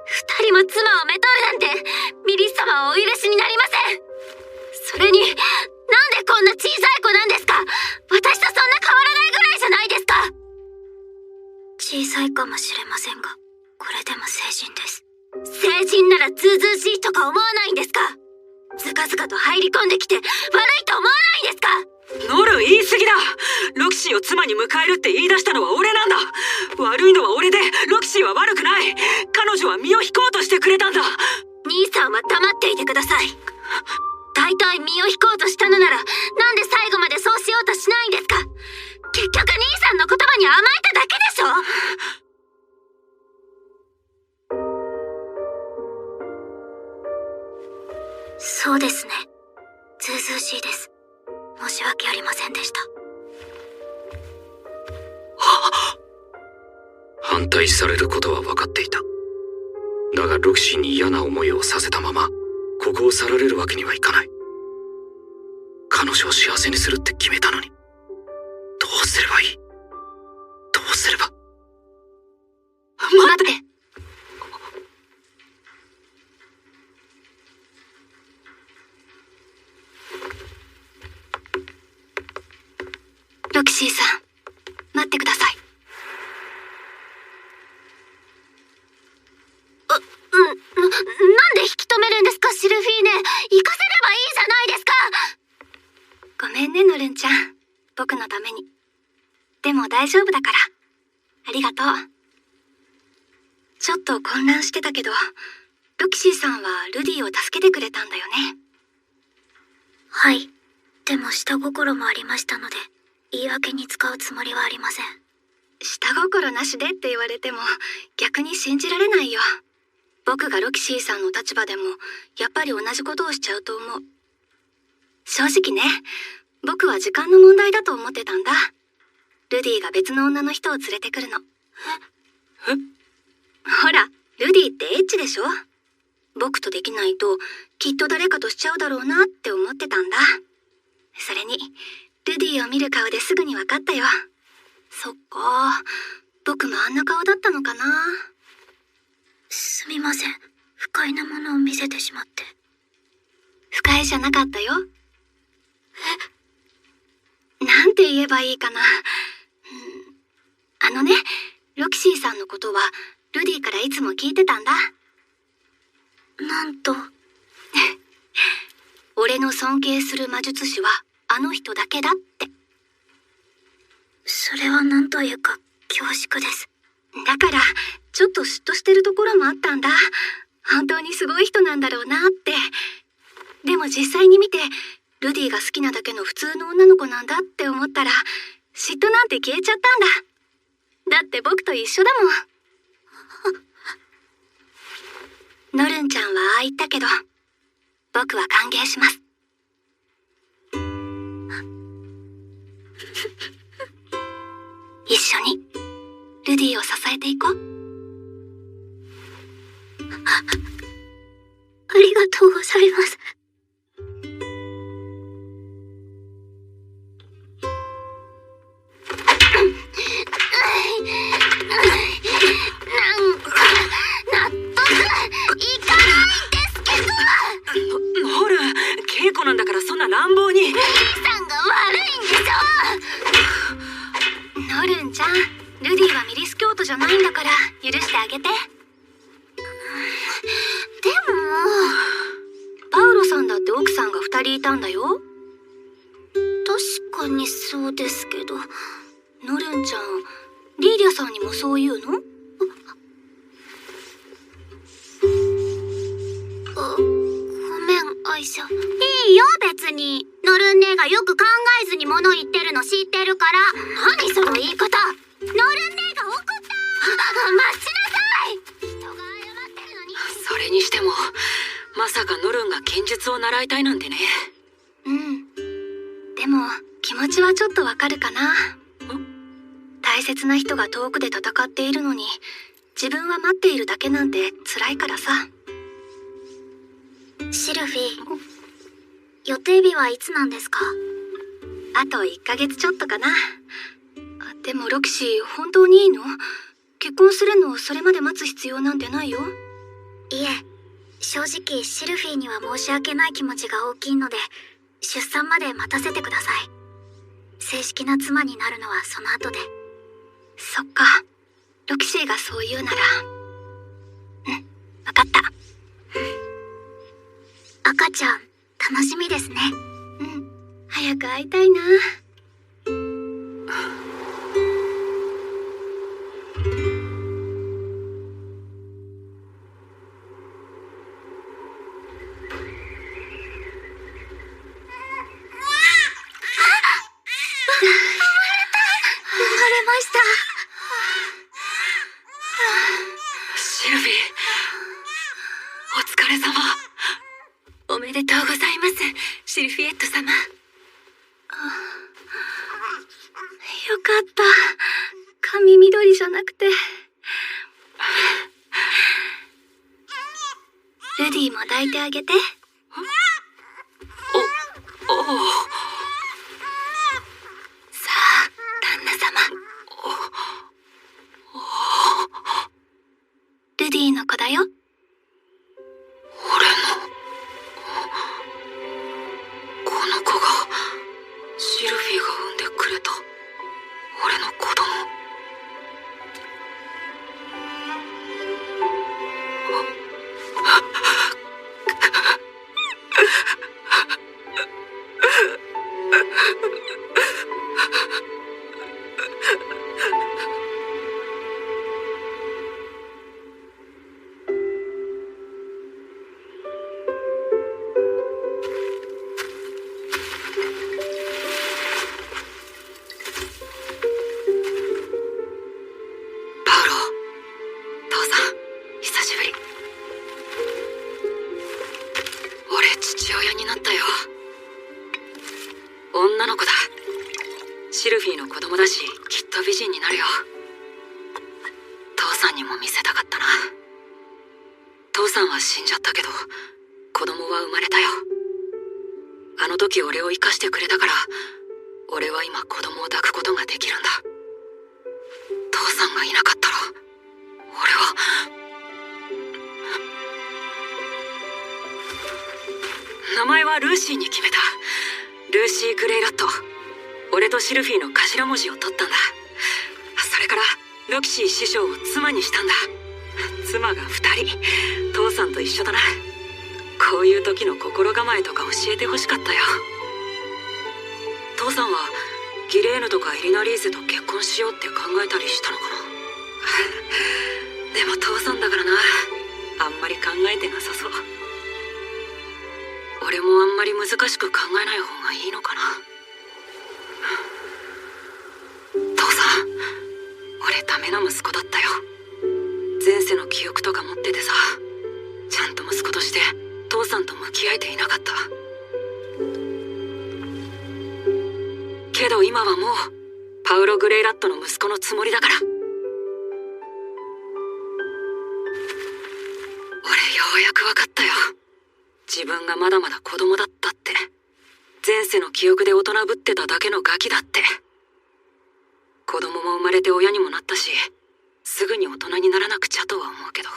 二人も妻をめとるなんてミリス様はお許しになりません。それになんでこんな小さい子なんですか？私とそんな変わらないぐらいじゃないですか。小さいかもしれませんが、これでも成人です。成人ならずうずうしいとか思わないんですか？ずかずかと入り込んできて悪いと思わないんですか？ノル、言い過ぎだ。ロキシーを妻に迎えるって言い出したのは俺なんだ。悪いのは俺で、ロキシーは悪くない。彼女は身を引こうとしてくれたんだ。兄さんは黙っていてください。大体身を引こうとしたのならなんで最後までそうしようとしないんですか？結局兄さんの言葉に甘えただけでしょ。そうですね、ずうずうしいです。申し訳ありませんでした。反対されることは分かっていた。だがロキシーに嫌な思いをさせたままここを去られるわけにはいかない。彼女を幸せにするって決めたのに、どうすればいい？どうすれば。待って。ロキシーさん、待ってください。なんで引き止めるんですか、シルフィーネ。行かせればいいじゃないですか。ごめんね、ノルンちゃん。僕のために。でも大丈夫だから。ありがとう。ちょっと混乱してたけど、ロキシーさんはルディを助けてくれたんだよね。はい。でも下心もありましたので、言い訳に使うつもりはありません。下心なしでって言われても逆に信じられないよ。僕がロキシーさんの立場でもやっぱり同じことをしちゃうと思う。正直ね、僕は時間の問題だと思ってたんだ。ルディが別の女の人を連れてくるの。ほら、ルディってエッチでしょ？僕とできないときっと誰かとしちゃうだろうなって思ってたんだ。それにルディを見る顔ですぐに分かったよ。そっか、僕もあんな顔だったのかな。すみません。不快なものを見せてしまって。不快じゃなかったよ。なんて言えばいいかな。ロキシーさんのことはルディからいつも聞いてたんだ。なんと。俺の尊敬する魔術師はあの人だけだって。それはなんというか恐縮です。だからちょっと嫉妬してるところもあったんだ。本当にすごい人なんだろうなって。でも実際に見てルディが好きなだけの普通の女の子なんだって思ったら嫉妬なんて消えちゃったんだ。だって僕と一緒だもん。ノルンちゃんはああ言ったけど僕は歓迎します。一緒にルディを支えていこう。ありがとうございます。納得いかないんですけど。ほら、稽古なんだからそんな乱暴に。兄さんが悪いんでしょ。ノルンちゃん、ルディはミリス教徒じゃないんだから許してあげて。でもパウロさんだって奥さんが2人いたんだよ。確かにそうですけど。ノルンちゃん、リーリャさんにもそう言うの？ごめん、アイシャ。いいよ、別に。ノルン姉がよく考えずに物言ってるの知ってるから。何その言い方。ノルン姉が怒った。待ちなさい。人が謝ってるのに。それにしてもまさかノルンが剣術を習いたいなんてね。でも気持ちはちょっとわかるかな。大切な人が遠くで戦っているのに自分は待っているだけなんて辛いからさ。シルフィー、予定日はいつなんですか？あと1ヶ月ちょっとかな。でもロキシー、本当にいいの？結婚するのをそれまで待つ必要なんてないよ。いえ、正直シルフィーには申し訳ない気持ちが大きいので出産まで待たせてください。正式な妻になるのはその後で。そっか、ロキシーがそう言うなら。わかった。赤ちゃん、楽しみですね。早く会いたいな。シルフィー、お疲れ様。おめでとうございます、シルフィエット様。よかった。髪緑じゃなくて。ルディも抱いてあげて。おう。女の子だ。シルフィーの子供だし、きっと美人になるよ。父さんにも見せたかったな。父さんは死んじゃったけど、子供は生まれたよ。あの時俺を生かしてくれたから、俺は今子供を抱くことができるんだ。父さんがいなかったら、俺は。名前はルーシーに決めた。ルーシー・グレイラット。俺とシルフィーの頭文字を取ったんだ。それからロキシー師匠を妻にしたんだ。妻が2人。父さんと一緒だな。こういう時の心構えとか教えてほしかったよ。父さんはギレーヌとかエリナリーゼと結婚しようって考えたりしたのかな。でも父さんだからな、あんまり考えてなさそう。俺もあんまり難しく考えない方がいいのかな。父さん、俺ダメな息子だったよ。前世の記憶とか持っててさ、ちゃんと息子として父さんと向き合えていなかった。けど今はもうパウロ・グレイラットの息子のつもりだから。俺ようやく分かったよ。自分がまだまだ子供だったって。前世の記憶で大人ぶってただけのガキだって。子供も生まれて親にもなったし、すぐに大人にならなくちゃとは思うけど。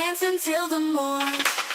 dance until the morn.